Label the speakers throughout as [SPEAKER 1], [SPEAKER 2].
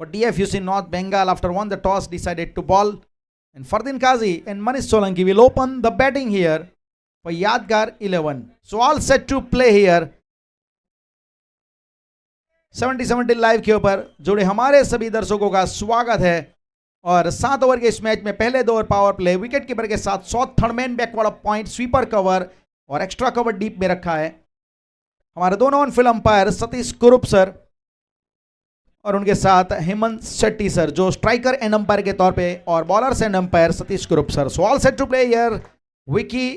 [SPEAKER 1] for DFUC North Bengal after won the toss decided to ball. And Fardin Kazi and Manish Solanki will open the batting here for Yadgar 11. So all set to play here. 70-70 live के ऊपर जुड़े हमारे सभी दर्शकों का स्वागत है। और 7 ओवर के इस मैच में पहले 2 over power play wicket keeper के साथ shot, third man backward point, sweeper cover और एक्स्ट्रा कवर डीप में रखा है हमारे दोनों on field umpire Satish Kurup sir और उनके साथ हेमंत शेट्टी सर जो स्ट्राइकर एंड अंपायर के तौर पे और bowlers end umpire Satish Kurup sir. So all set to play here. Vicky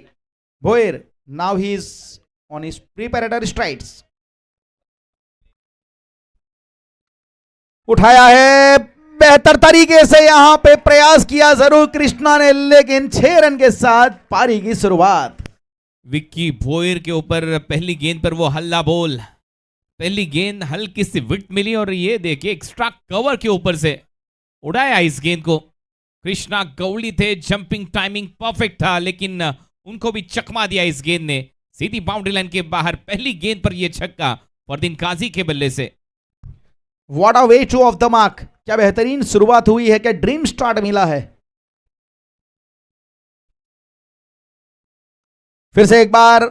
[SPEAKER 1] Bhoyar now he is on his preparatory strides. उठाया है, बेहतर तरीके से यहां पे प्रयास किया जरूर कृष्णा ने, लेकिन 6 रन के साथ पारी की शुरुआत।
[SPEAKER 2] विक्की भोयर के ऊपर पहली गेंद पर वो हल्ला बोल, पहली गेंद हल्की सी विकेट मिली और ये देखिए एक्स्ट्रा कवर के ऊपर से उड़ाया इस गेंद को। कृष्णा गौली थे, जंपिंग टाइमिंग परफेक्ट था, लेकिन उनको भी चकमा दिया इस गेंद ने सीधी बाउंड्री लाइन के बाहर। पहली गेंद पर यह छक्का फरदीन काजी के बल्ले से।
[SPEAKER 1] What a way two of the mark, क्या बेहतरीन शुरुआत हुई है, क्या ड्रीम स्टार्ट मिला है। फिर से एक बार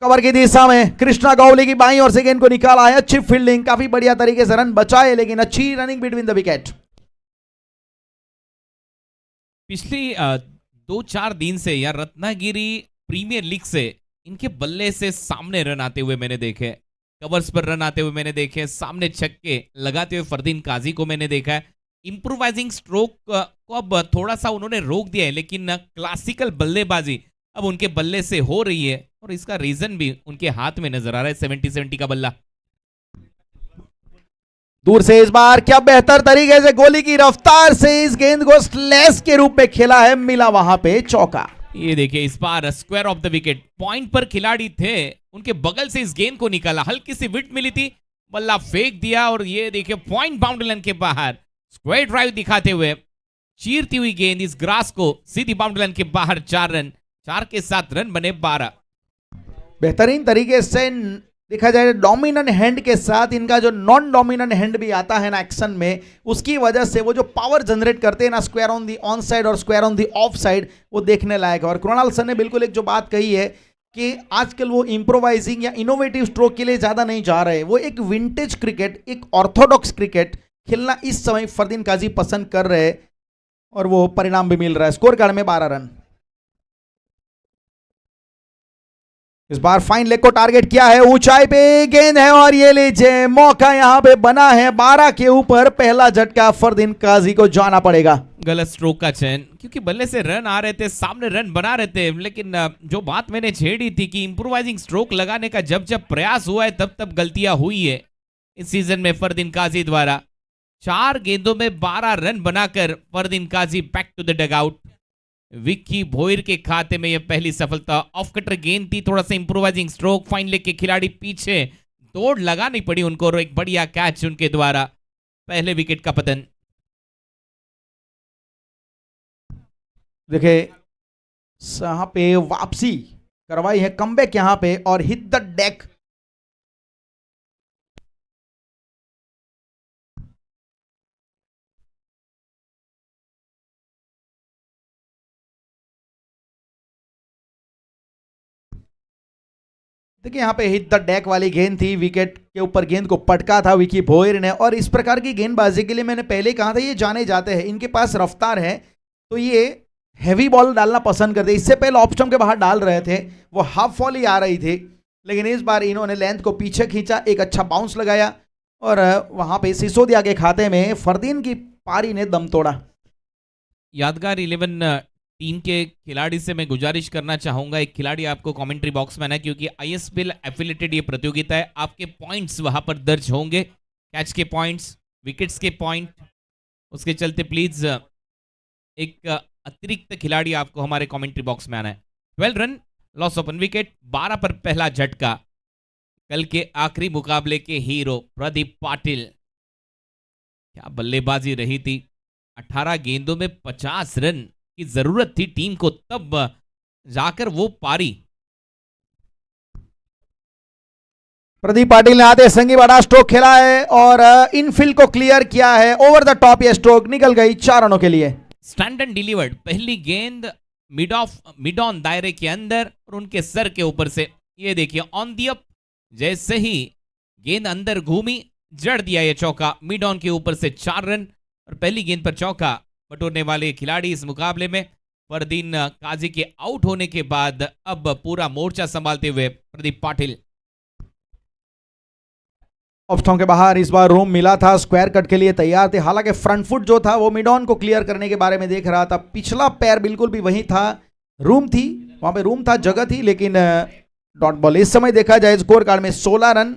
[SPEAKER 1] कवर की दिशा में कृष्णा गौली की बाईं ओर से गेंद को निकाला है, अच्छी फील्डिंग, काफी बढ़िया तरीके से रन बचाए, लेकिन अच्छी रनिंग बिटवीन द विकेट।
[SPEAKER 2] पिछली 2-4 दिन से या रत्नागिरी प्रीमियर लीग से इनके बल्ले से सामने रन आते हुए मैंने देखे, कवर्स पर रन आते हुए मैंने देखे, सामने छक्के लगाते हुए फरदीन काजी को मैंने देखा है। इंप्रोवाइजिंग स्ट्रोक को अब थोड़ा सा उन्होंने रोक दिया है, लेकिन क्लासिकल बल्लेबाजी अब उनके बल्ले से हो रही है और इसका रीजन भी उनके हाथ में नजर आ रहा है। 70-70 का बल्ला
[SPEAKER 1] दूर से इस बार क्या बेहतर तरीके से गोली की रफ्तार से इस गेंद को स्लैश के रूप में खेला है, मिला वहां पे चौका।
[SPEAKER 2] ये देखिए इस बार square of the wicket, point पर खिलाड़ी थे, उनके बगल से इस गेंद को निकाला, हल्की सी विकेट मिली थी, बल्ला फेंक दिया और ये देखिए पॉइंट बाउंड्री लाइन के बाहर स्क्वायर ड्राइव दिखाते हुए चीरती हुई गेंद इस ग्रास को सीधी बाउंड्री लाइन के बाहर। 4 रन, 4 के साथ रन बने 12।
[SPEAKER 1] बेहतरीन तरीके से देखा जाए डोमिनेंट हैंड के साथ इनका जो नॉन डोमिनेंट हैंड भी आता है ना एक्शन में, उसकी वजह से वो जो पावर जनरेट करते हैं ना square on the on side और square on the off side, वो देखने लायक है। और कृणाल सर ने बिल्कुल एक जो बात कही है कि आजकल वो इंप्रोवाइजिंग या इनोवेटिव स्ट्रोक के लिए ज्यादा नहीं जा रहे, वो एक विंटेज क्रिकेट, एक ऑर्थोडॉक्स क्रिकेट खेलना इस समय फरदीन काजी पसंद कर रहे और वो परिणाम भी मिल रहा है। स्कोर कार्ड में 12 रन। इस बार फाइन लेग को टारगेट किया है, ऊंचाई पे गेंद है और ये लीजिए मौका यहां पे बना है। 12 के ऊपर पहला झटका फरदीन काजी को जाना पड़ेगा।
[SPEAKER 2] गलत स्ट्रोक का चयन, क्योंकि बल्ले से रन आ रहे थे, सामने रन बना रहे थे, लेकिन जो बात मैंने छेड़ी थी कि इंप्रोवाइजिंग स्ट्रोक लगाने का जब जब प्रयास हुआ है तब तब गलतियां हुई है इस सीजन में फरदीन काजी द्वारा। 4 गेंदों में 12 रन बनाकर Fardeen Kazi back to the dugout. Vicky Bhoyar के खाते में यह पहली सफलता। ऑफ कटर गेंद थी, थोड़ा सा इंप्रोवाइजिंग स्ट्रोक, फाइन लेग के खिलाड़ी पीछे दौड़ लगानी पड़ी उनको और एक बढ़िया कैच उनके द्वारा, पहले विकेट का पतन।
[SPEAKER 1] देखिए यहां पे वापसी करवाई है, कमबैक यहां पे और हिट द डेक। देखिए यहाँ पे हिट द डेक वाली गेंद थी, विकेट के ऊपर गेंद को पटका था विकी भोयर ने। और इस प्रकार की गेंदबाजी के लिए मैंने पहले कहा था ये जाने जाते हैं, इनके पास रफ्तार है तो ये हैवी बॉल डालना पसंद करते। इससे पहले ऑफ स्टंप के बाहर डाल रहे थे, वो हाफ बॉल ही आ रही थी, लेकिन इस बार इन्होंने लेंथ को पीछे खींचा, एक अच्छा बाउंस लगाया और वहां पे सिसोदिया के खाते में फरदीन की पारी ने दम तोड़ा।
[SPEAKER 2] यादगार 11 टीम के खिलाड़ी से मैं गुजारिश करना चाहूंगा, एक खिलाड़ी आपको कमेंट्री बॉक्स में आना, क्योंकि आईएसपीएल एफिलिएटेड ये प्रतियोगिता है, आपके पॉइंट्स वहां पर दर्ज होंगे, कैच के पॉइंट्स, विकेट्स के पॉइंट। उसके चलते प्लीज एक अतिरिक्त खिलाड़ी आपको हमारे कमेंट्री बॉक्स में आना है। 12 रन, लॉस ऑफ 1 विकेट, 12 पर पहला झटका। कल के आखिरी मुकाबले के हीरो प्रदीप पाटिल, क्या बल्लेबाजी रही थी। 18 गेंदों में 50 रन की जरूरत थी टीम को, तब जाकर वो पारी।
[SPEAKER 1] प्रदीप पाटिल ने आते संगी बड़ा स्ट्रोक खेला है और इनफील्ड को क्लियर किया है। ओवर द टॉप ये स्ट्रोक निकल गई 4 रनों के लिए।
[SPEAKER 2] स्टैंड एंड डिलीवर्ड, पहली गेंद मिड ऑन दायरे के अंदर और उनके सर के ऊपर से, ये देखिए ऑन दी अप, जैसे ही गेंद अंदर घूमी जड़ दिया ये चौका, मिड ऑन के ऊपर से 4 रन और पहली गेंद पर चौका बटोरने वाले खिलाड़ी इस मुकाबले में फरदीन काजी के आउट होने के बाद अब पूरा मोर्चा संभालते हुए प्रदीप पाटिल।
[SPEAKER 1] ऑफ स्टंप के बाहर इस बार रूम मिला था, स्क्वायर कट के लिए तैयार थे। हालांकि फ्रंट फुट जो था वो मिड ऑन को क्लियर करने के बारे में देख रहा था। पिछला पैर बिल्कुल भी वही था, रूम थी, वहां पे रूम था, जगह थी, लेकिन डॉट बॉल। इस समय देखा जाए स्कोर कार्ड में 16 रन।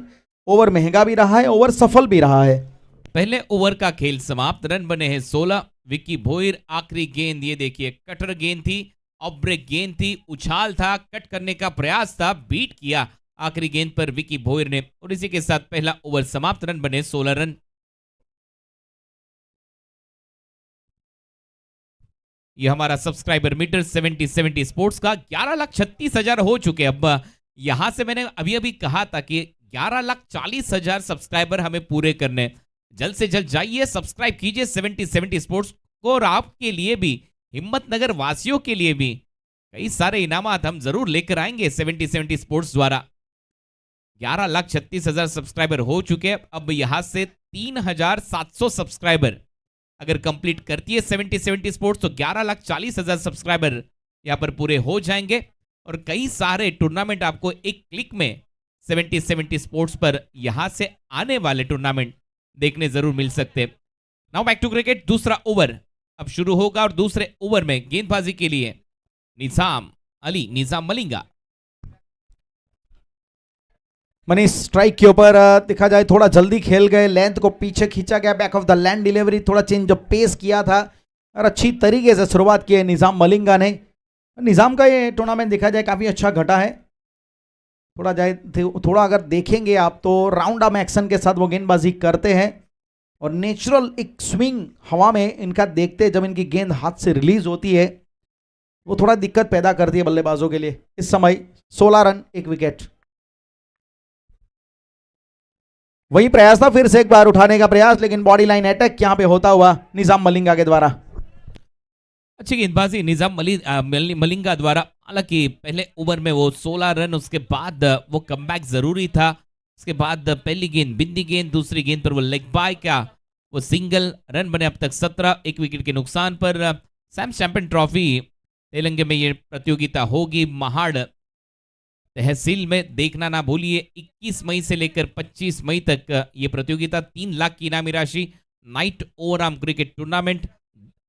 [SPEAKER 1] ओवर महंगा भी रहा है, ओवर सफल भी रहा है।
[SPEAKER 2] पहले ओवर का खेल समाप्त, रन बने हैं 16। विक्की भोईर आखिरी गेंद, ये देखिए कटर गेंद थी, ऑफ ब्रेक गेंद थी, उछाल था, कट करने का प्रयास था, बीट किया आखिरी गेंद पर विक्की भोईर ने और इसी के साथ पहला ओवर समाप्त, रन बने 16 रन। ये हमारा सब्सक्राइबर मीटर 70 स्पोर्ट्स का 11,36,000 हो चुके। अब यहां से मैंने अभी अभी कहा था कि 11,40,000 सब्सक्राइबर हमें पूरे करने। जल्द से जल्द जाइए, सब्सक्राइब कीजिए 70 स्पोर्ट्स को और आपके लिए भी, हिम्मतनगर वासियों के लिए भी कई सारे इनामात हम जरूर लेकर आएंगे 70 स्पोर्ट्स द्वारा। 11,36,000 सब्सक्राइबर हो चुके हैं। अब यहां से 3,700 सब्सक्राइबर अगर कंप्लीट करती है 70 स्पोर्ट्स तो 11,40,000 सब्सक्राइबर यहां पर पूरे हो जाएंगे और कई सारे टूर्नामेंट आपको एक क्लिक में 70 स्पोर्ट्स पर यहां से आने वाले टूर्नामेंट देखने जरूर मिल सकते। Now back to cricket. दूसरा ओवर अब शुरू होगा और दूसरे ओवर में गेंदबाजी के लिए निजाम मलिंगा।
[SPEAKER 1] मनीष स्ट्राइक के ऊपर देखा जाए थोड़ा जल्दी खेल गए, लेंथ को पीछे खींचा गया, back of the land delivery, थोड़ा चेंज ऑफ पेस किया था और अच्छी तरीके से शुरुआत की है निजाम मलिंगा ने। निजाम का ये टूर्नामेंट देखा जाए काफी अच्छा घटा है। थोड़ा अगर देखेंगे आप तो राउंड आर्म एक्शन के साथ वो गेंदबाजी करते हैं और नेचुरल एक स्विंग हवा में इनका देखते जब इनकी गेंद हाथ से रिलीज होती है वो थोड़ा दिक्कत पैदा करती है बल्लेबाजों के लिए। इस समय 16 रन 1 विकेट। वही प्रयास था, फिर से एक बार उठाने का प्रयास, लेकिन बॉडी लाइन अटैक यहां पे होता हुआ निजाम मलिंगा के द्वारा।
[SPEAKER 2] अच्छी गेंदबाजी निजाम मलिंगा द्वारा। हालांकि पहले ओवर में वो 16 रन, उसके बाद वो कमबैक जरूरी था। उसके बाद पहली गेंद बिंदी गेंद, दूसरी गेंद पर वो लेग बाय का वो सिंगल, रन बने अब तक 17, 1 विकेट के नुकसान पर। सैम चैंपियन ट्रॉफी तेलंगे में ये प्रतियोगिता होगी महाड़ तहसील में, देखना ना भूलिए। 21 मई से लेकर 25 मई तक ये प्रतियोगिता। 3 लाख की इनामी राशि, night over arm cricket tournament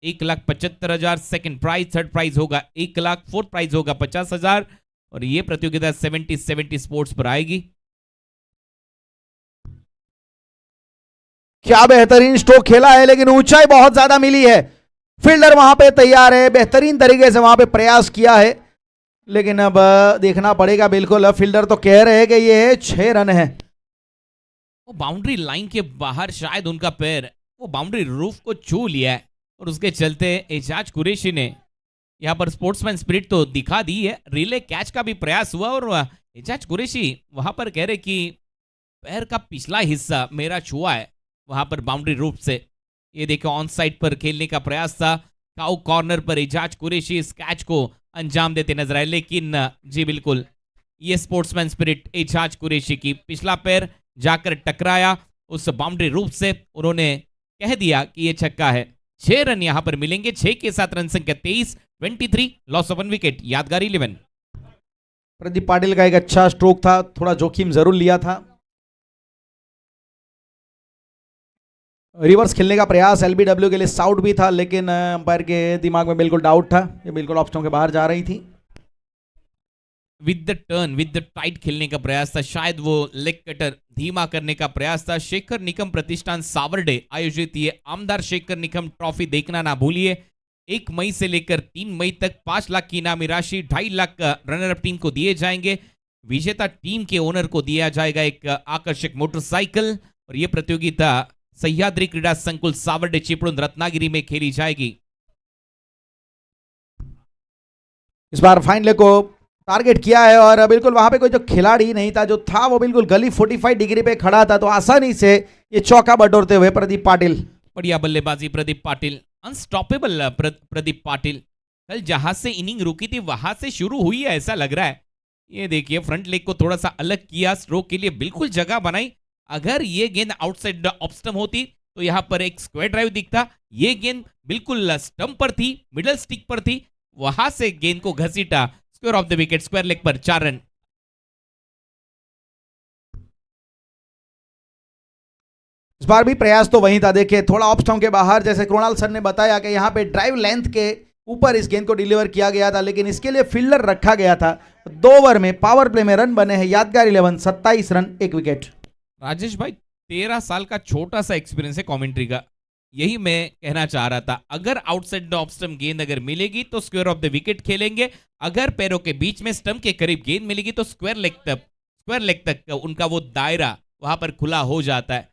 [SPEAKER 2] 1,75,000, second prize, third prize होगा 1 लाख, फोर्थ प्राइज होगा 50,000 और ये प्रतियोगिता 70 स्पोर्ट्स पर आएगी।
[SPEAKER 1] क्या बेहतरीन स्ट्रोक खेला है, लेकिन ऊंचाई बहुत ज्यादा मिली है। फील्डर वहां पे तैयार है, बेहतरीन तरीके से वहां पे प्रयास किया है, लेकिन अब देखना पड़ेगा। बिल्कुल फील्डर तो कह रहे हैं कि ये 6 रन है।
[SPEAKER 2] वो बाउंड्री लाइन के बाहर शायद उनका पैर वो बाउंड्री रूफ को छू लिया है और उसके चलते एजाज कुरैशी ने यहां पर स्पोर्ट्समैन स्पिरिट तो दिखा दी है। रिले कैच का भी प्रयास हुआ और एजाज कुरैशी वहां पर कह रहे कि पैर का पिछला हिस्सा मेरा छुआ है वहां पर बाउंड्री रूफ से। ये देखो ऑन साइड पर खेलने का प्रयास था, काउ कॉर्नर पर एजाज कुरैशी इस कैच को अंजाम देते नजर आए, लेकिन जी बिल्कुल ये स्पोर्ट्समैन स्पिरिट एजाज कुरैशी की, पिछला पैर जाकर टकराया उस बाउंड्री रूफ से, उन्होंने कह दिया कि ये छक्का है। 6 रन यहां पर मिलेंगे, 6 के साथ रन संख्या 23, 23, लॉस ऑफ 1 विकेट। यादगार 11।
[SPEAKER 1] प्रदीप पाटिल का एक अच्छा स्ट्रोक था, थोड़ा जोखिम जरूर लिया था। रिवर्स खेलने का प्रयास एलबीडब्ल्यू के लिए साउट भी था, लेकिन अंपायर के दिमाग में बिल्कुल डाउट था, ये बिल्कुल ऑफ स्टंप के बाहर जा रही थी।
[SPEAKER 2] With the turn, with the tight खेलने का प्रयास था, शायद वो लेग कटर धीमा करने का प्रयास था। शेखर निकम प्रतिष्ठान सावर्डे आयोजित ये आमदार शेखर निकम ट्रॉफी देखना ना भूलिए। 1 मई से लेकर 3 मई तक 5 लाख की इनामी राशि, 2.5 लाख रनर अप टीम को दिए जाएंगे। विजेता टीम के ओनर को दिया जाएगा एक आकर्षक मोटरसाइकिल और यह प्रतियोगिता सह्याद्री क्रीडा संकुल सावर्डे चिपळूण रत्नागिरी में खेली जाएगी।
[SPEAKER 1] इस बार फाइन लेग को टारगेट किया है और बिल्कुल वहां पे कोई जो खिलाड़ी नहीं था, जो था वो बिल्कुल गली 45 डिग्री पे खड़ा था, तो आसानी से ये चौका बटोरते हुए प्रदीप पाटिल।
[SPEAKER 2] बढ़िया बल्लेबाजी प्रदीप पाटिल, अनस्टॉपेबल प्रदीप पाटिल। कल जहां से इनिंग रुकी थी वहां से शुरू हुई है ऐसा लग रहा है। ये देखिए फ्रंट लेग को थोड़ा सा अलग किया, स्ट्रोक के लिए बिल्कुल जगह बनाई। अगर ये गेंद आउटसाइड ऑफ स्टंप होती तो यहां पर एक स्क्वायर ड्राइव दिखता। ये गेंद बिल्कुल स्टंप पर थी, मिडल स्टिक पर थी, वहां से गेंद को घसीटा, square of the wicket, square leg पर 4 रन।
[SPEAKER 1] इस बार भी प्रयास तो वही था, देखिए थोड़ा ऑफ स्टंप के बाहर, जैसे कृणाल सर ने बताया कि यहाँ पे ड्राइव लेंथ के ऊपर इस गेंद को डिलीवर किया गया था, लेकिन इसके लिए फील्डर रखा गया था। 2 ओवर में पावर प्ले में रन बने हैं यादगार 11, 27 रन 1 विकेट।
[SPEAKER 2] राजेश भाई 13 साल का छोटा सा एक्सपीरियंस है कमेंट्री का, यही मैं कहना चाह रहा था। अगर आउटसाइड ऑफ स्टंप गेंद अगर मिलेगी तो स्क्वायर ऑफ द विकेट खेलेंगे, अगर पैरों के बीच में स्टंप के करीब गेंद मिलेगी तो स्क्वायर लेग तक उनका वो दायरा वहां पर खुला हो जाता है।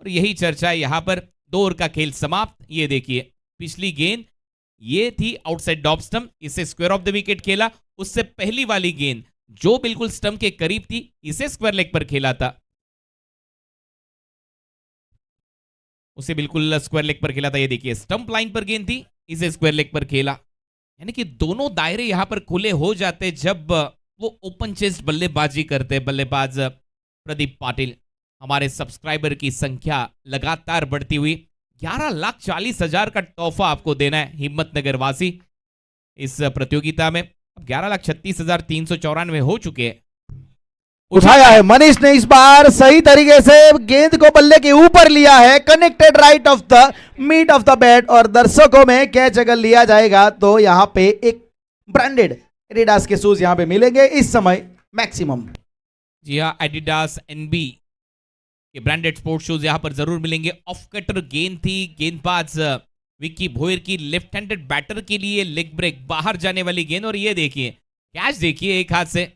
[SPEAKER 2] और यही चर्चा है यहाँ पर। 2 ओवर का खेल समाप्त। ये देखिए पिछली गेंद ये थी आउटसाइड ऑफ स्टंप, इसे स्क्वायर ऑफ द विकेट खेला। उससे पहली वाली गेंद जो बिल्कुल स्टंप के करीब थी, इसे स्क्वायर लेग पर खेला था, उसे बिल्कुल स्क्वायर लेग पर खेला था। ये देखिए स्टंप लाइन पर गेंद थी, इसे स्क्वायर लेग पर खेला। यानी कि दोनों दायरे यहां पर खुले हो जाते जब वो ओपन चेस्ट बल्लेबाजी करते बल्लेबाज प्रदीप पाटिल। हमारे सब्सक्राइबर की संख्या लगातार बढ़ती हुई, 11,40,000 का तोहफा आपको देना है हिम्मतनगर वासी इस प्रतियोगिता में। अब 11,36,394 हो चुके हैं।
[SPEAKER 1] उठाया है मनीष ने, इस बार सही तरीके से गेंद को बल्ले के ऊपर लिया है, connected right of the mid of the bat, और दर्शकों में कैच अगर लिया जाएगा तो यहां पे एक ब्रांडेड एडिडास के शूज यहां पे मिलेंगे इस समय मैक्सिमम।
[SPEAKER 2] जी हाँ, एडिडास एनबी के ब्रांडेड स्पोर्ट्स शूज यहां पर जरूर मिलेंगे। ऑफ कटर गेंद थी, गेंदबाज विक्की भोयर की, लेफ्ट हैंडेड बैटर के लिए लेग ब्रेक, बाहर जाने वाली गेंद। और ये देखिए कैच देखिए एक हाथ से,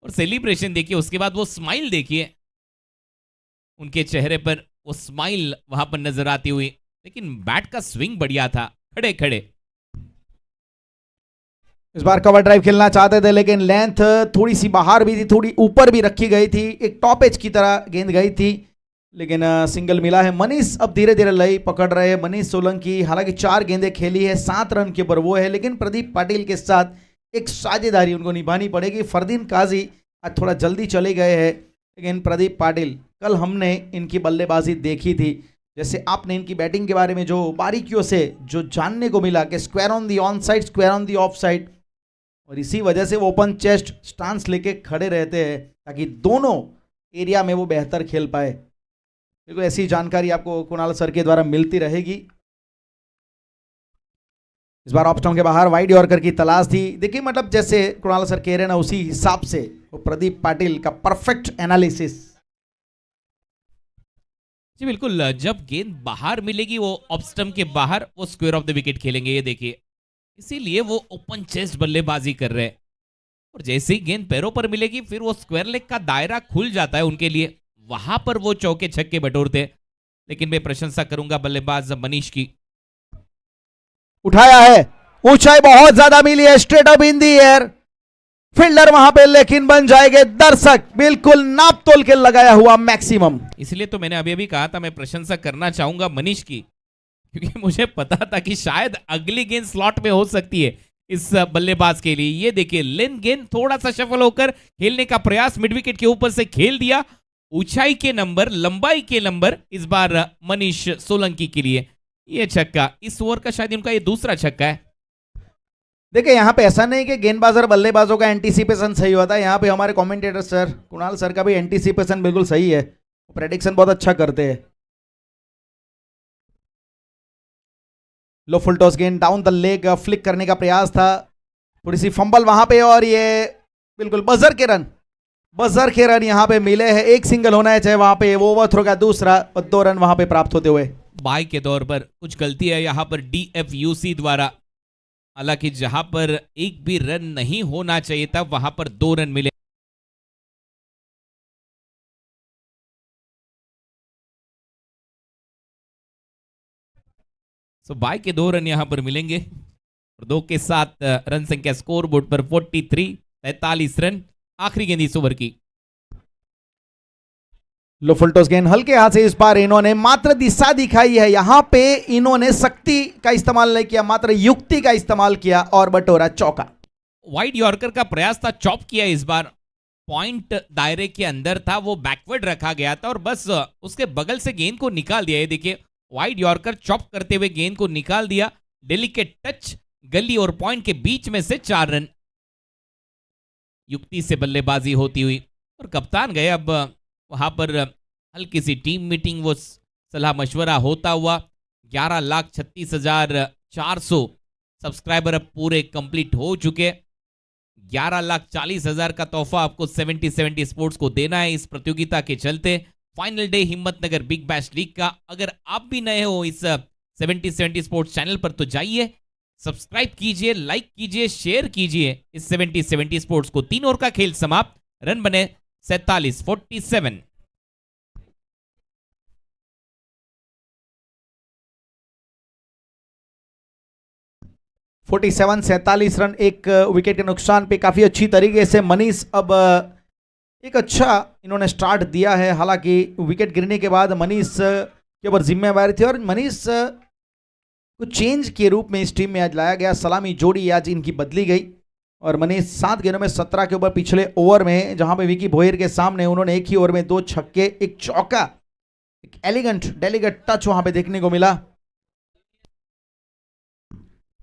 [SPEAKER 2] और सेलिब्रेशन देखिए, उसके बाद वो स्माइल देखिए, उनके चेहरे पर वो स्माइल वहां पर नजर आती हुई। लेकिन बैट का स्विंग बढ़िया था, खड़े खड़े।
[SPEAKER 1] इस बार कवर ड्राइव खेलना चाहते थे, लेकिन लेंथ थोड़ी सी बाहर भी थी, थोड़ी ऊपर भी रखी गई थी, एक टॉप एज की तरह गेंद गई थी, लेकिन सिंगल मिला है। मनीष अब धीरे धीरे लय पकड़ रहे हैं। मनीष सोलंकी हालांकि 4 गेंदें खेली है, 7 रन के ऊपर वो है, लेकिन प्रदीप पाटिल के साथ एक साझेदारी उनको निभानी पड़ेगी। फरदीन काजी आज थोड़ा जल्दी चले गए हैं, लेकिन प्रदीप पाटिल, कल हमने इनकी बल्लेबाजी देखी थी, जैसे आपने इनकी बैटिंग के बारे में जो बारीकियों से जो जानने को मिला कि square on the on side, square on the off side, और इसी वजह से वो ओपन चेस्ट स्टांस लेके खड़े रहते हैं ताकि दोनों एरिया में वो बेहतर खेल पाए। बिल्कुल ऐसी जानकारी आपको कुणाल सर के द्वारा मिलती रहेगी। इस बार ऑफ स्टंप के बाहर वाइड यॉर्कर की तलाश थी। देखिए मतलब जैसे कुणाल सर कह रहे हैं ना, उसी हिसाब से वो प्रदीप पाटिल का परफेक्ट एनालिसिस।
[SPEAKER 2] जी बिल्कुल, जब गेंद बाहर मिलेगी वो ऑफ स्टंप के बाहर, वो स्क्वायर ऑफ द विकेट खेलेंगे। ये देखिए इसीलिए वो ओपन चेस्ट बल्लेबाजी कर रहे हैं, और जैसे ही गेंद पैरों पर मिलेगी फिर वो स्क्वायर लेग का दायरा खुल जाता है उनके लिए, वहां पर वो चौके छक्के बटोरते। लेकिन मैं प्रशंसा करूंगा बल्लेबाज मनीष की।
[SPEAKER 1] उठाया है, ऊंचाई बहुत ज्यादा मिली है, straight up in the air, fielder वहां पे, लेकिन बन जाएंगे दर्शक। बिल्कुल नाप तोल के लगाया हुआ मैक्सिमम।
[SPEAKER 2] इसलिए तो मैंने अभी अभी कहा था मैं प्रशंसा करना चाहूंगा मनीष की, क्योंकि मुझे पता था कि शायद अगली गेंद स्लॉट में हो सकती है इस बल्लेबाज के लिए। ये देखिए लेन गेंद थोड़ा सा शफल होकर खेलने का प्रयास, मिड विकेट के ऊपर से खेल दिया। ऊंचाई के नंबर, लंबाई के नंबर इस बार मनीष सोलंकी के लिए। ये छक्का इस ओवर का शायद उनका ये दूसरा छक्का है।
[SPEAKER 1] देखिए यहाँ पे ऐसा नहीं कि गेंदबाज और बल्लेबाजों का एंटीसिपेशन सही होता है, यहाँ पे हमारे कमेंटेटर सर कुणाल सर का भी एंटीसिपेशन बिल्कुल सही है, प्रेडिक्शन बहुत अच्छा करते हैं। लो फुल टॉस गेंद डाउन द लेग, फ्लिक करने का प्रयास था, थोड़ी सी फंबल वहां पे, और ये बिल्कुल बजर के रन यहां पे मिले हैं। एक सिंगल होना है चाहे वहां पे वो ओवरथ्रो का दूसरा, और 2 रन वहां पे प्राप्त होते हुए।
[SPEAKER 2] बाई के तौर पर कुछ गलती है यहां पर DFUC द्वारा, हालांकि जहां पर एक भी रन नहीं होना चाहिए था वहां पर 2 रन मिले। बाई के 2 रन यहां पर मिलेंगे, और 2 के साथ रन संख्या स्कोर बोर्ड पर 43। 43 रन। आखिरी गेंद इस ओवर की।
[SPEAKER 1] लो फुल टॉस गेंद हल्के हाथ से इस बार इन्होंने मात्र दिशा दिखाई है, यहां पे इन्होंने शक्ति का इस्तेमाल नहीं किया, मात्र युक्ति का इस्तेमाल किया और बटोरा चौका।
[SPEAKER 2] वाइड यॉर्कर का प्रयास था, चॉप किया इस बार। पॉइंट दायरे के अंदर था, वो बैकवर्ड रखा गया था और बस उसके बगल से गेंद को निकाल दिया। ये देखिए वाइड यॉर्कर चॉप करते हुए गेंद को निकाल दिया। डेलिकेट टच, गली और पॉइंट के बीच में से 4 रन। युक्ति से बल्लेबाजी होती हुई और कप्तान गए। अब वहां पर हल्की सी टीम मीटिंग, वो सलाह मशवरा होता हुआ 11,36,400 सब्सक्राइबर अब पूरे कंप्लीट हो चुके। 11,40,000 का तोहफा आपको 70-70 स्पोर्ट्स को देना है इस प्रतियोगिता के चलते। Final day Himmatnagar big bash league का। अगर आप भी नए हो इस 70-70 स्पोर्ट्स चैनल पर तो जाइए, सब्सक्राइब कीजिए, लाइक कीजिए, शेयर कीजिए इस 70-70 स्पोर्ट्स को। 3 ओवर का खेल समाप्त, रन बने 47-47।
[SPEAKER 1] फोर्टी 47 रन, एक विकेट के नुकसान पे काफी अच्छी तरीके से मनीष अब एक अच्छा इन्होंने स्टार्ट दिया है। हालांकि विकेट गिरने के बाद मनीष के ऊपर जिम्मेवारी थी और मनीष को चेंज के रूप में इस टीम में आज लाया गया। सलामी जोड़ी आज इनकी बदली गई और मनीष 7 गेंदों में 17 के ऊपर पिछले ओवर में, जहां पे विकी भोयर के सामने उन्होंने एक ही ओवर में 2 छक्के, एक चौका, एक एलिगेंट डेलीगेट टच वहां पे देखने को मिला।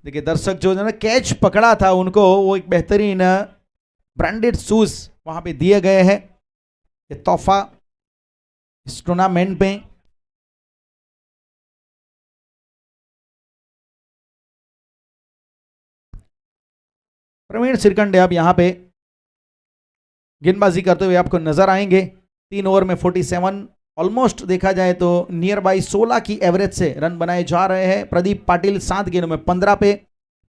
[SPEAKER 1] देखिए दर्शक जो उन्होंने कैच पकड़ा था उनको वो एक बेहतरीन ब्रांडेड शूज वहां पे दिए गए हैं, ये तोहफा इस टूर्नामेंट में। प्रवीण सिरकंडे अब यहां पे गेंदबाजी करते हुए आपको नजर आएंगे। 3 ओवर में 47, ऑलमोस्ट देखा जाए तो नियर बाई 16 की एवरेज से रन बनाए जा रहे हैं। प्रदीप पाटिल 7 गेंदों में 15 पे,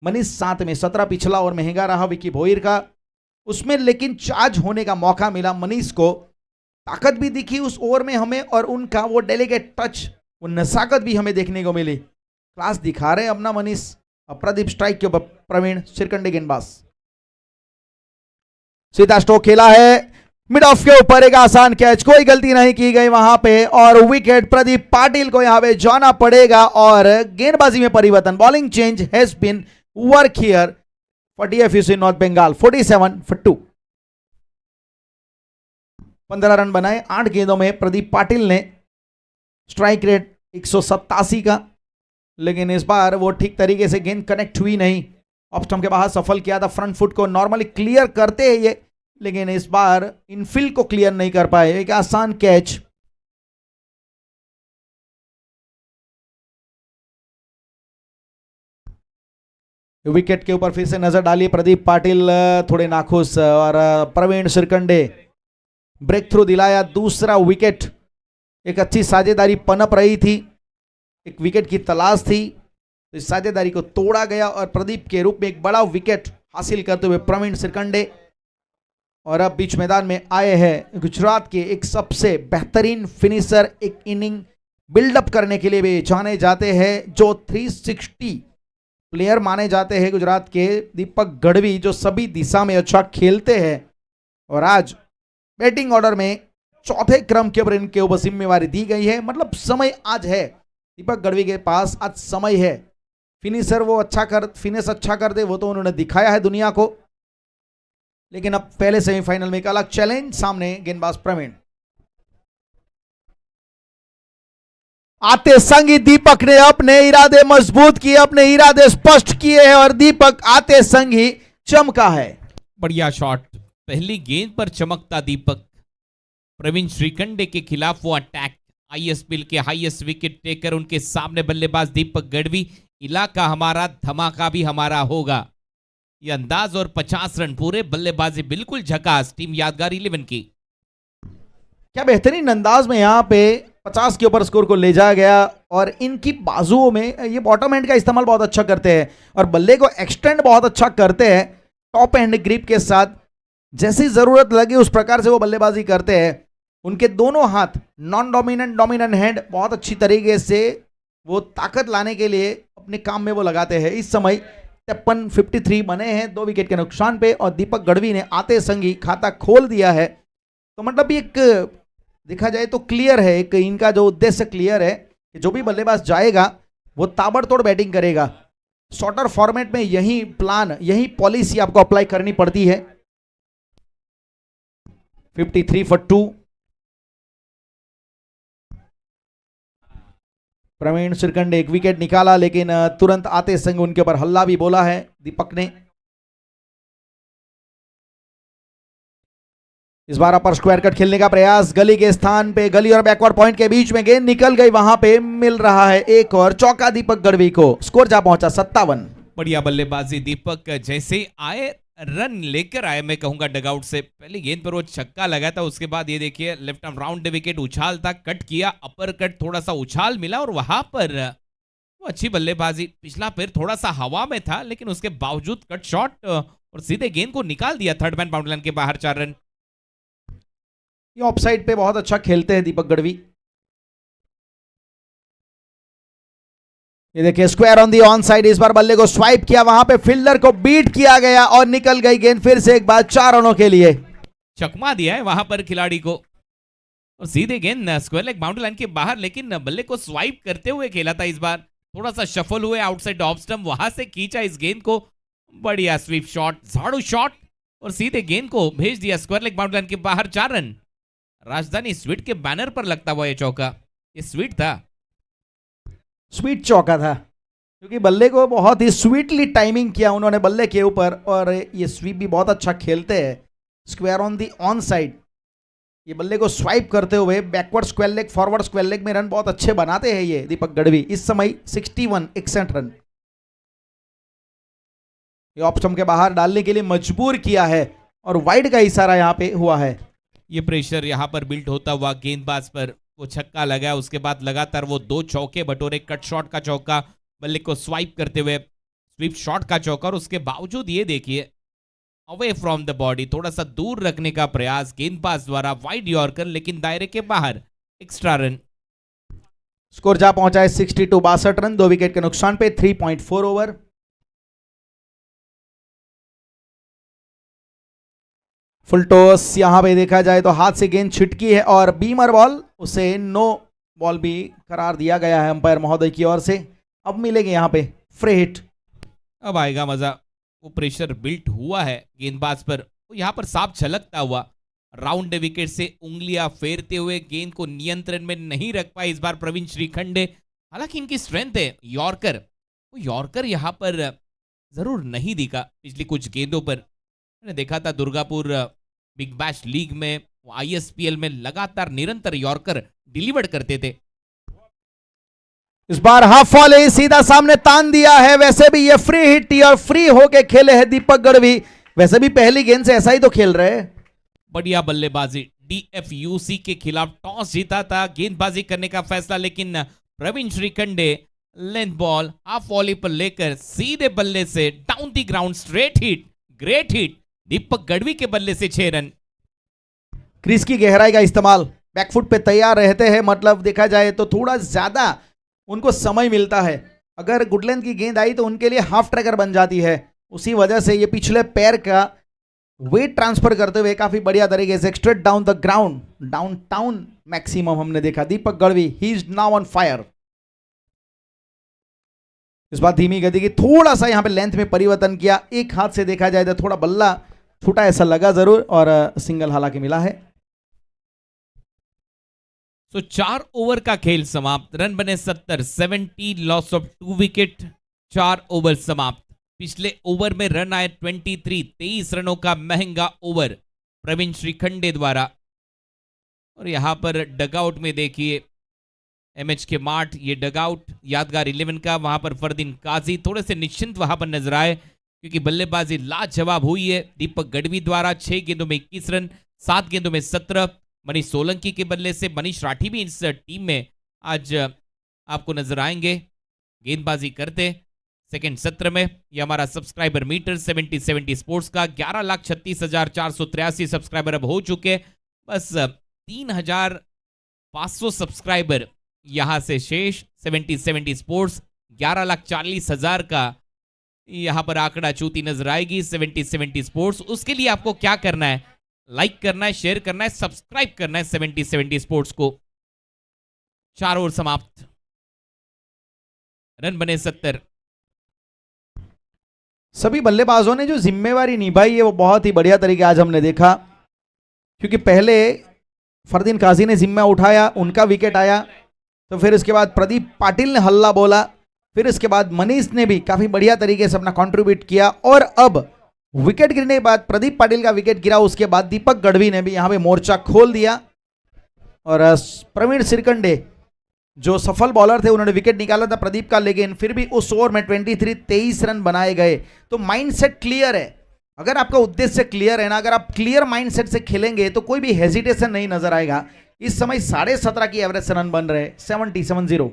[SPEAKER 1] मनीष 7 में 17। पिछला ओवर महंगा रहा विकी भोयर का, उसमें लेकिन चार्ज होने का मौका मिला मनीष को। ताकत भी दिखी उस ओवर में हमें और उनका वो डेलीगेट टच, वो नजाकत भी हमें देखने को मिली। क्लास दिखा रहे अपना मनीष। अब प्रदीप स्ट्राइक के ऊपर, प्रवीण सिरकंडे गेंदबाज। सीधा स्ट्रोक खेला है, मिड ऑफ के ऊपर एक आसान कैच, कोई गलती नहीं की गई वहां पे और विकेट प्रदीप पाटिल को यहां पे जाना पड़ेगा और गेंदबाजी में परिवर्तन। Bowling change has been work here for DFUC North Bengal. 47-2। 15 run बनाए 8 गेंदों में प्रदीप पाटिल ने। स्ट्राइक रेट 187 का, लेकिन इस बार वो ठीक तरीके से गेंद कनेक्ट हुई नहीं। ऑफ स्टंप के बाहर सफल किया था, फ्रंट फुट को नॉर्मली क्लियर करते हैं ये, लेकिन इस बार इनफील्ड को क्लियर नहीं कर पाए। एक आसान कैच। विकेट के ऊपर फिर से नजर डालिए, प्रदीप पाटिल थोड़े नाखुश और प्रवीण सिरकंडे ब्रेक थ्रू दिलाया। दूसरा विकेट, एक अच्छी साझेदारी पनप रही थी, एक विकेट की तलाश थी, तो इस साझेदारी को तोड़ा गया और प्रदीप के रूप में एक बड़ा विकेट हासिल करते हुए प्रवीण सिरकंडे। और अब बीच मैदान में आए हैं गुजरात के एक सबसे बेहतरीन फिनिशर, एक इनिंग बिल्डअप करने के लिए भी जाने जाते हैं, जो 360 प्लेयर माने जाते हैं गुजरात के, दीपक गढ़वी, जो सभी दिशा में अच्छा खेलते हैं। और आज बैटिंग ऑर्डर में चौथे क्रम के ऊपर इनके ऊपर जिम्मेवारी दी गई है। मतलब समय आज है, दीपक गढ़वी के पास आज समय है। फिनिश अच्छा कर दे, वो तो उन्होंने दिखाया है दुनिया को। लेकिन अब पहले सेमीफाइनल में एक अलग चैलेंज सामने, गेंदबाज प्रवीण। आते संग ही दीपक ने अपने इरादे मजबूत किए, अपने इरादे स्पष्ट किए हैं और दीपक आते संग ही चमका है।
[SPEAKER 2] बढ़िया शॉट, पहली गेंद पर चमकता दीपक। प्रवीण श्रीकंडे के खिलाफ वो अटैक, आईएसपीएल के हाईएस्ट विकेट टेकर, उनके सामने बल्लेबाज दीपक गढ़वी। इलाका हमारा, धमाका भी हमारा होगा, ये अंदाज और 50 रन पूरे। बल्लेबाजी बिल्कुल झकास टीम यादगार 11 की।
[SPEAKER 1] क्या बेहतरीन अंदाज में यहां पे 50 के ऊपर स्कोर को ले जाया गया और इनकी बाजुओं में ये बॉटम हैंड का इस्तेमाल बहुत अच्छा करते हैं और बल्ले को एक्सटेंड बहुत अच्छा करते हैं टॉप हैंड ग्रिप के साथ। जैसी जरूरत लगी उस प्रकार से वो बल्लेबाजी करते हैं। उनके दोनों हाथ नॉन डोमिनेंट, डोमिनेंट हैंड बहुत अच्छी तरीके से वो ताकत लाने के लिए अपने काम में वो लगाते हैं। इस समय 53 बने हैं 2 विकेट के नुकसान पे, और दीपक गढ़वी ने आते संग ही खाता खोल दिया है। तो मतलब एक देखा जाए तो क्लियर है, एक इनका जो उद्देश्य क्लियर है कि जो भी बल्लेबाज जाएगा वो ताबड़तोड़ बैटिंग करेगा। शॉर्टर फॉर्मेट में यही प्लान, यही पॉलिसी आपको अप्लाई करनी पड़ती है। 53 for 2। प्रवीण श्रीखंडे एक विकेट निकाला, लेकिन तुरंत आते संग उनके ऊपर हल्ला भी बोला है दीपक ने। इस बार अपर स्क्वायर कट खेलने का प्रयास, गली के स्थान पे, गली और बैकवर्ड पॉइंट के बीच में गेंद निकल गई, वहां पे मिल रहा है एक और चौका दीपक गढ़वी को। स्कोर जा पहुंचा 57।
[SPEAKER 2] बढ़िया बल्लेबाजी दीपक, जैसे आए रन लेकर आए, मैं कहूंगा डगआउट से। पहली गेंद पर वो छक्का लगा था, उसके बाद ये देखिए लेफ्ट आर्म राउंड विकेट उछाल था, कट किया, अपर कट, थोड़ा सा उछाल मिला और वहां पर वो अच्छी बल्लेबाजी। पिछला पैर थोड़ा सा हवा में था, लेकिन उसके बावजूद कट शॉट और सीधे गेंद को निकाल दिया थर्ड मैन बाउंड्री लाइन के बाहर, 4 रन।
[SPEAKER 1] ये ऑफसाइड पे बहुत अच्छा खेलते हैं दीपक गढ़वी। ये देखिए square on the on side, इस बार बल्ले को स्वाइप किया, वहां पे फील्डर को बीट किया गया और निकल गई गेंद फिर से एक बार 4 रनों के लिए।
[SPEAKER 2] चकमा दिया है वहां पर खिलाड़ी को और सीधे गेंद स्क्वायर लेग बाउंड्री लाइन के बाहर, लेकिन बल्ले को स्वाइप करते हुए खेला था। इस बार थोड़ा सा शफल हुए आउटसाइड ऑफ स्टंप, वहां से खींचा इस गेंद को, बढ़िया स्वीप शॉट, झाड़ू शॉट और सीधे गेंद को भेज दिया स्क्वायर लेग बाउंड्री लाइन के बाहर, 4 रन। राजधानी स्वीट के बैनर पर लगता हुआ ये चौका, ये स्वीट था,
[SPEAKER 1] स्वीट चौका था, क्योंकि बल्ले को बहुत ही स्वीटली टाइमिंग किया उन्होंने बल्ले के ऊपर, और ये स्वीप भी बहुत अच्छा खेलते हैं। Square on the on side, ये बल्ले को स्वाइप करते हुए backward square leg, forward square leg में रन बहुत अच्छे बनाते हैं ये दीपक गढ़वी। इस समय 61 रन ये ऑफ स्टंप के बाहर डालने के लिए मजबूर किया है, और वाइड का इशारा यहां पे हुआ है।
[SPEAKER 2] ये प्रेशर यहां पर बिल्ड होता हुआ गेंदबाज पर, वो छक्का लगा, उसके बाद लगातार वो 2 चौके बटोरे, कट शॉट का चौका, बल्ले को स्वाइप करते हुए स्वीप शॉट का चौका, और उसके बावजूद ये देखिए अवे फ्रॉम द बॉडी, थोड़ा सा दूर रखने का प्रयास गेंदबाज द्वारा, वाइड यॉर्कर, लेकिन दायरे के बाहर, एक्स्ट्रा रन।
[SPEAKER 1] स्कोर जा पहुंचा है 62 रन, 2 विकेट के नुकसान पे, 3.4 ओवर। फुल टॉस, यहां पे देखा जाए तो हाथ से गेंद छिटकी है और बीमर बॉल, उसे नो बॉल भी करार दिया गया है अंपायर महोदय की ओर से। अब मिलेंगे यहां पे फ्री हिट।
[SPEAKER 2] अब आएगा मजा, वो प्रेशर बिल्ट हुआ है गेंदबाज पर, वो यहां पर साफ झलकता हुआ, राउंड विकेट से उंगलियां फेरते हुए गेंद को नियंत्रण में नहीं रख पाए इस बार प्रवीण श्रीखंडे। हालांकि इनकी स्ट्रेंथ है यॉर्कर, वो यॉर्कर यहां पर जरूर नहीं दिखा पिछली कुछ गेंदों पर। मैंने देखा था दुर्गापुर बिग बैश लीग में, ISPL में लगातार निरंतर यॉर्कर डिलीवर करते थे।
[SPEAKER 1] इस बार हाफ वॉले सीधा सामने तान दिया है, वैसे भी ये फ्री हिट और फ्री होके खेले हैं दीपक गढ़वी। वैसे भी पहली गेंद से ऐसा ही तो खेल रहे हैं।
[SPEAKER 2] बढ़िया बल्लेबाजी, DFUC के खिलाफ टॉस जीता था, गेंदबाजी करने का फैसला, लेकिन Praveen Shrikhande length ball half volley पर लेकर सीधे बल्ले से down the ground, straight hit, great hit, Deepak Gadhvi के बल्ले से 6 रन।
[SPEAKER 1] क्रीज की गहराई का इस्तेमाल, बैकफुट पे तैयार रहते हैं, मतलब देखा जाए तो थोड़ा ज्यादा उनको समय मिलता है। अगर गुड लेंथ की गेंद आई तो उनके लिए हाफ ट्रैकर बन जाती है, उसी वजह से ये पिछले पैर का वेट ट्रांसफर करते हुए काफी बढ़िया तरीके से straight down the ground, downtown maximum हमने देखा। Deepak Gadhvi he is now on fire. इस बार धीमी गति की, थोड़ा सा यहां पे लेंथ में परिवर्तन किया, एक हाथ से देखा जाए तो थोड़ा बल्ला छोटा ऐसा लगा जरूर, और सिंगल हालांकि मिला है।
[SPEAKER 2] तो 4 ओवर का खेल समाप्त, रन बने 70, लॉस ऑफ 2 विकेट, 4 ओवर समाप्त। पिछले ओवर में रन आए 23 रनों का महंगा ओवर प्रवीण श्रीखंडे द्वारा। और यहां पर डगआउट में देखिए MH के माठ, ये डगआउट यादगार 11 का, वहां पर फरदीन काजी थोड़े से निश्चिंत वहां पर नजर आए, क्योंकि बल्लेबाजी लाजवाब हुई है दीपक गढ़वी द्वारा। 6 गेंदों में 21 रन, 7 गेंदों में 17। मनीष सोलंकी के बल्ले से मनीष राठी भी इस टीम में आज आपको नजर आएंगे गेंदबाजी करते सेकंड सत्र में। ये हमारा सब्सक्राइबर मीटर 70 स्पोर्ट्स का 11,36,483 सब्सक्राइबर अब हो चुके, बस 3,500 सब्सक्राइबर यहां से शेष। 70 स्पोर्ट्स 11,40,000 का यहां पर आंकड़ा चूती नजर आएगी 70-70 स्पोर्ट्स। उसके लिए आपको क्या करना है, लाइक करना है, शेयर करना है, सब्सक्राइब करना है 70-70 स्पोर्ट्स को। 4 ओवर समाप्त, रन बने 70।
[SPEAKER 1] सभी बल्लेबाजों ने जो जिम्मेवारी निभाई है वो बहुत ही बढ़िया तरीके आज हमने देखा, क्योंकि पहले फरदीन काजी ने जिम्मा उठाया, उनका विकेट आया, तो फिर इसके बाद प्रदीप पाटिल ने हल्ला बोला, फिर इसके बाद मनीष ने भी काफी बढ़िया तरीके से अपना कंट्रीब्यूट किया, और अब विकेट गिरने के बाद प्रदीप पाटिल का विकेट गिरा, उसके बाद दीपक गढ़वी ने भी यहां पे मोर्चा खोल दिया, और प्रवीण सिरकंडे जो सफल बॉलर थे उन्होंने विकेट निकाला था प्रदीप का, लेकिन फिर भी उस ओवर में 23 रन बनाए गए। तो माइंडसेट क्लियर है, अगर आपका उद्देश्य क्लियर है ना, अगर आप क्लियर माइंडसेट से खेलेंगे तो कोई भी हेजिटेशन नहीं नजर आएगा। इस समय 17.5 की एवरेज से रन बन रहे, 70।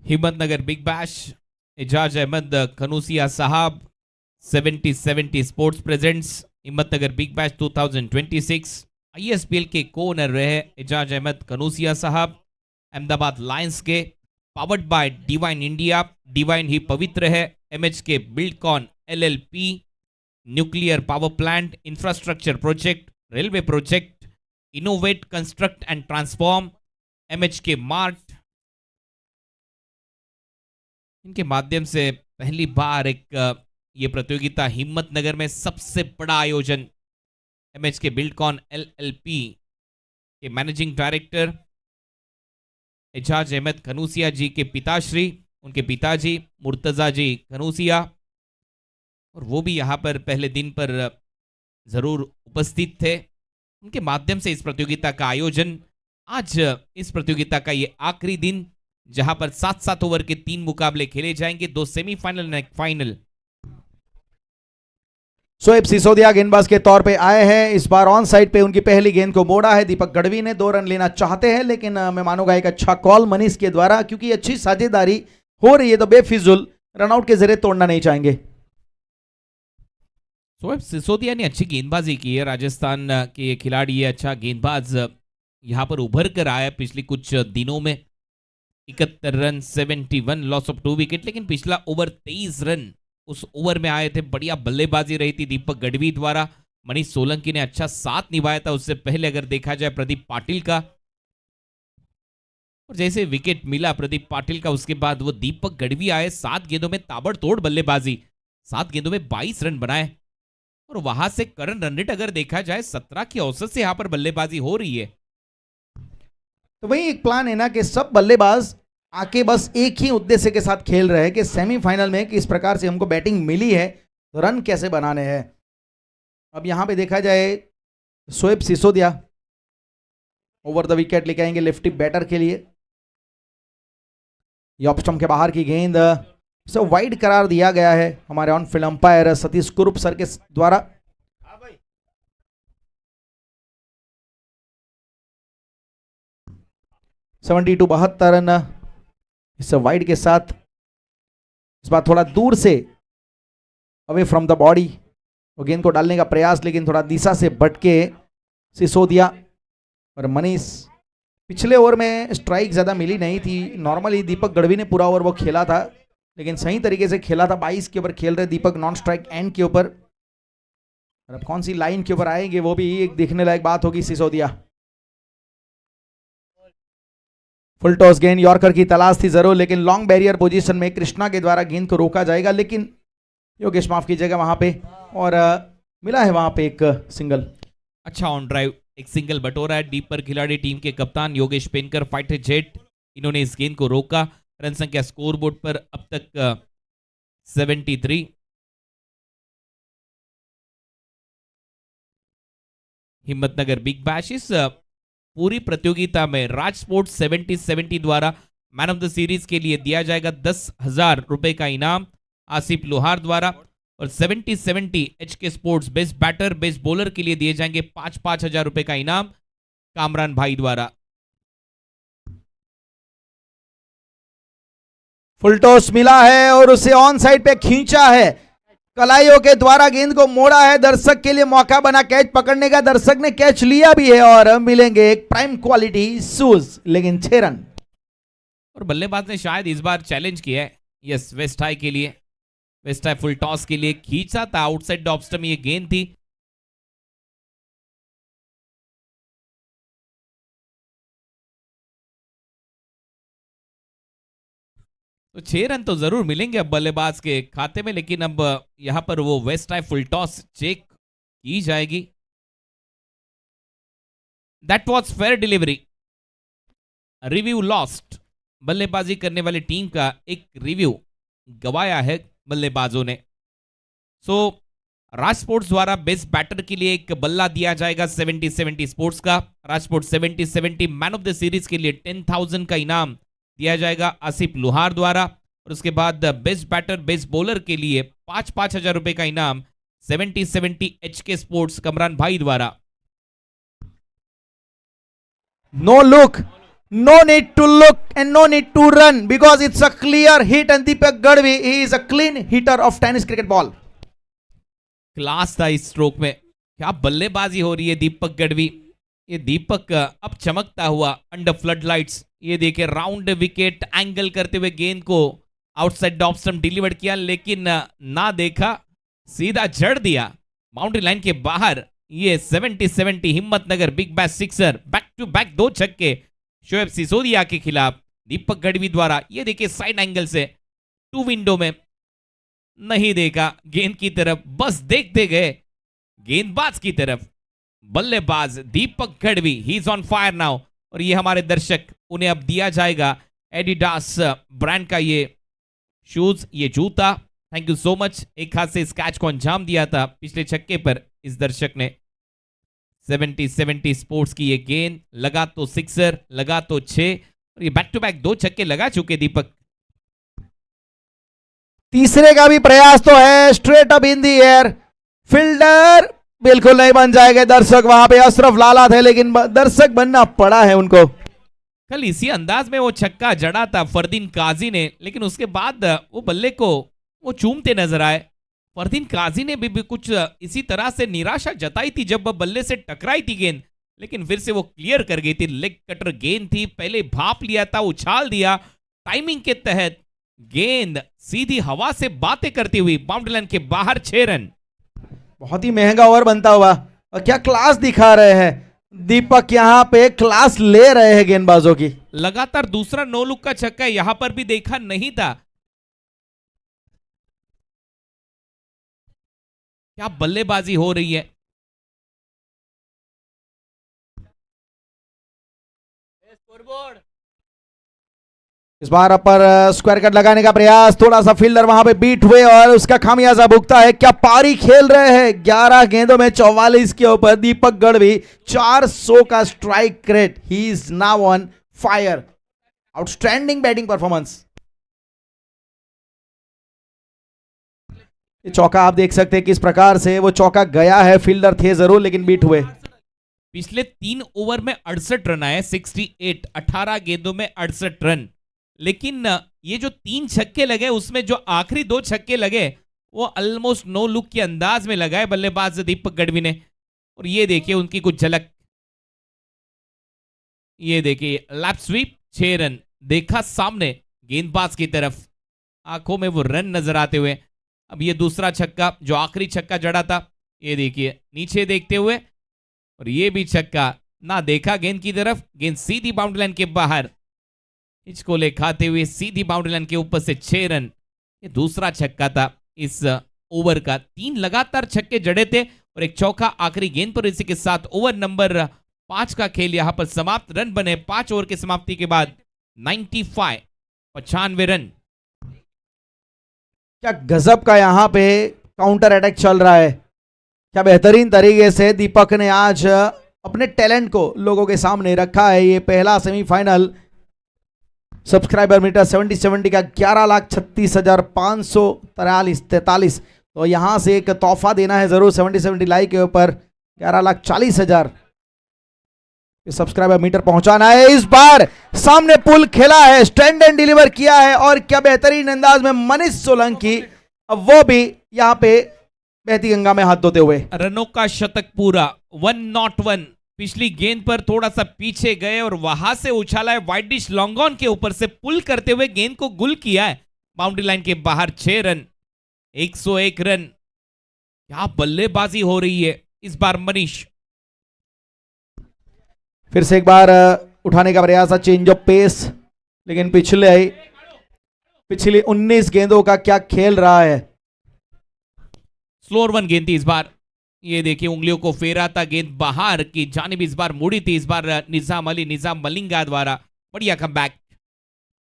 [SPEAKER 2] हिम्मतनगर बिग बैश, एजाज अहमद खनूसिया साहब 70-70 sports presents Himmatnagar big bash 2026। ISPL के को ओनर रहे एजाज अहमद खनूसिया साहब, अहमदाबाद लायंस के, powered by divine India, divine ही पवित्र है, MH K buildcon LLP, nuclear power plant, infrastructure project, railway project, innovate construct and transform, MH K mart. इनके माध्यम से पहली बार एक ये प्रतियोगिता हिम्मतनगर में सबसे बड़ा आयोजन, MH के बिल्डकॉन LLP के मैनेजिंग डायरेक्टर एजाज अहमद खनूसिया जी के पिताश्री, उनके पिताजी मुर्तजा जी खनूसिया, और वो भी यहाँ पर पहले दिन पर जरूर उपस्थित थे। उनके माध्यम से इस प्रतियोगिता का आयोजन, आज इस प्रतियोगिता का ये आखिरी दिन जहां पर 7-7 ओवर के 3 मुकाबले खेले जाएंगे, 2 सेमीफाइनल और एक फाइनल।
[SPEAKER 1] शोएब सिसोदिया गेंदबाज के तौर पे आए हैं, इस बार ऑन साइड पे उनकी पहली गेंद को मोड़ा है। दीपक गढ़वी ने 2 रन लेना चाहते हैं, लेकिन मैं मानूंगा एक अच्छा कॉल मनीष के द्वारा, क्योंकि अच्छी साझेदारी हो रही है तो बेफिजुल रनआउट के जरिए तोड़ना नहीं चाहेंगे।
[SPEAKER 2] शोएब सिसोदिया ने अच्छी गेंदबाजी की है, राजस्थान के ये खिलाड़ी है, अच्छा गेंदबाज यहां पर उभर कर आया पिछले कुछ दिनों में। 71 रन 71, लॉस ऑफ 2 विकेट, लेकिन पिछला ओवर 23 रन उस ओवर में आए थे। बढ़िया बल्लेबाजी रही थी दीपक गढ़वी द्वारा, मनीष सोलंकी ने अच्छा साथ निभाया था। उससे पहले अगर देखा जाए प्रदीप पाटिल का, और जैसे विकेट मिला प्रदीप पाटिल का उसके बाद वो दीपक गढ़वी आए, 7 गेंदों में ताबड़तोड़ बल्लेबाजी, 7 गेंदों में 22 रन बनाए, और वहां से करंट रन रेट अगर देखा जाए 17 की औसत से यहां पर बल्लेबाजी हो रही है।
[SPEAKER 1] तो वही एक प्लान है ना कि सब बल्लेबाज आके बस एक ही उद्देश्य के साथ खेल रहे हैं कि सेमीफाइनल में किस प्रकार से हमको बैटिंग मिली है तो रन कैसे बनाने हैं। अब यहां पे देखा जाए Shoaib Sisodia over the wicket लेके आएंगे लेफ्टी बैटर के लिए। ऑफ स्टंप के बाहर की गेंद से वाइड करार दिया गया है हमारे on field umpire Satish Kurup sir के द्वारा। सेवेंटी टू 72 रन इस वाइड के साथ। इस बार थोड़ा दूर से अवे फ्रॉम द बॉडी वो गेंद को डालने का प्रयास, लेकिन थोड़ा दिशा से भटके सिसोदिया और मनीष। पिछले ओवर में स्ट्राइक ज़्यादा मिली नहीं थी, नॉर्मली दीपक गढ़वी ने पूरा ओवर वो खेला था, लेकिन सही तरीके से खेला था। 22 के ऊपर खेल रहे दीपक, नॉन स्ट्राइक एंड के ऊपर। और अब कौन सी लाइन के ऊपर आएंगे वो भी एक देखने लायक बात होगी। सिसोदिया फुल टॉस गेंद, यॉर्कर की तलाश थी जरूर, लेकिन लॉन्ग बैरियर पोजीशन में कृष्णा के द्वारा गेंद को रोका जाएगा, लेकिन योगेश माफ कीजिएगा वहां पे, और मिला है वहां पे एक सिंगल।
[SPEAKER 2] अच्छा ऑन ड्राइव एक सिंगल बटोरा है। डीप पर खिलाड़ी टीम के कप्तान योगेश पेनकर फाइटर जेट, इन्होंने इस गेंद को रोका। रन संख्या स्कोरबोर्ड पर अब तक 73। हिम्मतनगर बिग बैश इस पूरी प्रतियोगिता में राज स्पोर्ट्स 70-70 द्वारा मैन ऑफ द सीरीज के लिए दिया जाएगा 10,000 रुपए का इनाम आसिफ लोहार द्वारा, और 70-70 HK sports best batter best bowler के लिए दिए जाएंगे 5-5 हजार रुपए का इनाम कामरान भाई द्वारा।
[SPEAKER 1] फुल टॉस मिला है और उसे ऑन साइड पे खींचा है, कलाइयों के द्वारा गेंद को मोड़ा है। दर्शक के लिए मौका बना कैच पकड़ने का, दर्शक ने कैच लिया भी है और मिलेंगे एक प्राइम क्वालिटी शूज, लेकिन 6 रन।
[SPEAKER 2] और बल्लेबाज ने शायद इस बार चैलेंज किया है, यस, वेस्ट हाई के लिए, वेस्ट हाई फुल टॉस के लिए खींचा था, आउटसाइड ऑफ स्टंप ये गेंद थी। तो 6 रन तो जरूर मिलेंगे अब बल्लेबाज के खाते में, लेकिन अब यहां पर वो waist high full toss check की जाएगी। That was fair delivery, review lost. बल्लेबाजी करने वाली टीम का एक रिव्यू गवाया है बल्लेबाजों ने। सो राज स्पोर्ट्स द्वारा बेस्ट बैटर के लिए एक बल्ला दिया जाएगा 70-70 स्पोर्ट्स का। Raj sports 70-70 man of the series के लिए 10,000 का इनाम दिया जाएगा आसिफ लुहार द्वारा। और उसके बाद बेस्ट बैटर बेस्ट बॉलर के लिए 5-5 हजार रुपए का इनाम 70-70 HK स्पोर्ट्स कमरान भाई द्वारा।
[SPEAKER 1] No look, no need to look and no need to run because it's a clear hit and Deepak Gadvi, he is a clean hitter of tennis cricket ball.
[SPEAKER 2] Class था इस stroke में, क्या बल्लेबाजी हो रही है दीपक गढ़वी। ये दीपक अब चमकता हुआ अंडर फ्लड लाइट्स। ये देखिए राउंड विकेट एंगल करते हुए गेंद को आउटसाइड ऑफ स्टंप डिलीवर किया, लेकिन ना देखा, सीधा जड़ दिया बाउंड्री लाइन के बाहर। ये 70-70 Himmatnagar big bash sixer, back to back 2 छक्के शोएब सिसोदिया के खिलाफ दीपक गढ़वी द्वारा। ये देखिए साइड एंगल से 2 विंडो में नहीं देखा गेंद की तरफ, बस देखते गए गेंदबाज की तरफ। बल्लेबाज Deepak Gadhvi, he is on fire now. और ये हमारे दर्शक, उन्हें अब दिया जाएगा एडिडास ब्रांड का ये शूज, ये जूता। Thank you so much. एक हाथ से इस कैच को अंजाम दिया था पिछले छक्के पर इस दर्शक ने। 70-70 स्पोर्ट्स की ये गेंद, लगा तो सिक्सर, लगा तो 6, और ये बैक टू बैक 2 छक्के लगा चुके दीपक।
[SPEAKER 1] तीसरे का भी प्रयास तो है, straight up in the air, fielder बिल्कुल नहीं बन जाएगा। दर्शक वहां पे अशरफ लाला थे, लेकिन दर्शक बनना पड़ा है उनको।
[SPEAKER 2] कल इसी अंदाज में वो छक्का जड़ा था फरदीन काजी ने, लेकिन उसके बाद वो बल्ले को वो चूमते नजर आए। फरदीन काजी ने भी कुछ इसी तरह से निराशा जताई थी जब बल्ले से टकराई थी गेंद, लेकिन फिर से वो क्लियर कर गई थी। लेग कटर गेंद थी, पहले भाप लिया था, उछाल दिया, टाइमिंग के तहत गेंद सीधी हवा से बातें करती हुई बाउंड्री लाइन के बाहर 6 रन।
[SPEAKER 1] बहुत ही महंगा ओवर बनता हुआ, और क्या क्लास दिखा रहे हैं दीपक, यहां पे क्लास ले रहे हैं गेंदबाजों की।
[SPEAKER 2] लगातार दूसरा नो लुक का छक्का यहां पर भी देखा नहीं था। क्या बल्लेबाजी हो रही है।
[SPEAKER 1] इस बार अपर स्क्वायर कट लगाने का प्रयास, थोड़ा सा फील्डर वहां पे बीट हुए और उसका खामियाजा भुगता है। क्या पारी खेल रहे हैं, 11 गेंदों में 44 के ऊपर दीपक गढ़वी, 400 का strike rate, he is now on fire. Outstanding batting performance. ये चौका आप देख सकते हैं किस प्रकार से वो चौका गया है, फील्डर थे जरूर लेकिन बीट हुए।
[SPEAKER 2] पिछले 3 ओवर में 68 रन आए, 68, 18 गेंदों में 68 रन। लेकिन ये जो 3 छक्के लगे उसमें जो आखिरी 2 छक्के लगे वो ऑलमोस्ट नो लुक के अंदाज में लगाए बल्लेबाज दीपक गढ़वी ने। और ये देखिए उनकी कुछ झलक, ये देखिए लैप स्वीप, 6 रन देखा सामने गेंदबाज की तरफ, आंखों में वो रन नजर आते हुए। अब ये दूसरा छक्का जो आखिरी छक्का जड़ा था, ये देखिए नीचे देखते हुए, और ये भी छक्का ना देखा गेंद की तरफ, गेंद सीधी बाउंड्री लाइन के बाहर, इसको ले खाते हुए सीधी बाउंड्री लाइन के ऊपर से 6 रन। ये दूसरा छक्का था इस ओवर का। 3 लगातार छक्के जड़े थे और एक चौका आखिरी गेंद पर। इसी के साथ ओवर नंबर 5 का खेल यहां पर समाप्त। रन बने 5 ओवर की समाप्ति के बाद 95 रन।
[SPEAKER 1] क्या गजब का यहां पे काउंटर अटैक चल रहा है, क्या बेहतरीन तरीके से दीपक ने आज अपने टैलेंट को लोगों के सामने रखा है। ये पहला सेमीफाइनल सब्सक्राइबर मीटर 70-70 का 11,36,543 तो यहां से एक तोहफा देना है जरूर 70-70 लाइक के ऊपर 11,40,000 सब्सक्राइबर मीटर पहुंचाना है। इस बार सामने पुल खेला है, स्टैंड एंड डिलीवर किया है, और क्या बेहतरीन अंदाज में मनीष सोलंकी, अब वो भी यहां पे बहती गंगा में हाथ धोते हुए।
[SPEAKER 2] रनों का शतक पूरा, 101 पिछली गेंद पर थोड़ा सा पीछे गए और वहां से उछाला है वाइड डिश लॉन्ग ऑन के ऊपर से पुल करते हुए गेंद को गुल किया है बाउंड्री लाइन के बाहर। 6 रन, 101 रन। क्या बल्लेबाजी हो रही है इस बार मनीष।
[SPEAKER 1] फिर से एक बार उठाने का प्रयास था, चेंज ऑफ पेस, लेकिन पिछली 19 गेंदों का क्या खेल रहा है।
[SPEAKER 2] स्लोअर वन गेंद थी इस बार। ये देखिए उंगलियों को फेरा था, गेंद बाहर की जानिब इस बार मुड़ी थी। इस बार निजाम मलिंगा द्वारा बढ़िया कमबैक।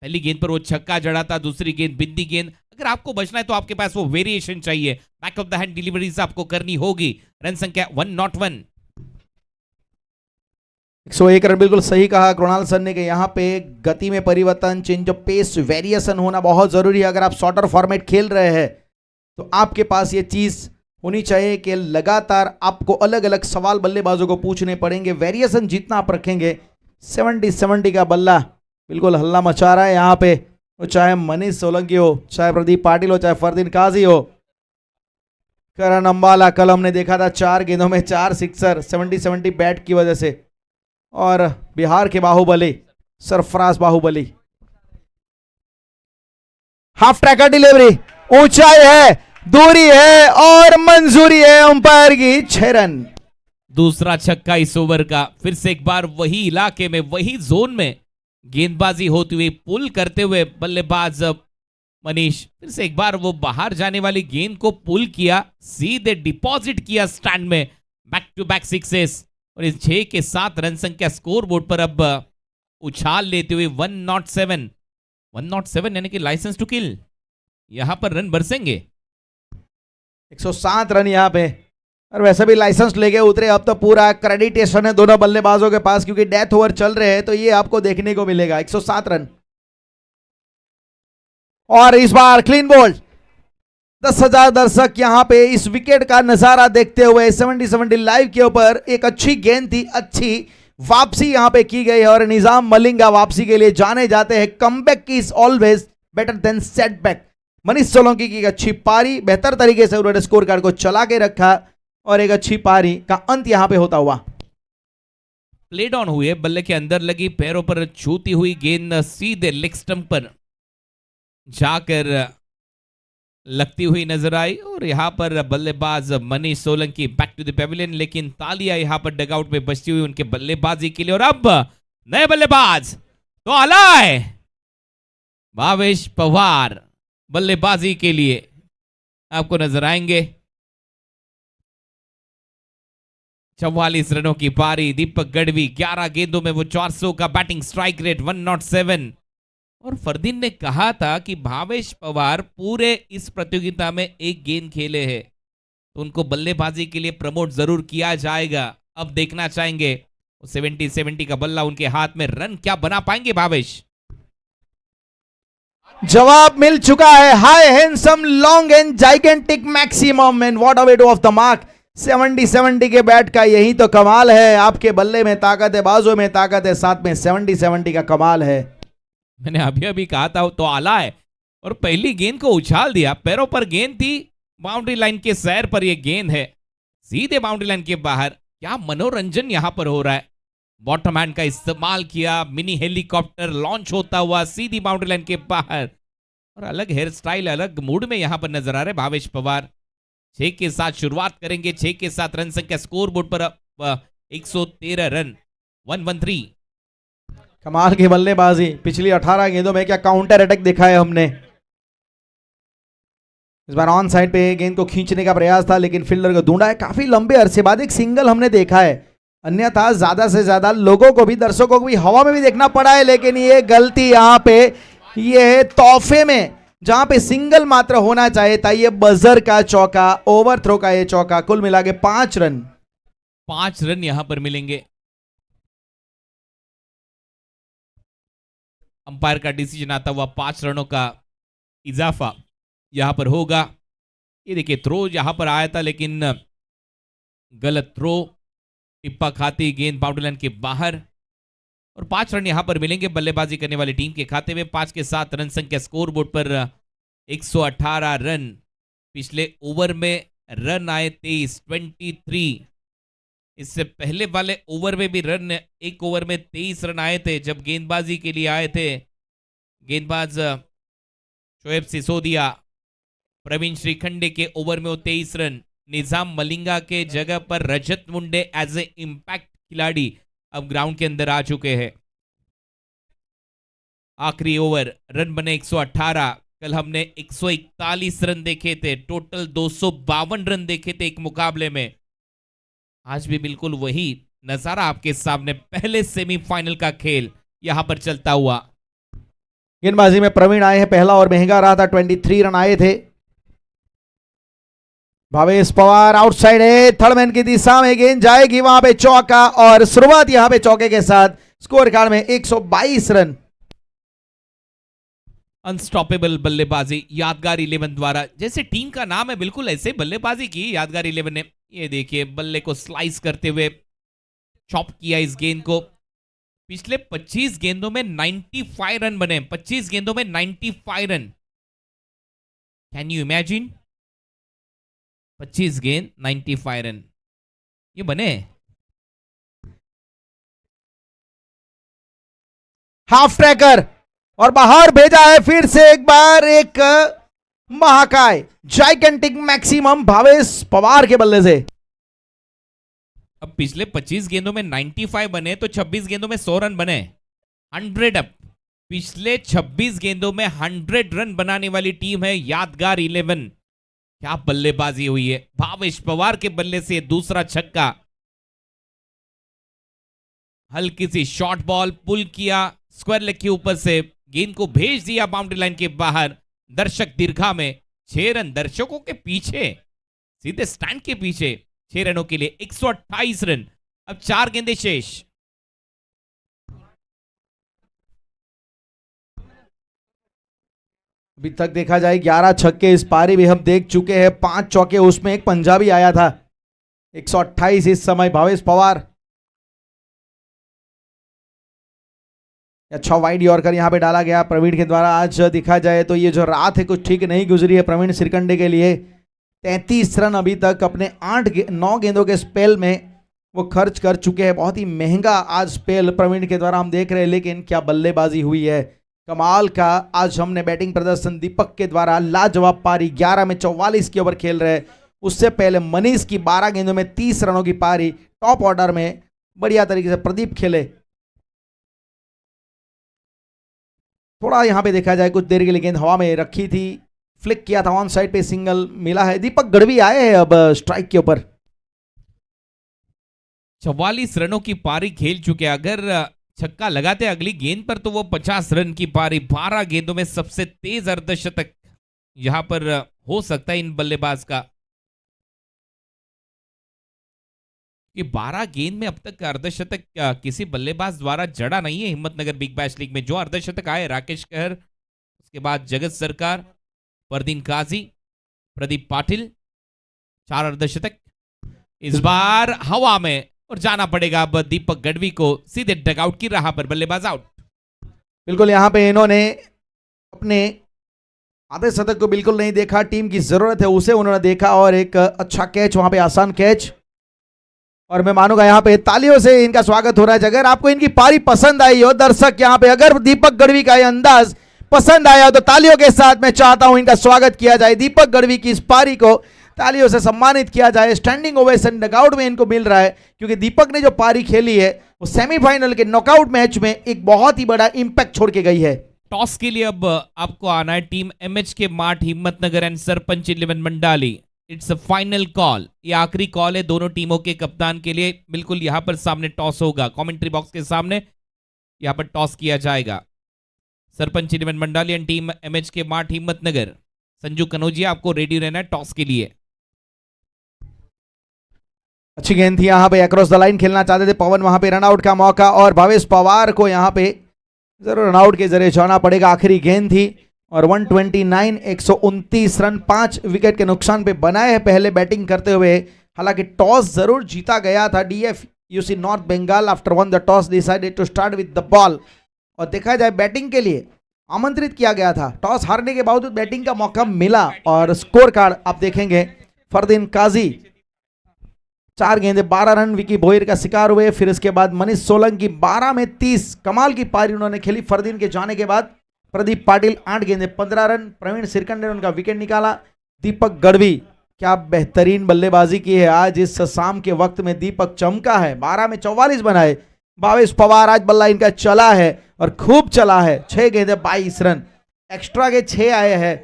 [SPEAKER 2] पहली गेंद पर वो छक्का जड़ा था, दूसरी गेंद बिंदी गेंद। अगर आपको बचना है तो आपके पास वो वेरिएशन चाहिए, back of the hand deliveries आपको करनी होगी। रन संख्या 101।
[SPEAKER 1] 101 रन, बिल्कुल सही कहा कृणाल सर ने कि यहाँ पे गति में परिवर्तन, चेंज ऑफ पेस, वेरिएशन होना बहुत जरूरी है। अगर आप शॉर्टर फॉर्मेट खेल रहे हैं तो आपके पास ये चीज होनी चाहिए कि लगातार आपको अलग अलग सवाल बल्लेबाजों को पूछने पड़ेंगे। वेरिएशन जितना आप रखेंगे, 70 का बल्ला बिल्कुल हल्ला मचा रहा है यहाँ पे, वो चाहे मनीष सोलंकी हो, चाहे प्रदीप पाटिल हो, चाहे फरदीन काजी हो। करण अंबाला कल हमने देखा था 4 गेंदों में 4 सिक्सर 70 बैट की वजह से। और बिहार के बाहुबली Sarfaraz Bahubali, half tracker delivery, ऊंचाई है, दूरी है और मंजूरी है अंपायर की। 6 रन।
[SPEAKER 2] दूसरा छक्का इस ओवर का। फिर से एक बार वही इलाके में, वही जोन में गेंदबाजी होती हुई, पुल करते हुए बल्लेबाज मनीष। फिर से एक बार वो बाहर जाने वाली गेंद को पुल किया, सीधे डिपॉजिट किया स्टैंड में। बैक टू बैक सिक्सेस और इस 6 के 7 रन संख्या स्कोर बोर्ड पर अब उछाल लेते हुए 107 यानी कि लाइसेंस टू किल। यहां पर रन बरसेंगे।
[SPEAKER 1] 107 रन यहाँ पे, और वैसे भी लाइसेंस लेके उतरे। अब तो पूरा क्रेडिटेशन है दोनों बल्लेबाजों के पास, क्योंकि डेथ ओवर चल रहे हैं, तो ये आपको देखने को मिलेगा। 107 रन और इस बार क्लीन बोल्ड। 10,000 दर्शक यहाँ पे इस विकेट का नजारा देखते हुए 70 लाइव के ऊपर। एक अच्छी गेंद थी, अच्छी वापसी यहाँ पे की गई है और निजाम मलिंगा वापसी के लिए जाने जाते हैं। कमबैक की is always better than setback. Manish Solanki की एक अच्छी पारी, बेहतर तरीके से उन्होंने स्कोर कार्ड को चला के रखा और एक अच्छी पारी का अंत यहां पे होता हुआ।
[SPEAKER 2] प्ले डाउन हुए, बल्ले के अंदर लगी, पैरों पर छूती हुई गेंद सीधे लेग स्टंप पर जाकर लगती हुई नजर आई और यहां पर बल्लेबाज Manish Solanki back to the pavilion. लेकिन तालियां यहां पर डगआउट में बजती हुई उनके बल्लेबाजी के लिए। और अब नए बल्लेबाज तो आलाए भावेश पवार बल्लेबाजी के लिए आपको नजर आएंगे। 44 रनों की पारी, दीपक गढ़वी 11 गेंदों में वो 400 का बैटिंग स्ट्राइक रेट 107। और फरदीन ने कहा था कि भावेश पवार पूरे इस प्रतियोगिता में एक गेंद खेले हैं तो उनको बल्लेबाजी के लिए प्रमोट जरूर किया जाएगा। अब देखना चाहेंगे 70 का बल्ला उनके हाथ में, रन क्या बना पाएंगे भावेश।
[SPEAKER 1] जवाब मिल चुका है। High handsome long and gigantic maximum and what a way two of the mark. 70 के बैट का यही तो कमाल है। आपके बल्ले में ताकत है, बाजू में ताकत है, साथ में 70 का कमाल है।
[SPEAKER 2] मैंने अभी कहा था तो आला है और पहली गेंद को उछाल दिया। पैरों पर गेंद थी, बाउंड्री लाइन के सैर पर यह गेंद है, सीधे बाउंड्री लाइन के बाहर। क्या मनोरंजन यहां पर हो रहा है। बॉटम हैंड का इस्तेमाल किया, मिनी हेलीकॉप्टर लॉन्च होता हुआ सीधी बाउंड्री लाइन के बाहर और अलग हेयर स्टाइल, अलग मूड में यहां पर नजर आ रहे भावेश पवार। 6 के साथ शुरुआत करेंगे, 6 के साथ रन संख्या स्कोर बोर्ड पर 113 रन 113।
[SPEAKER 1] कमाल की बल्लेबाजी। पिछली 18 गेंदों में क्या काउंटर अटैक देखा है हमने। इस बार ऑन साइड पे गेंद को खींचने का प्रयास था लेकिन फील्डर को ढूंढा है। काफी लंबे अरसे बाद एक सिंगल हमने देखा है, अन्यथा ज्यादा से ज्यादा लोगों को भी, दर्शकों को भी हवा में भी देखना पड़ा है। लेकिन ये गलती यहाँ पे, ये तोहफे में जहां पे सिंगल मात्र होना चाहिए था, ये बजर का चौका, ओवर थ्रो का ये चौका। कुल मिला के 5 रन
[SPEAKER 2] यहां पर मिलेंगे। अंपायर का डिसीजन आता हुआ 5 रनों का इजाफा यहां पर होगा। ये देखिए थ्रो यहां पर आया था लेकिन गलत थ्रो, टिप्पा खाती गेंद बाउंड्री लाइन के बाहर और 5 रन यहां पर मिलेंगे बल्लेबाजी करने वाली टीम के खाते में। 5 के साथ रन संख्या स्कोर बोर्ड पर 118 रन। पिछले ओवर में रन आए 23। इससे पहले वाले ओवर में भी रन, एक ओवर में 23 रन आए थे जब गेंदबाजी के लिए आए थे गेंदबाज शोएब सिसोदिया। प्रवीण श्रीखंडे के ओवर में वो 23 रन। निजाम मलिंगा के जगह पर रजत मुंडे एज ए इंपैक्ट खिलाड़ी अब ग्राउंड के अंदर आ चुके हैं। आखिरी ओवर, रन बने 118। कल हमने 141 रन देखे थे, टोटल 252 रन देखे थे एक मुकाबले में। आज भी बिल्कुल वही नजारा आपके सामने, पहले सेमीफाइनल का खेल यहां पर चलता हुआ।
[SPEAKER 1] गेंदबाजी में प्रवीण आए हैं, पहला ओवर महंगा रहा था, 23 रन आए थे। भावेश पवार आउटसाइड है, थर्ड मैन की दिशा में गेंद जाएगी, वहां पे चौका और शुरुआत यहां पे चौके के साथ, स्कोर कार्ड में 122 रन।
[SPEAKER 2] अनस्टॉपेबल बल्लेबाजी यादगार 11 द्वारा, जैसे टीम का नाम है बिल्कुल ऐसे बल्लेबाजी की यादगार 11 ने। ये देखिए बल्ले को स्लाइस करते हुए चॉप किया इस गेंद को। पिछले 25 गेंदों में 95 रन बने, 25 गेंदों में 95 रन। कैन यू इमेजिन, 25 गेंद 95 रन ये बने।
[SPEAKER 1] हाफ ट्रैकर और बाहर भेजा है फिर से एक बार, एक महाकाय जाइकेंटिक मैक्सिमम भावेश पवार के बल्ले से।
[SPEAKER 2] अब पिछले 25 गेंदों में 95 बने तो 26 गेंदों में 100 रन बने, 100 अप। पिछले 26 गेंदों में 100 रन बनाने वाली टीम है यादगार 11। क्या बल्लेबाजी हुई है भावेश पवार के बल्ले से, दूसरा छक्का। हल्की सी शॉर्ट बॉल पुल किया, स्क्वायर लेग के ऊपर से गेंद को भेज दिया बाउंड्री लाइन के बाहर। दर्शक दीर्घा में 6 रन, दर्शकों के पीछे, सीधे स्टैंड के पीछे 6 रनों के लिए 128 रन। अब 4 गेंदें शेष।
[SPEAKER 1] अभी तक देखा जाए 11 छक्के इस पारी भी हम देख चुके हैं, 5 चौके, उसमें एक पंजाबी आया था। 128 इस समय भावेश पवार। अच्छा वाइड यॉर्कर यहां पे डाला गया प्रवीण के द्वारा। आज दिखा जाए तो ये जो रात है कुछ ठीक नहीं गुजरी है प्रवीण श्रीखंडे के लिए। 33 रन अभी तक अपने 9 गेंदों के स्पेल में वो खर्च कर चुके हैं। बहुत ही महंगा आज स्पेल प्रवीण के द्वारा हम देख रहे हैं, लेकिन क्या बल्लेबाजी हुई है कमाल का। आज हमने बैटिंग प्रदर्शन दीपक के द्वारा लाजवाब पारी, 11 में 44 के ओवर खेल रहे। उससे पहले मनीष की 12 गेंदों में 30 रनों की पारी, टॉप ऑर्डर में बढ़िया तरीके से प्रदीप खेले। थोड़ा यहां पे देखा जाए कुछ देर के लिए गेंद हवा में रखी थी, फ्लिक किया था, ऑन साइड पे सिंगल मिला है। दीपक गढ़वी आए हैं अब स्ट्राइक के ऊपर।
[SPEAKER 2] 44 रनों की पारी खेल चुके, अगर छक्का लगाते अगली गेंद पर तो वो 50 रन की पारी। 12 गेंदों में सबसे तेज अर्धशतक यहां पर हो सकता है इन बल्लेबाज का, कि 12 गेंद में अब तक अर्धशतक किसी बल्लेबाज द्वारा जड़ा नहीं है हिम्मतनगर बिग बैश लीग में। जो अर्धशतक आए राकेश कहर, उसके बाद जगत सरकार, परदीन काजी, प्रदीप पाटिल, 4 अर्धशतक इस बार हवा में। और जाना पड़ेगा अब दीपक गढ़वी को सीधे डगआउट की राह पर, बल्लेबाज आउट।
[SPEAKER 1] बिल्कुल यहां पे इन्होंने अपने आधे शतक को बिल्कुल नहीं देखा, टीम की जरूरत है उसे उन्होंने देखा, और एक अच्छा कैच वहां पे, आसान कैच। और मैं मानूंगा यहाँ पे तालियों से इनका स्वागत हो रहा है। अगर आपको इनकी पारी पसंद आई हो दर्शक, यहाँ पे अगर दीपक गढ़वी का ये अंदाज पसंद आया हो तो तालियों के साथ मैं चाहता हूं इनका स्वागत किया जाए। दीपक गढ़वी की इस पारी को तालियों से सम्मानित किया जाए। स्टैंडिंग ओवेशन डगआउट में इनको मिल रहा है, क्योंकि दीपक ने जो पारी खेली है वो सेमीफाइनल के नॉकआउट मैच में एक बहुत ही बड़ा इंपैक्ट छोड़ के गई है।
[SPEAKER 2] टॉस के लिए अब आपको आना है टीम एमएच के माठ Himmatnagar and sarpanch 11 Mandali. It's a final call, ये आखिरी कॉल है दोनों टीमों के कप्तान के लिए। बिल्कुल यहां पर सामने टॉस होगा, कमेंट्री बॉक्स के सामने यहां पर टॉस किया जाएगा। Sarpanch 11 Mandali and team MH के माठ हिम्मतनगर। संजू कनौजिया आपको रेडी रहना है टॉस के लिए।
[SPEAKER 1] अच्छी गेंद थी, यहां पे अक्रॉस द लाइन खेलना चाहते थे पवन, वहां पे रनआउट का मौका, और भावेश पवार को यहां पे जरूर रनआउट के जरिए जाना पड़ेगा। आखिरी गेंद थी और 129 129 रन 5 विकेट के नुकसान पे बनाए हैं पहले बैटिंग करते हुए। हालांकि टॉस जरूर जीता गया था DFUC North Bengal. After won the toss decided to start with the ball. और देखा जाए बैटिंग के लिए आमंत्रित किया गया था, टॉस हारने के बावजूद बैटिंग का मौका मिला। और स्कोर कार्ड आप देखेंगे, फरदीन काजी 4 गेंदे 12 रन विकी भोईर का शिकार हुए। फिर इसके बाद मनीष सोलंकी 12 में 30 कमाल की पारी उन्होंने खेली। फरदीन के जाने के बाद प्रदीप पाटिल 8 गेंदे 15 रन, प्रवीण सिरकंडे ने उनका विकेट निकाला। दीपक गढ़वी क्या बेहतरीन बल्लेबाजी की है आज। इस शाम के वक्त में दीपक चमका है, 12 में 44 बनाए। भावेश पवार आज बल्ला इनका चला है और खूब चला है, 6 गेंदे 22 रन, एक्स्ट्रा के 6 आए हैं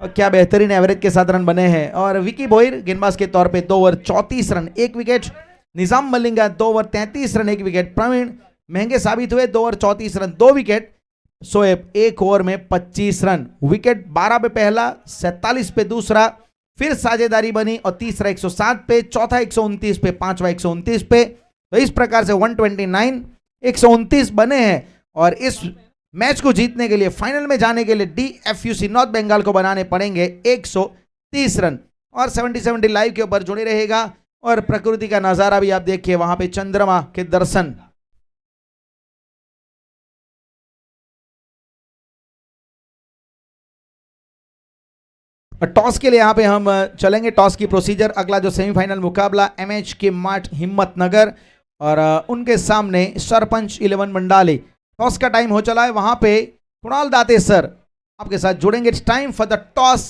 [SPEAKER 1] और क्या बेहतरीन एवरेज के साथ रन बने हैं। और विकी भोईर गेंदबाज के तौर पे 2 over 34 run 1 wicket. Nizam Malinga 2 over 33 run 1 wicket. Praveen महंगे साबित हुए, 2 over 34 run 2 wicket. Shoaib 1 over में 25 रन, विकेट 12 पे पहला, 47 पे दूसरा, फिर साझेदारी बनी और तीसरा 107 पे, चौथा 129 पे, पांचवा 129 पे। तो इस प्रकार से 129 129 बने हैं और इस मैच को जीतने के लिए, फाइनल में जाने के लिए DFUC नॉर्थ बंगाल को बनाने पड़ेंगे 130 रन। और 70 लाइव के ऊपर जुड़े रहेगा और प्रकृति का नजारा भी आप देखिए, वहां पे चंद्रमा के दर्शन। टॉस के लिए यहाँ पे हम चलेंगे। टॉस की प्रोसीजर, अगला जो सेमीफाइनल मुकाबला MHK मार्ट हिम्मतनगर और उनके सामने सरपंच 11 मंडाली। टॉस का टाइम हो चला है, वहां पे कुणाल दाते सर आपके साथ जुड़ेंगे। It's time for the toss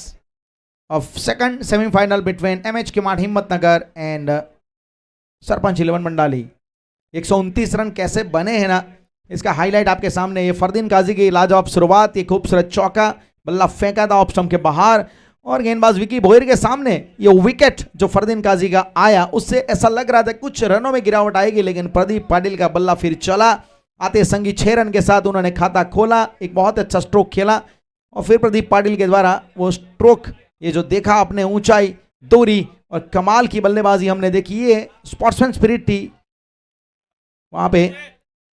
[SPEAKER 1] of second semifinal between MHK mart Himmatnagar and sarpanch 11 Mandali. 129 run कैसे बने हैं ना, इसका हाईलाइट आपके सामने। ये फरदीन काजी की लाजवाब शुरुआत, ये खूबसूरत चौका, बल्ला फेंका था ऑफ स्टंप के बाहर और गेंदबाज विकी भोईर के सामने ये विकेट जो फरदीन काजी का आया, उससे ऐसा लग रहा था कुछ रनों में गिरावट आएगी, लेकिन प्रदीप पाटिल का बल्ला फिर चला। आते संगी 6 रन के साथ उन्होंने खाता खोला, एक बहुत अच्छा स्ट्रोक खेला और फिर प्रदीप पाटिल के द्वारा वो स्ट्रोक, ये जो देखा आपने, ऊंचाई, दूरी और कमाल की बल्लेबाजी हमने देखी। ये स्पोर्ट्समैन स्पिरिट थी वहां पे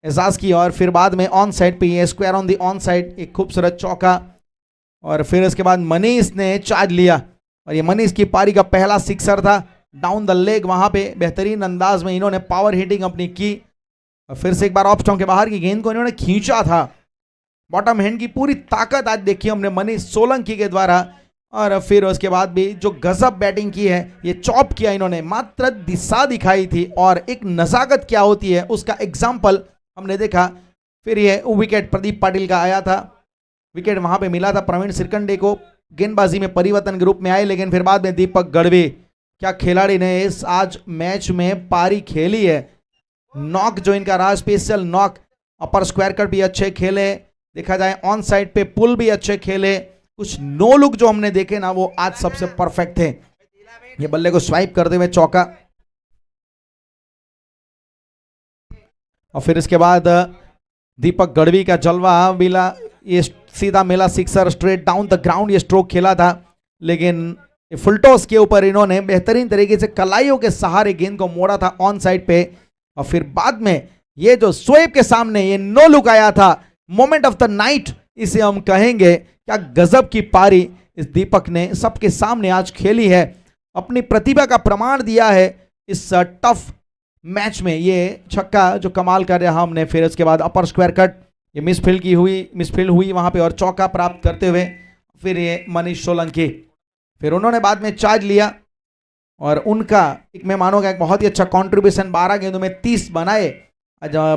[SPEAKER 1] एजाज की। और फिर बाद में ऑन साइड पे ये square on the on side, एक खूबसूरत चौका और फिर इसके बाद मनीष ने चार्ज लिया और ये मनीष की पारी का पहला सिक्सर था डाउन द लेग। वहां पे बेहतरीन अंदाज में इन्होंने पावर हिटिंग अपनी की और फिर से एक बार ऑफ स्टंप के बाहर की गेंद को इन्होंने खींचा था। बॉटम हैंड की पूरी ताकत आज देखी हमने मनीष सोलंकी के द्वारा। और फिर उसके बाद भी जो गजब बैटिंग की है, ये चॉप किया इन्होंने, मात्र दिशा दिखाई थी और एक नजाकत क्या होती है उसका एग्जाम्पल हमने देखा। फिर ये विकेट प्रदीप पाटिल का आया था, विकेट वहां पे मिला था प्रवीण सिरकंडे को। गेंदबाजी में परिवर्तन के रूप में आए, लेकिन फिर बाद में दीपक गढ़वी, क्या खिलाड़ी ने इस आज मैच में पारी खेली है। नॉक जो इनका रहा, स्पेशल नॉक, अपर स्क्वायर कट भी अच्छे खेले, देखा जाए ऑन साइड पे पुल भी अच्छे खेले। कुछ नो लुक जो हमने देखे ना, वो आज सबसे परफेक्ट थे। ये बल्ले को स्वाइप करते हुए चौका और फिर इसके बाद दीपक गढ़वी का जलवा मिला, ये सीधा मिला sixer, straight down the ground ये स्ट्रोक खेला था। लेकिन फुल टॉस के ऊपर इन्होंने बेहतरीन तरीके से कलाइयों के सहारे गेंद को मोड़ा था ऑन साइड पे। और फिर बाद में ये जो शोएब के सामने ये नो लुक आया था, मोमेंट ऑफ द नाइट इसे हम कहेंगे। क्या गजब की पारी इस दीपक ने सबके सामने आज खेली है, अपनी प्रतिभा का प्रमाण दिया है इस टफ मैच में। ये छक्का जो कमाल कर रहा हमने, फिर उसके बाद अपर स्क्वायर कट, ये मिसफील्ड हुई वहां पे और चौका प्राप्त करते हुए फिर ये मनीष सोलंकी, फिर उन्होंने बाद में चार्ज लिया और उनका एक मैं मानूंगा एक बहुत ही अच्छा कंट्रीब्यूशन, 12 गेंदों में 30 बनाए।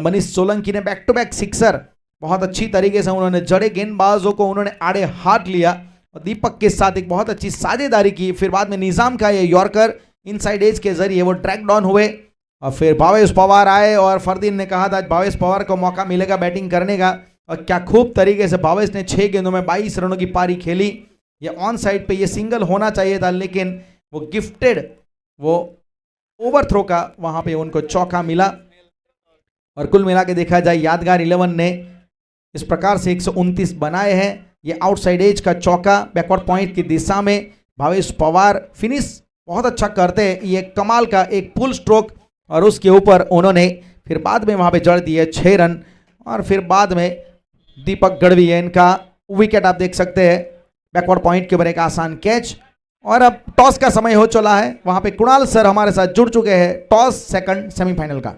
[SPEAKER 1] मनीष सोलंकी ने बैक टू बैक सिक्सर, बहुत अच्छी तरीके से उन्होंने जड़े गेंदबाजों को उन्होंने आड़े हाथ लिया और दीपक के साथ एक बहुत अच्छी साझेदारी की। फिर बाद में निजाम का ये यॉर्कर इनसाइड एज के जरिए वो ट्रैक डाउन हुए और फिर भावेश पवार आए और फरदीन ने कहा था भावेश पवार को मौका मिलेगा बैटिंग करने का और क्या खूब तरीके से भावेश ने 6 गेंदों में 22 रनों की पारी खेली। ये ऑन साइड पे ये सिंगल होना चाहिए था, लेकिन वो गिफ्टेड वो ओवरथ्रो का वहां पे उनको चौका मिला। और कुल मिला के देखा जाए यादगार 11 ने इस प्रकार से 129 बनाए हैं। ये आउटसाइड एज का चौका बैकवर्ड पॉइंट की दिशा में भावेश पवार फिनिश बहुत अच्छा करते हैं, ये कमाल का एक पुल स्ट्रोक और उसके ऊपर उन्होंने फिर बाद में वहां पे जड़ दिए 6 रन। और फिर बाद में दीपक गढ़वी है इनका विकेट, आप देख सकते हैं बैकवर्ड पॉइंट के ऊपर एक आसान कैच। और अब टॉस का समय हो चला है, वहां पे कुणाल सर हमारे साथ जुड़ चुके हैं टॉस सेकंड सेमीफाइनल का।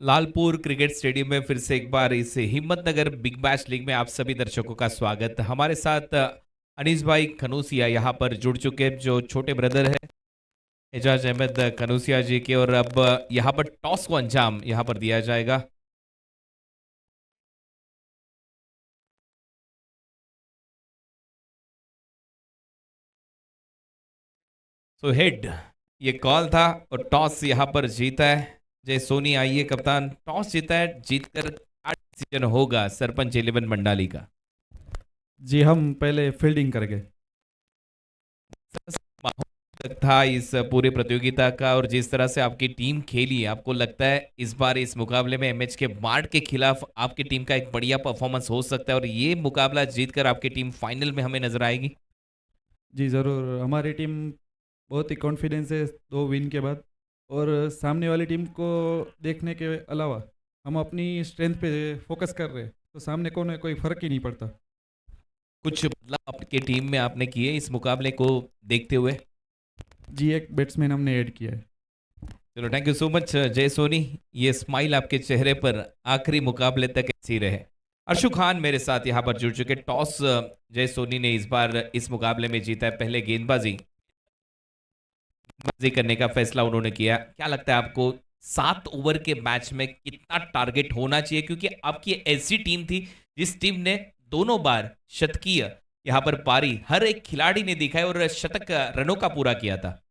[SPEAKER 2] लालपुर क्रिकेट स्टेडियम में फिर से एक बार इस हिम्मतनगर बिग बैश लीग में आप सभी दर्शकों का स्वागत। हमारे साथ अनीस भाई खनूसिया यहाँ पर जुड़ चुके हैं, जो छोटे ब्रदर है एजाज अहमद कनूसिया जी के। और अब यहाँ पर टॉस को अंजाम यहाँ पर दिया जाएगा। सो हेड ये कॉल था और टॉस यहाँ पर जीता है जय सोनी। आइए कप्तान, टॉस जीता है, जीतकर डिसीजन होगा सरपंच 11 मंडाली का।
[SPEAKER 3] जी हम पहले फील्डिंग करेंगे।
[SPEAKER 2] माहौल था इस पूरे प्रतियोगिता का और जिस तरह से आपकी टीम खेली, आपको लगता है इस बार इस मुकाबले में एमएच के मार्ट के खिलाफ आपकी टीम का एक बढ़िया परफॉर्मेंस हो सकता है और ये मुकाबला जीतकर आपकी टीम फाइनल में हमें नजर आएगी?
[SPEAKER 3] जी ज़रूर, हमारी टीम बहुत ही कॉन्फिडेंस है 2 विन के बाद। और सामने वाली टीम को देखने के अलावा हम अपनी स्ट्रेंथ पे फोकस कर रहे हैं, तो सामने कौन है कोई फ़र्क ही नहीं पड़ता।
[SPEAKER 2] कुछ बदलाव आपके टीम में आपने किए इस मुकाबले को देखते हुए?
[SPEAKER 3] जी एक बैट्समैन हमने ऐड किया है।
[SPEAKER 2] चलो, थैंक यू सो मच जय सोनी। ये स्माइल आपके चेहरे पर आखिरी मुकाबले तक ऐसी रहे। अर्शु खान मेरे साथ यहाँ पर जुड़ चुके। टॉस जय सोनी ने इस बार इस मुकाबले में जीता है, पहले गेंदबाजी करने का फैसला उन्होंने किया। क्या लगता है आपको 7 ओवर के मैच में कितना टारगेट होना चाहिए, क्योंकि आपकी ऐसी टीम थी जिस टीम ने दोनों बार शतकीय यहाँ पर पारी हर एक खिलाड़ी ने दिखाई और शतक रनों का पूरा किया था?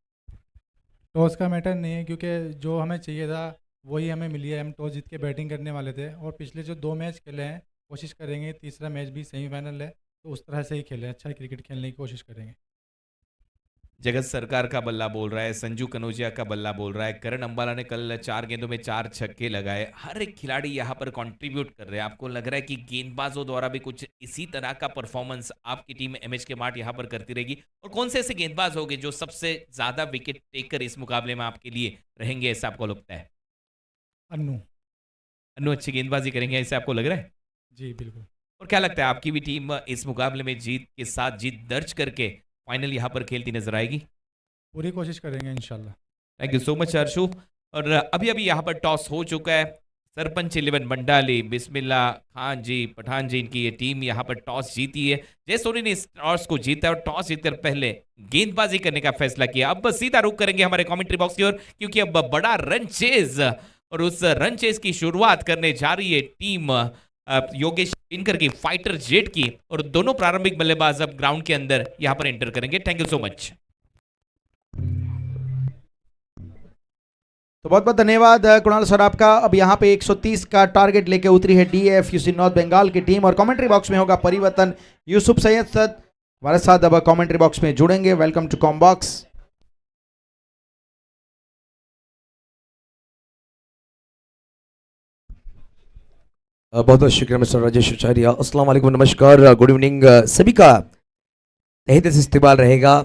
[SPEAKER 4] टॉस का मैटर नहीं है, क्योंकि जो हमें चाहिए था वही हमें मिली है। हम टॉस जीत के बैटिंग करने वाले थे और पिछले जो 2 मैच खेले हैं कोशिश करेंगे तीसरा मैच भी सेमीफाइनल है तो उस तरह से ही खेलें, अच्छा क्रिकेट खेलने की कोशिश करेंगे।
[SPEAKER 2] जगत सरकार का बल्ला बोल रहा है, संजू कनौजिया का बल्ला बोल रहा है, करण अंबाला ने कल 4 गेंदों में 4 छक्के लगाए। हर एक खिलाड़ी यहाँ पर कंट्रीब्यूट कर रहे हैं। आपको लग रहा है कि गेंदबाजों द्वारा भी कुछ इसी तरह का परफॉर्मेंस आपकी टीम एमएच के मार्ट यहाँ पर करती रहेगी? और कौन से ऐसे गेंदबाज होंगे जो सबसे ज्यादा विकेट टेकर इस मुकाबले में आपके लिए रहेंगे, ऐसा आपको लगता है?
[SPEAKER 4] अन्नू।
[SPEAKER 2] अन्नू अच्छी गेंदबाजी करेंगे ऐसे आपको लग रहा है?
[SPEAKER 4] जी बिल्कुल।
[SPEAKER 2] और क्या लगता है आपकी भी टीम इस मुकाबले में जीत के साथ जीत दर्ज करके फाइनल यहाँ पर खेलती नजर आएगी?
[SPEAKER 4] पूरी कोशिश करेंगे इंशाल्लाह।
[SPEAKER 2] Thank you so much Arshu. और अभी अभी यहाँ पर टॉस हो चुका है। सरपंच 11 मंडाली, बिस्मिल्ला खान जी, पठान जी, इनकी ये टीम यहाँ पर टॉस जीती है। जय सोनी ने इस टॉस को जीता और टॉस जीतकर पहले गेंदबाजी करने का फैसला किया। अब सीधा रुख करेंगे हमारे कमेंट्री बॉक्स की ओर, क्योंकि अब बड़ा रन चेज और उस रन चेज की शुरुआत करने जा रही है टीम योगेश पिनकर की, फाइटर जेट की। और दोनों प्रारंभिक बल्लेबाज अब ग्राउंड के अंदर यहाँ पर एंटर करेंगे। Thank you so much.
[SPEAKER 1] तो बहुत बहुत धन्यवाद कुणाल सर आपका। अब यहाँ पे 130 का टारगेट लेके उतरी है डीएफयूसी नॉर्थ बंगाल की टीम और कमेंट्री बॉक्स में होगा परिवर्तन। यूसुफ सैयद सर हमारे साथ अब कमेंट्री बॉक्स में जुड़ेंगे। Welcome to com box.
[SPEAKER 5] बहुत बहुत शुक्रिया मिस्टर राजेश आचार्य। अस्सलाम वालेकुम, नमस्कार, गुड इवनिंग सभी का तहे दिल से इस्तेमाल रहेगा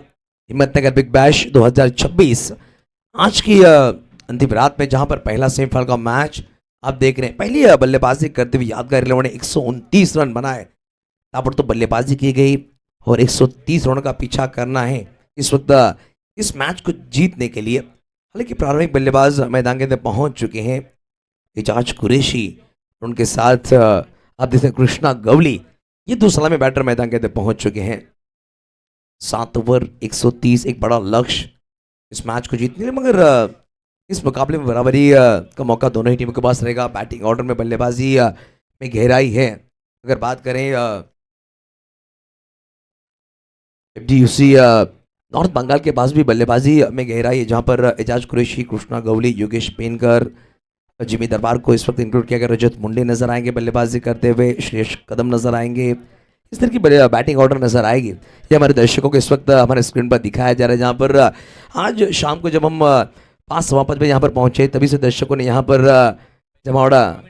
[SPEAKER 5] हिम्मतनगर बिग बैश 2026 आज की अंतिम रात में, जहां पर पहला सेमीफाइनल का मैच आप देख रहे हैं। पहली बल्लेबाजी करते हुए यादगार 11 ने 129 रन बनाए। ताबड़तोड़ तो बल्लेबाजी की गई और 130 रनों का पीछा करना है इस वक्त इस मैच को जीतने के लिए। हालांकि प्रारंभिक बल्लेबाज मैदान के अंदर पहुंच चुके हैं, एजाज कुरैशी, उनके साथ आप देखते हैं कृष्णा गवली, ये 2 सलामी बैटर मैदान के अंदर पहुंच चुके हैं। 7 ओवर 130 एक बड़ा लक्ष्य इस मैच को जीतने के लिए, मगर इस मुकाबले में बराबरी का मौका दोनों ही टीमों के पास रहेगा। बैटिंग ऑर्डर में बल्लेबाजी में गहराई है। अगर बात करें एफडीयूसी नॉर्थ बंगाल के पास भी बल्लेबाजी में गहराई है, जहां पर एजाज कुरैशी, कृष्णा गवली, योगेश पेनकर, जिमी दरबार को इस वक्त इंक्लूड किया गया। रजत मुंडे नजर आएंगे बल्लेबाजी करते हुए, श्रेयस कदम नजर आएंगे। इस तरह की बैटिंग ऑर्डर नजर आएगी। ये हमारे दर्शकों को इस वक्त हमारे स्क्रीन पर दिखाया जा रहा है, जहां पर आज शाम को जब हम 5:15 बजे यहाँ पर पहुंचे, तभी से दर्शकों ने यहाँ पर जमावड़ा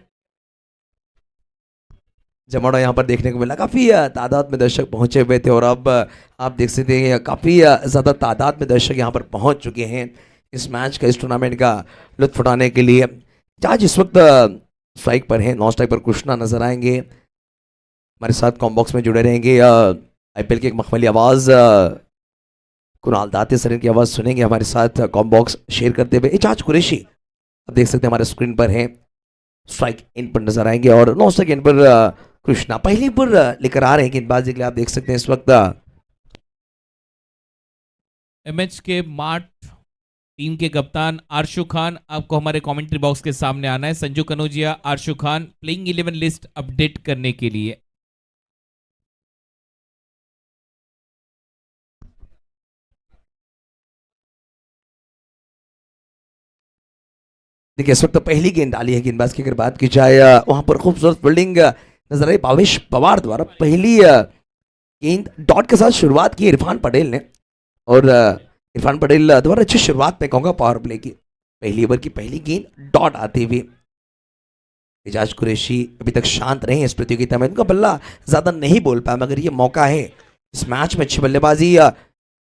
[SPEAKER 5] यहाँ पर देखने को मिला। काफ़ी तादाद में दर्शक पहुंचे हुए थे और अब आप देख सकते हैं काफ़ी ज़्यादा तादाद में दर्शक यहाँ पर पहुंच चुके हैं इस मैच का, इस टूर्नामेंट का लुत्फ उठाने के लिए। आज इस वक्त स्ट्राइक पर हैं, नॉन स्ट्राइक पर कृष्णा नजर आएंगे। हमारे साथ कॉम बॉक्स में जुड़े रहेंगे। आईपीएल की एक मखमली आवाज़ कुणाल दाते सर की आवाज़ सुनेंगे हमारे साथ कॉम बॉक्स शेयर करते हुए। एजाज कुरैशी आप देख सकते हैं हमारे स्क्रीन पर हैं, स्ट्राइक इन पर नजर आएंगे और नॉन स्ट्राइक इन पर कृष्णा पहली पर लेकर आ रहे हैं गेंदबाजी के लिए। आप देख सकते हैं इस वक्त
[SPEAKER 2] एमएच के मार्ट टीम के कप्तान आरशु खान, आपको हमारे कमेंट्री बॉक्स के सामने आना है। Sanju Kanaujia, Arshu Khan, playing 11 list update करने के लिए।
[SPEAKER 5] देखिए इस वक्त तो पहली गेंद डाली है गेंदबाज की अगर बात की जाए वहां पर खूबसूरत फील्डिंग नजर आई भावेश पवार द्वारा। पहली गेंद डॉट के साथ शुरुआत की इरफान पटेल ने, और इरफान पटेल द्वारा अच्छी शुरुआत मैं कहूंगा पावर प्ले की। पहली ओवर की पहली गेंद डॉट आती हुई। एजाज कुरैशी अभी तक शांत रहे इस प्रतियोगिता में, उनका बल्ला ज्यादा नहीं बोल पाया, मगर ये मौका है इस मैच में अच्छी बल्लेबाजी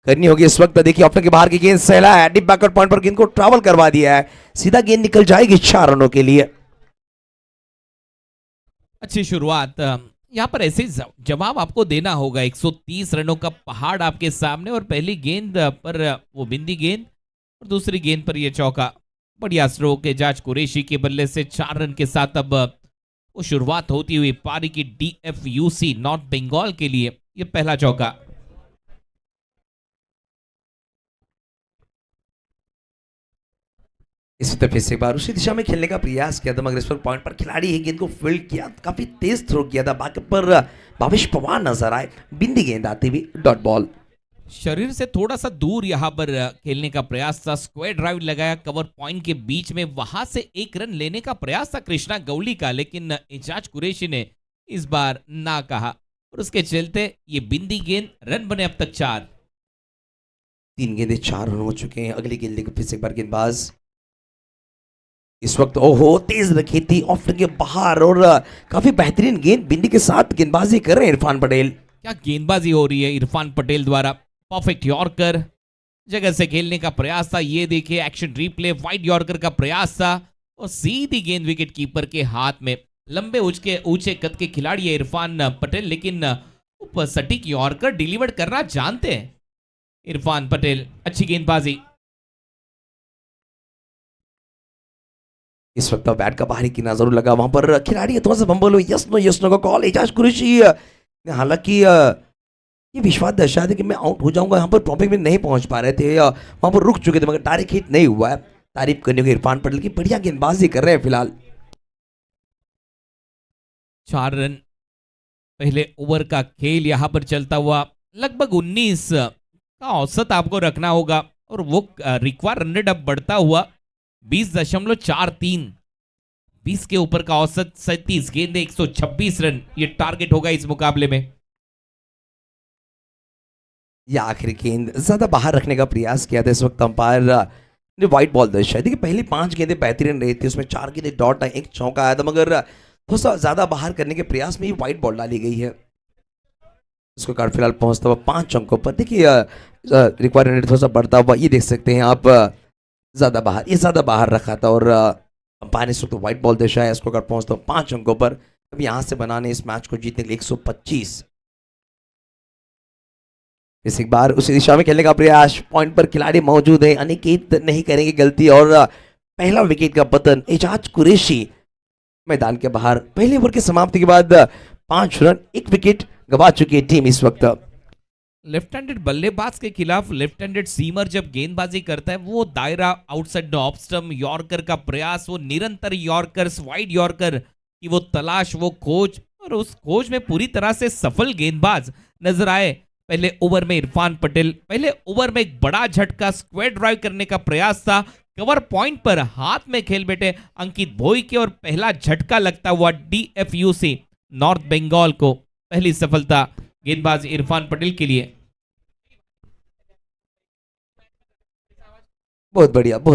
[SPEAKER 5] करनी होगी इस वक्त। देखिए ऑफ के बाहर की गेंद सहला है, डीप बैकवर्ड पॉइंट पर गेंद को ट्रैवल करवा दिया है, सीधा गेंद निकल जाएगी 4 रनों के लिए।
[SPEAKER 2] अच्छी शुरुआत। यहाँ पर ऐसे जवाब आपको देना होगा। 130 रनों का पहाड़ आपके सामने, और पहली गेंद पर वो बिंदी गेंद और दूसरी गेंद पर ये चौका। बढ़िया स्ट्रोक एजाज कुरैशी के बल्ले से 4 रन के साथ अब वो शुरुआत होती हुई पारी की DFUC नॉर्थ बंगाल के लिए ये पहला चौका।
[SPEAKER 5] इसी तरह से एक बार उसी दिशा में खेलने का प्रयास किया था, मगर इस पर पॉइंट पर खिलाड़ी ही गेंद को फील्ड किया, काफी तेज थ्रो किया था, बाकी पर भावेश पवार नजर आए, बिंदी गेंद आती हुई डॉट बॉल।
[SPEAKER 2] शरीर से थोड़ा सा दूर यहां पर खेलने का प्रयास था, स्क्वायर ड्राइव लगाया कवर पॉइंट के बीच में, वहां से 1 रन लेने का प्रयास था कृष्णा गौली का, लेकिन एजाज कुरैशी ने इस बार ना कहा, और उसके चलते ये बिंदी गेंद, रन बने अब तक 4।
[SPEAKER 5] 3 गेंदें 4 रन हो चुके हैं। अगली गेंद लेकर फिर से एक बार गेंदबाज इस वक्त ओहो तेज रखी थी ऑफ के बाहर, और काफी बेहतरीन गेंद बिंदी के साथ गेंदबाजी कर रहे हैं इरफान पटेल।
[SPEAKER 2] क्या गेंदबाजी हो रही है इरफान पटेल द्वारा। परफेक्ट यॉर्कर, जगह से खेलने का प्रयास था, ये देखिए एक्शन रिप्ले, वाइड यॉर्कर का प्रयास था, और सीधी गेंद विकेट कीपर के हाथ में। लंबे ऊंचे कद के खिलाड़ी है इरफान पटेल, लेकिन सटीक यॉर्कर डिलीवर करना जानते हैं इरफान पटेल। अच्छी गेंदबाजी।
[SPEAKER 5] इस वक्त बैट का बाहरी किनारा जरूर लगा, वहां पर खिलाड़ी थोड़ा सा बम्बल हुई, यस नो का कॉल। एजाज कुरैशी ने हालांकि ये विश्वास दर्शाया था कि मैं आउट हो जाऊंगा, यहाँ पर प्रॉब्लम में नहीं पहुंच पा रहे थे, वहां पर रुक चुके थे, मगर तारीख हिट नहीं हुआ है। तारीफ करने को इरफान पटेल की, बढ़िया गेंदबाजी कर रहे हैं फिलहाल।
[SPEAKER 2] 4 रन पहले ओवर का खेल यहां पर चलता हुआ, लगभग 19 का औसत आपको रखना होगा, और वो रिक्वायर रन रेट अब बढ़ता हुआ 20.43। 20 के ऊपर का औसत, 37 गेंदे, 126 रन, ये टारगेट होगा इस मुकाबले में।
[SPEAKER 5] यह आखिरी गेंद ज्यादा बाहर रखने का प्रयास किया था इस वक्त अंपायर ने व्हाइट बॉल दर्शाई। देखिए पहली 5 गेंदें बेहतरीन रही थी, उसमें 4 गेंदें डॉट आई, 1 चौका आया था, मगर थोड़ा सा ज्यादा बाहर करने के प्रयास में ही व्हाइट बॉल डाली गई है। इसको कार्ड फिलहाल पहुंचता हुआ 5 अंकों पर। देखिए रिक्वायरमेंट थोड़ा सा बढ़ता हुआ, ये देख सकते हैं आप, ज्यादा बाहर रखा था, और अंपायर ने इस वक्त व्हाइट बॉल दर्शाया। इसको कार्ड पहुंचता हुआ 5 अंकों पर। अब यहां से बनाने इस मैच को जीतने के लिए 125। इस एक बार उसी दिशा में खेलने का प्रयास, पॉइंट पर खिलाड़ी मौजूद है, अनिकेत नहीं करेंगे गलती, और पहला विकेट का पतन। एजाज कुरैशी मैदान के बाहर। पहले ओवर की समाप्ति के बाद 5 रन 1 विकेट गवा चुकी है टीम इस वक्त।
[SPEAKER 2] लेफ्ट हैंडेड बल्लेबाज के खिलाफ लेफ्ट हैंडेड सीमर जब गेंदबाजी करता है, वो दायरा outside the off stump, yorker का प्रयास, वो निरंतर यॉर्कर्स, वाइड यॉर्कर की वो तलाश, वो खोज, और उस खोज में पूरी तरह से सफल गेंदबाज नजर आए पहले ओवर में इरफान पटेल। पहले ओवर में एक बड़ा झटका, स्क्वायर ड्राइव करने का प्रयास था, कवर पॉइंट पर हाथ में खेल बैठे अंकित भोई के, और पहला झटका लगता हुआ DFUC नॉर्थ बंगाल को पहली सफलता गेंदबाज इरफान पटेल के लिए।
[SPEAKER 5] बहुत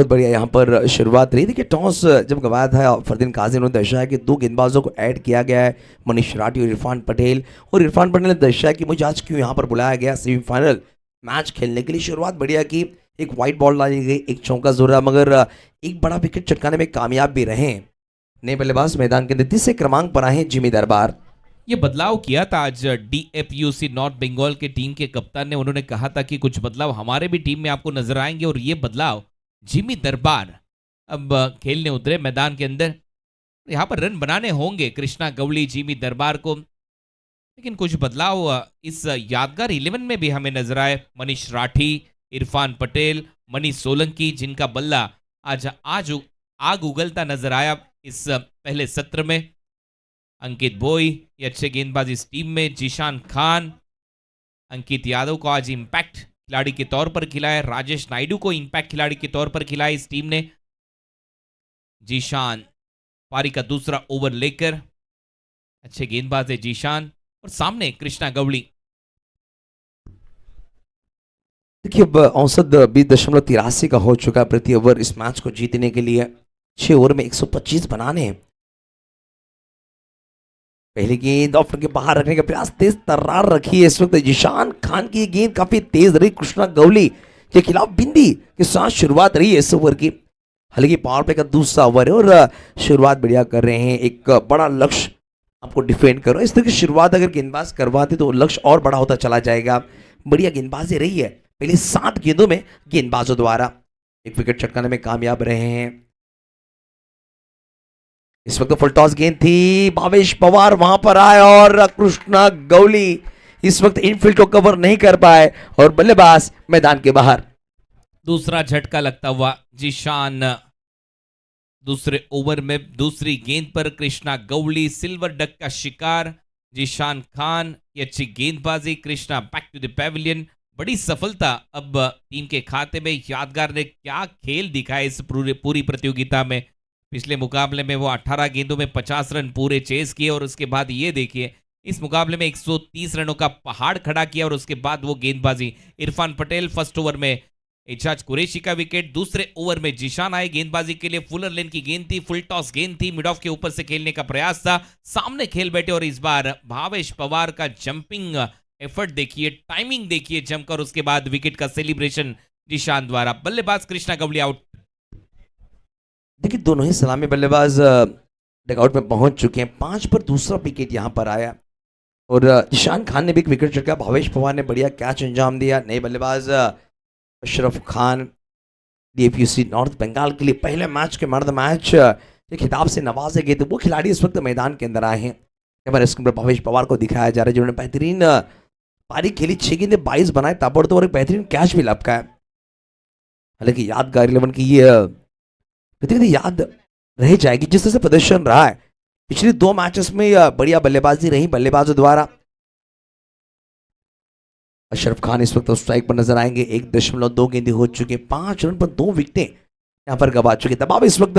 [SPEAKER 5] बढ़िया यहाँ पर शुरुआत रही। देखिए टॉस जब गवाया था फरदीन काजी ने दर्शाया कि 2 गेंदबाजों को ऐड किया गया है, मनीष राठी और इरफान पटेल, और इरफान पटेल ने दर्शाया कि मुझे आज क्यों यहाँ पर बुलाया गया सेमीफाइनल मैच खेलने के लिए। शुरुआत बढ़िया की, एक वाइट बॉल डाली गई, 1 चौका जरूर, मगर एक बड़ा विकेट चटकाने में कामयाब भी रहे। नए बल्लेबाज मैदान के अंदर 30 क्रमांक पर आए जिमी दरबार।
[SPEAKER 2] ये बदलाव किया था आज DFUC नॉर्थ बंगाल के टीम के कप्तान ने। उन्होंने कहा था कि कुछ बदलाव हमारे भी टीम में आपको नजर आएंगे, और ये बदलाव जिमी दरबार अब खेलने उतरे मैदान के अंदर। यहाँ पर रन बनाने होंगे कृष्णा गवली, जिमी दरबार को, लेकिन कुछ बदलाव इस यादगार 11 में भी हमें नजर आए। मनीष राठी, इरफान पटेल, मनीष सोलंकी, जिनका बल्ला आज आज आग उगलता नजर आया इस पहले सत्र में। अंकित बोई, ये अच्छे गेंदबाज इस टीम में। जीशान खान, अंकित यादव को आज इंपैक्ट खिलाड़ी के तौर पर खिलाया। राजेश नायडू को इंपैक्ट खिलाड़ी के तौर पर खिलाया इस टीम ने। जीशान पारी का दूसरा ओवर लेकर, अच्छे गेंदबाज है जीशान। और सामने कृष्णा गवली।
[SPEAKER 5] देखिए अब औसत 20.83 का हो चुका है प्रति ओवर इस मैच को जीतने के लिए। 6 ओवर में 125 बनाने हैं। पहली गेंद ऑफ के बाहर रखने का प्रयास, तेज तर्रार रखी है इस वक्त जीशान खान की। गेंद काफी तेज रही कृष्णा गवली के खिलाफ। बिंदी के साथ शुरुआत रही है इस ओवर की। हालांकि पावर प्ले का दूसरा ओवर है और शुरुआत बढ़िया कर रहे हैं। एक बड़ा लक्ष्य आपको डिफेंड करो। इस तरह की शुरुआत अगर गेंदबाज करवाते तो लक्ष्य और बड़ा होता चला जाएगा। बढ़िया गेंदबाजी रही है पहले 7 गेंदों में गेंदबाजों द्वारा। एक विकेट चटकाने में कामयाब रहे हैं। इस वक्त फुल टॉस गेंद थी, भावेश पवार वहां पर आए और कृष्णा गवली इस वक्त इनफील्ड को कवर नहीं कर पाए और बल्लेबाज मैदान के बाहर।
[SPEAKER 2] दूसरा झटका लगता हुआ जीशान। दूसरे ओवर में दूसरी गेंद पर कृष्णा गवली सिल्वर डक का शिकार। जीशान खान की अच्छी गेंदबाजी। Krishna back to the pavilion. बड़ी सफलता अब टीम के खाते में। यादगार ने क्या खेल दिखाया इस पूरी प्रतियोगिता में। पिछले मुकाबले में वो 18 गेंदों में 50 रन पूरे चेस किए और उसके बाद ये देखिए इस मुकाबले में 130 रनों का पहाड़ खड़ा किया और उसके बाद वो गेंदबाजी। इरफान पटेल फर्स्ट ओवर में एजाज कुरैशी का विकेट। दूसरे ओवर में जीशान आए गेंदबाजी के लिए। फुलर लेन की गेंद थी, फुल टॉस गेंद थी, मिड ऑफ के ऊपर से खेलने का प्रयास था। सामने खेल बैठे और इस बार भावेश पवार का जंपिंग एफर्ट देखिए, टाइमिंग देखिए जमकर। उसके बाद विकेट का सेलिब्रेशन जीशान द्वारा। बल्लेबाज कृष्णा गवली आउट।
[SPEAKER 5] देखिए दोनों ही सलामी बल्लेबाज डगआउट में पहुंच चुके हैं। 5 पर दूसरा विकेट यहां पर आया और जीशान खान ने भी एक विकेट चटका। भावेश पवार ने बढ़िया कैच अंजाम दिया। नए बल्लेबाज अशरफ खान डीएफयूसी नॉर्थ बंगाल के लिए पहले मैच के मर्द मैच के खिताब से नवाजे गए थे वो खिलाड़ी इस वक्त मैदान के अंदर आए हैं। कैमरा स्क्रीन पर भावेश पवार को दिखाया जा रहा है जिन्होंने बेहतरीन पारी खेली। 6 गेंदें 22 बनाए ताबड़तोड़ और एक बेहतरीन कैच भी लपका। हालांकि यादगार 11 की ये प्रतियोगिता याद रह जाएगी जिस तरह से प्रदर्शन रहा है पिछले 2 मैचेस में। बढ़िया बल्लेबाजी रही बल्लेबाजों द्वारा। अशरफ खान इस वक्त स्ट्राइक पर नजर आएंगे। 1.2 गेंदें हो चुके, 5 रन पर 2 विकेटें यहां पर गवा चुके। दबाव इस वक्त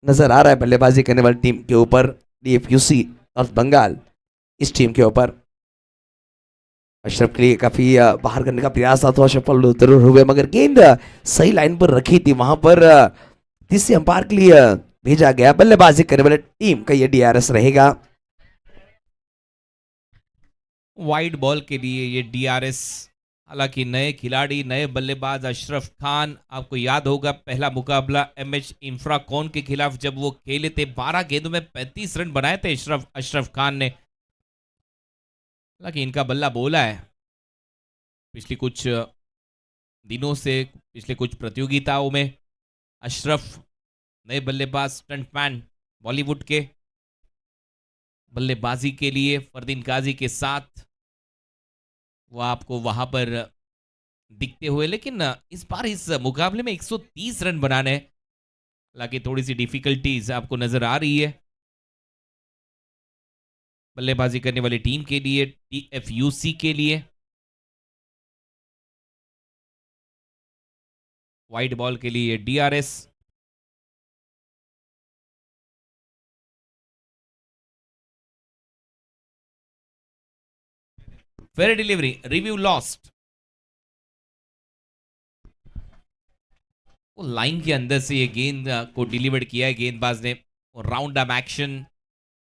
[SPEAKER 5] नजर आ रहा है बल्लेबाजी करने वाली टीम के ऊपर, डीएफयूसी नॉर्थ बंगाल इस टीम के ऊपर। अशरफ के लिए काफी बाहर करने का प्रयास था तो असफल जरूर हुए, मगर गेंद सही लाइन पर रखी थी। वहां पर तीसरे अंपायर के लिए भेजा गया। बल्लेबाजी करने वाले टीम का यह डीआरएस रहेगा।
[SPEAKER 2] वाइड बॉल के लिए ये डीआरएस। हालांकि नए खिलाड़ी, नए बल्लेबाज अशरफ खान, आपको याद होगा पहला मुकाबला एमएच इंफ्राकॉन के खिलाफ जब वो खेले थे 12 गेंदों में 35 रन बनाए थे अशरफ खान ने। हालांकि इनका बल्ला बोला है पिछली कुछ दिनों से, पिछले कुछ प्रतियोगिताओं में। अशरफ नए बल्लेबाज, स्टंटमैन बॉलीवुड के, बल्लेबाजी के लिए फरदीन गाजी के साथ वो आपको वहां पर दिखते हुए। लेकिन इस बार इस मुकाबले में 130 रन बनाने, हालांकि थोड़ी सी डिफिकल्टीज आपको नजर आ रही है बल्लेबाजी करने वाली टीम के लिए, टीएफयूसी के लिए। वाइड बॉल के लिए DRS. Fair delivery, review lost. वो लाइन के अंदर से ये गेंद को डिलीवर किया है गेंदबाज ने। और राउंड अप एक्शन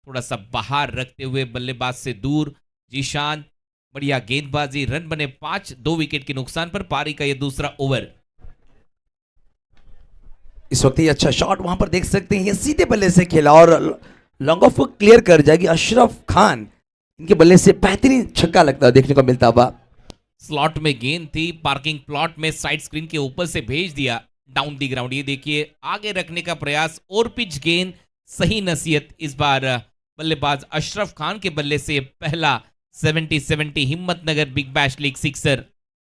[SPEAKER 2] थोड़ा सा बाहर रखते हुए बल्लेबाज से दूर जीशान। बढ़िया गेंदबाजी, रन बने 5, 2 विकेट के नुकसान पर। पारी का ये दूसरा ओवर।
[SPEAKER 5] इस वक्त ये अच्छा शॉट वहां पर देख सकते हैं, ये सीधे बल्ले से खेला और लॉन्ग ऑफ को क्लियर कर जाएगी। अशरफ खान इनके बल्ले से बेहतरीन छक्का लगता देखने को मिलता हुआ।
[SPEAKER 2] स्लॉट में गेंद थी, पार्किंग प्लॉट में साइड स्क्रीन के ऊपर से भेज दिया डाउन दी ग्राउंड। ये देखिए आगे रखने का प्रयास और पिच गेंद, सही नसीहत। इस बार बल्लेबाज अशरफ खान के बल्ले से पहला 70-70 Himmatnagar big bash league sixer.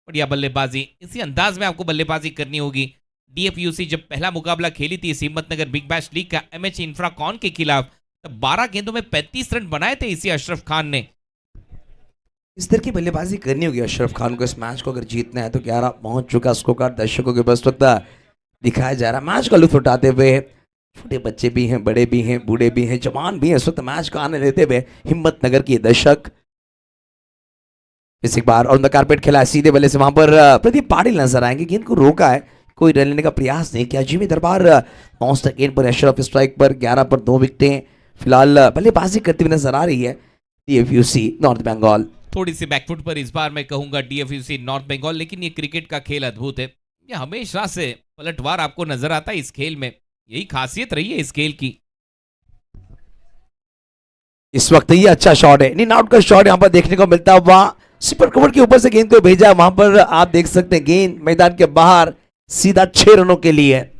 [SPEAKER 2] बढ़िया बल्लेबाजी, इसी अंदाज में आपको बल्लेबाजी करनी होगी। डीएफयूसी जब पहला मुकाबला खेली थी इस हिम्मतनगर बिग बैश लीग का एमएच इंफ्राकॉन के खिलाफ, तब 12 गेंदों में 35 रन बनाए थे इसी अशरफ खान ने।
[SPEAKER 5] इस तरह की बल्लेबाजी करनी होगी अशरफ खान को इस मैच को अगर जीतना है तो 11 पहुंच चुका स्कोर कार्ड दर्शकों के बस वक्त दिखाया जा रहा है। मैच का लुत्फ उठाते हुए छोटे बच्चे भी हैं, बड़े भी हैं, बूढ़े भी हैं, जवान भी हैं, इस वक्त मैच का आनंद लेते हुए हिम्मतनगर के दर्शक। इस एक बार ऑन द कारपेट खेला है सीधे बल्ले से, वहां पर प्रदीप पाटिल नजर आएंगे, गेंद को रोका है, कोई रन लेने का प्रयास नहीं किया। जिमी दरबार पहुंचता गेंद पर अशरफ स्ट्राइक पर 11 पर 2 विकेटें फिलहाल बल्लेबाजी करती हुई नजर आ रही है डीएफयूसी नॉर्थ बंगाल।
[SPEAKER 2] थोड़ी सी बैकफुट पर इस बार मैं कहूंगा डीएफयूसी नॉर्थ बंगाल, लेकिन ये क्रिकेट का खेल अद्भुत है। ये हमेशा से पलटवार आपको नजर आता है इस खेल में, यही खासियत रही है इस खेल की।
[SPEAKER 5] इस वक्त ये अच्छा शॉट है, इन आउट का शॉट यहां पर देखने को मिलता हुआ, सुपर कवर के ऊपर से गेंद को भेजा, वहां पर आप देख सकते हैं गेंद मैदान के बाहर सीधा 6 रनों के लिए।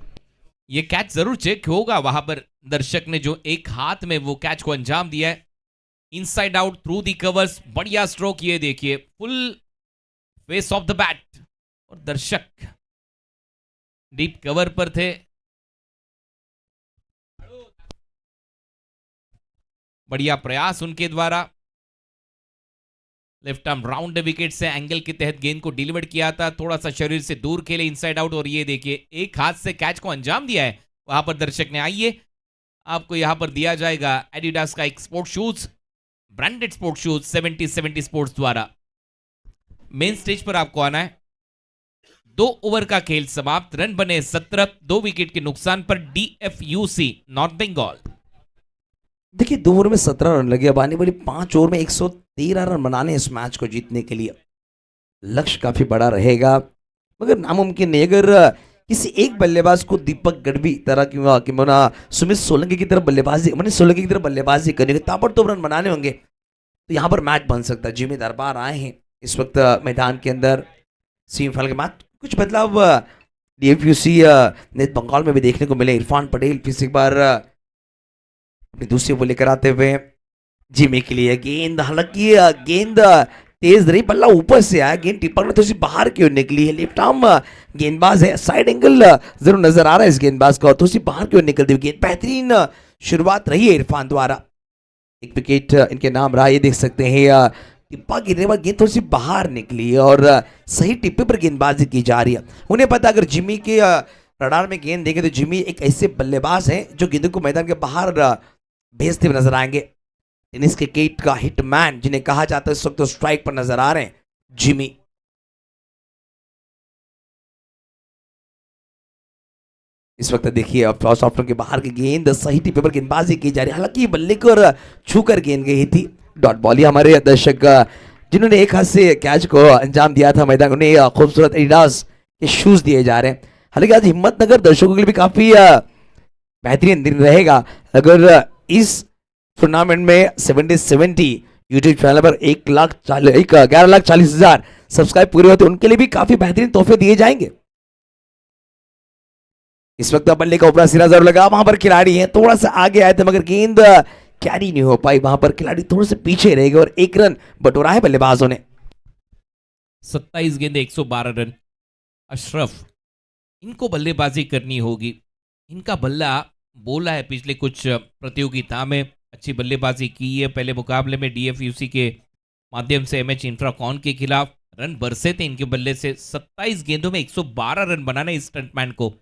[SPEAKER 2] ये कैच जरूर चेक होगा, वहां पर दर्शक ने जो एक हाथ में वो कैच को अंजाम दिया है, inside out through the covers, बढ़िया स्ट्रोक, ये देखिए full face of the bat, और दर्शक डीप कवर पर थे। बढ़िया प्रयास उनके द्वारा, लेफ्ट आर्म राउंड विकेट से एंगल के तहत गेंद को डिलीवर किया था, थोड़ा सा शरीर से दूर खेले इनसाइड आउट, और ये देखिए एक हाथ से कैच को अंजाम दिया है वहां पर दर्शक ने। आइए आपको यहां पर दिया जाएगा एडिडास का एक sport shoes, branded sport shoes 70 sports द्वारा। मेन स्टेज पर आपको आना है। 2 ओवर का खेल समाप्त, रन बने 17, 2 विकेट के नुकसान पर डीएफयूसी नॉर्थ बंगाल।
[SPEAKER 5] देखिए 2 ओवर में 17 रन लगे, अब आने वाली 5 ओवर में 113 रन बनाने इस मैच को जीतने के लिए। लक्ष्य काफी बड़ा रहेगा मगर नामुमकिन नहीं। अगर किसी एक बल्लेबाज को दीपक गढ़वी तरह की सुमित सोलंकी की तरफ बल्लेबाजी, मैंने सोलंकी की तरफ बल्लेबाजी करने के ताबड़तोड़ रन बनाने होंगे तो यहाँ पर मैच बन सकता है। जिमी दरबार आए हैं इस वक्त मैदान के अंदर, सेमीफाइनल के मैच कुछ बदलाव डीएफयूसी नेत बंगाल में भी देखने को मिले। इरफान पटेल फिर से एक बार अपनी दूसरी ओवर लेकर आते हुए जिमी के लिए गेंद, हालांकि गेंद तेज रही, बल्ला ऊपर से आया, गेंद टिप्पर में थोड़ी बाहर की ओर निकली है। लेफ्ट आर्म गेंदबाज है, साइड एंगल जरूर नजर आ रहा है इस गेंदबाज का, और थोड़ी बाहर की ओर निकलती हुई गेंद, बेहतरीन शुरुआत रही है इरफान द्वारा, एक विकेट इनके नाम रहा। ये देख सकते हैं टिप्पा गिरने के बाद गेंद थोड़ी सी बाहर निकली है और सही टिप्पे पर गेंदबाजी की जा रही है। उन्हें पता अगर जिमी के रडार में गेंद देंगे तो जिमी एक ऐसे बल्लेबाज हैं जो गेंद को मैदान के बाहर भेजते हुए नजर आएंगे। टेनिस क्रिकेट का हिटमैन जिन्हें कहा जाता है इस वक्त तो स्ट्राइक पर नजर आ रहे हैं जिमी। इस वक्त देखिए अब टॉस ऑफ्टर के बाहर की गेंद सही टिप्पे पर गेंदबाजी की जा रही है, हालांकि बल्ले को छूकर गेंद गई थी। डॉट बॉल, हमारे दर्शक जिन्होंने एक हाथ से कैच को अंजाम दिया था मैदान, उन्हें खूबसूरत एडिडास के शूज दिए जा रहे हैं। हालांकि आज हिम्मतनगर दर्शकों के लिए भी काफी बेहतरीन दिन रहेगा। अगर इस टूर्नामेंट में 70 यूट्यूब चैनल पर 11,40,000 सब्सक्राइब पूरे होते उनके लिए भी काफी बेहतरीन तोहफे दिए जाएंगे। इस वक्त बल्ले का ऊपरा सिरा जरूर लगा, वहां पर खिलाड़ी हैं, थोड़ा सा आगे आए थे मगर गेंद कैरी नहीं हो पाई, वहां पर खिलाड़ी थोड़े से पीछे रह गए और 1 रन बटोरा है बल्लेबाजों ने।
[SPEAKER 2] 27 गेंदे 112 रन। अशरफ, इनको बल्लेबाजी करनी होगी, इनका बल्ला बोला है पिछले कुछ प्रतियोगिता में, अच्छी बल्लेबाजी की है। पहले मुकाबले में डीएफयूसी के माध्यम से एमएच इंफ्राकॉन के खिलाफ रन बरसे थे इनके बल्ले से। 27 गेंदों में 112 रन बनाना इस स्टंटमैन को।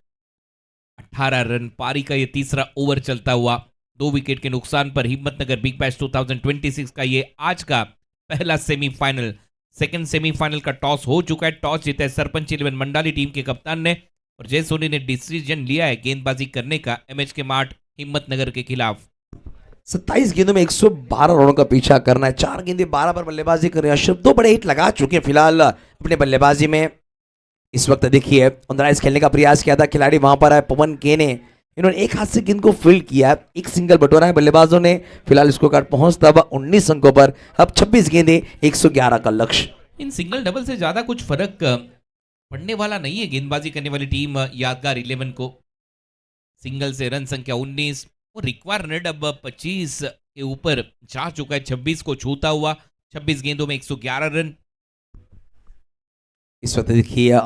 [SPEAKER 2] 18 रन पारी का ये तीसरा ओवर चलता हुआ, 2 विकेट के नुकसान पर हिम्मतनगर बिग बैश 2026 का ये आज का पहला सेमीफाइनल। सेकंड सेमीफाइनल का टॉस हो चुका है, टॉस जीता है सरपंच 11 मंडाली टीम के कप्तान ने, और जय सोनी ने डिसीजन लिया है गेंदबाजी करने का एमएच के माठ हिम्मतनगर के खिलाफ।
[SPEAKER 5] 27 गेंदों में 112 रनों का पीछा करना है, 4 गेंदें 12 पर बल्लेबाजी कर रहे हैं। अशरफ 2 बड़े हिट लगा चुके हैं फिलहाल अपने बल्लेबाजी में। इस वक्त देखिए ऑनराइज खेलने का प्रयास किया था खिलाड़ी, वहां पर आए पवन के ने, इन्होंने एक हाथ से गेंद को फील्ड किया, एक सिंगल बटोरा है बल्लेबाजों ने। फिलहाल स्कोर कार्ड पहुंचता हुआ 19 अंकों पर, अब 26 गेंदें 111 का लक्ष्य।
[SPEAKER 2] इन सिंगल डबल से ज्यादा कुछ फर्क पड़ने वाला नहीं है गेंदबाजी करने वाली टीम यादगार 11 को। सिंगल से रन संख्या 19 और रिक्वायर रन अब 25 के ऊपर जा चुका है, 26 को छूता हुआ। 26 गेंदों में 111 रन।
[SPEAKER 5] इस वक्त देखिए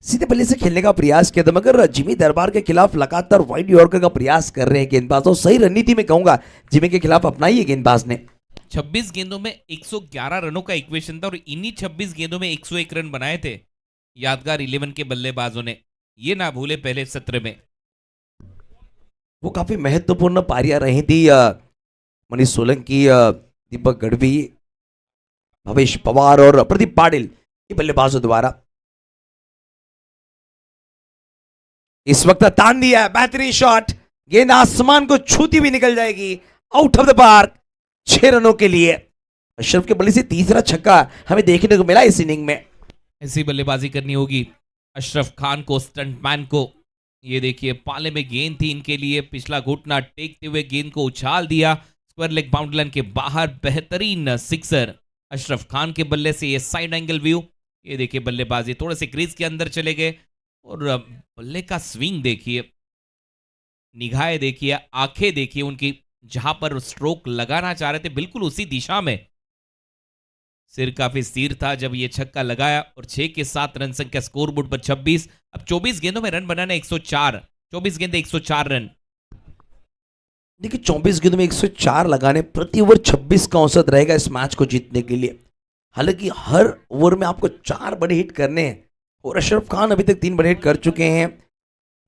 [SPEAKER 5] सीधे बल्ले से खेलने का प्रयास किया था, मगर जिमी दरबार के खिलाफ लगातार वाइड यॉर्कर का प्रयास कर रहे हैं गेंदबाज, और सही रणनीति में कहूंगा जिमी के खिलाफ अपनाई है गेंदबाज ने।
[SPEAKER 2] 26 गेंदों में 111 रनों का इक्वेशन था और इन्हीं 26 गेंदों में 101 रन बनाए थे यादगार 11 के बल्लेबाजों ने, ये ना भूले पहले सत्र में।
[SPEAKER 5] वो काफी महत्वपूर्ण पारियां रही थी। मनीष सोलंकी, दीपक गढ़वी, भवेश पवार और प्रदीप पाटिल ये बल्लेबाजों द्वारा। इस वक्त तान दिया है, बेहतरीन शॉट, गेंद आसमान को छूती हुई निकल जाएगी, आउट ऑफ द पार्क, 6 रनों के लिए। अशरफ के बल्ले से तीसरा छक्का हमें देखने को मिला इस इनिंग में।
[SPEAKER 2] ऐसी बल्लेबाजी करनी होगी अशरफ खान को, स्टंटमैन को। ये देखिए पाले में गेंद थी इनके लिए, पिछला घुटना टेकते हुए गेंद को उछाल दिया स्क्वायर लेग बाउंड्री लाइन के बाहर, बेहतरीन सिक्सर अशरफ खान के बल्ले से। ये साइड एंगल व्यू, ये देखिए बल्लेबाजी थोड़े से क्रीज के अंदर चले गए और बल्ले का स्विंग देखिए, निगाहें देखिए, आंखें देखिए उनकी, जहां पर स्ट्रोक लगाना चाह रहे थे बिल्कुल उसी दिशा में। सिर काफी स्थिर था जब ये छक्का लगाया और 6 के 7 रन संख्या स्कोर बोर्ड पर 26। अब 24 गेंदों में रन बनाना 104, 24 गेंदे 104 रन।
[SPEAKER 5] देखिए 24 गेंदों में 104 लगाने, प्रति ओवर 26 का औसत रहेगा इस मैच को जीतने के लिए। हालांकि हर ओवर में आपको 4 बड़े हिट करने हैं और अशरफ खान अभी तक 3 बड़े हिट कर चुके हैं।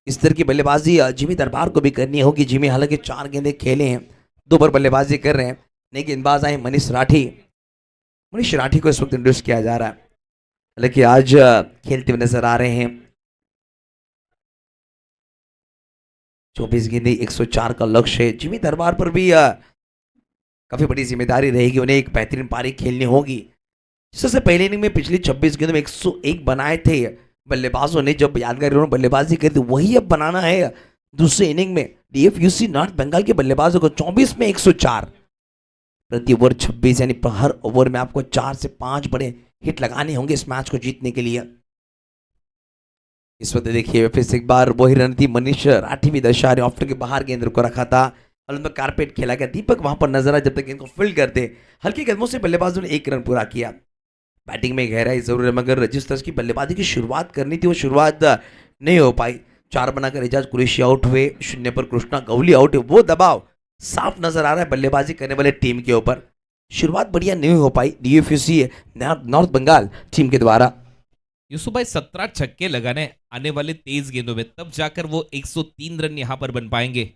[SPEAKER 5] इस तरह की बल्लेबाजी जिमी दरबार को भी करनी होगी। जिमी हालांकि 4 गेंदे खेले हैं, 2 बार बल्लेबाजी कर रहे हैं। नए गेंदबाज आए मनीष राठी, मनीष राठी को इस वक्त इंट्रोड्यूस किया जा रहा है, हालांकि आज खेलते हुए नजर आ रहे हैं। 24 गेंदे 104 का लक्ष्य है। जिमी दरबार पर भी काफी बड़ी जिम्मेदारी रहेगी, उन्हें एक बेहतरीन पारी खेलनी होगी। सबसे पहले इनिंग में पिछली 26 गेंदों में 101 बनाए थे बल्लेबाजों ने, जब यादगार इन्होंने बल्लेबाजी करी थी, वही अब बनाना है दूसरे इनिंग में। डीएफयूसी नॉर्थ बंगाल के बल्लेबाजों को 24 में 104, प्रति ओवर 26, यानी हर ओवर में आपको 4 से 5 बड़े हिट लगाने होंगे इस मैच को जीतने के लिए। इस वक्त देखिए फिर से एक बार वही रणनीति, मनीष राठी भी दशा ऑफ्टर के बाहर गेंद को रखा था और उनमें कारपेट खेला गया। दीपक वहां पर नजर आया जब तक गेंद को फील्ड करते। हल्के कदमों से बल्लेबाजों ने 1 रन पूरा किया। बैटिंग में गहराई जरूर है, मगर जिस तरह की बल्लेबाजी की शुरुआत करनी थी वो शुरुआत नहीं हो पाई। 4 बनाकर एजाज कुरैशी आउट हुए, 0 पर कृष्णा गवली आउट हुए। वो दबाव साफ नजर आ रहा है बल्लेबाजी करने वाले टीम के ऊपर। शुरुआत बढ़िया नहीं हो पाई डीएफयूसी नॉर्थ बंगाल टीम के द्वारा।
[SPEAKER 2] यूसुफ भाई 17 छक्के लगाने आने वाले 23 गेंदों में, तब जाकर वो 103 रन यहां पर बन पाएंगे।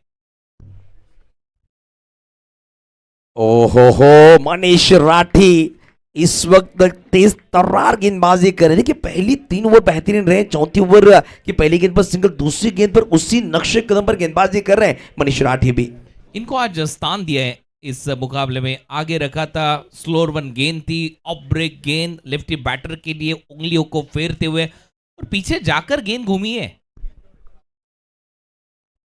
[SPEAKER 5] ओहो, मनीष राठी इस वक्त तेज तर्रार गेंदबाजी कर रहे हैं कि पहली 3 ओवर बेहतरीन रहे, चौथी ओवर की पहली गेंद पर सिंगल, दूसरी गेंद पर उसी नक्शे कदम पर गेंदबाजी कर रहे हैं मनीष राठी भी।
[SPEAKER 2] इनको आज स्थान दिया है इस मुकाबले में। आगे रखा था, स्लोअर वन गेंद थी, ऑफ ब्रेक गेंद, लेफ्टी बैटर के लिए उंगलियों को फेरते हुए, और पीछे जाकर गेंद घूमी है।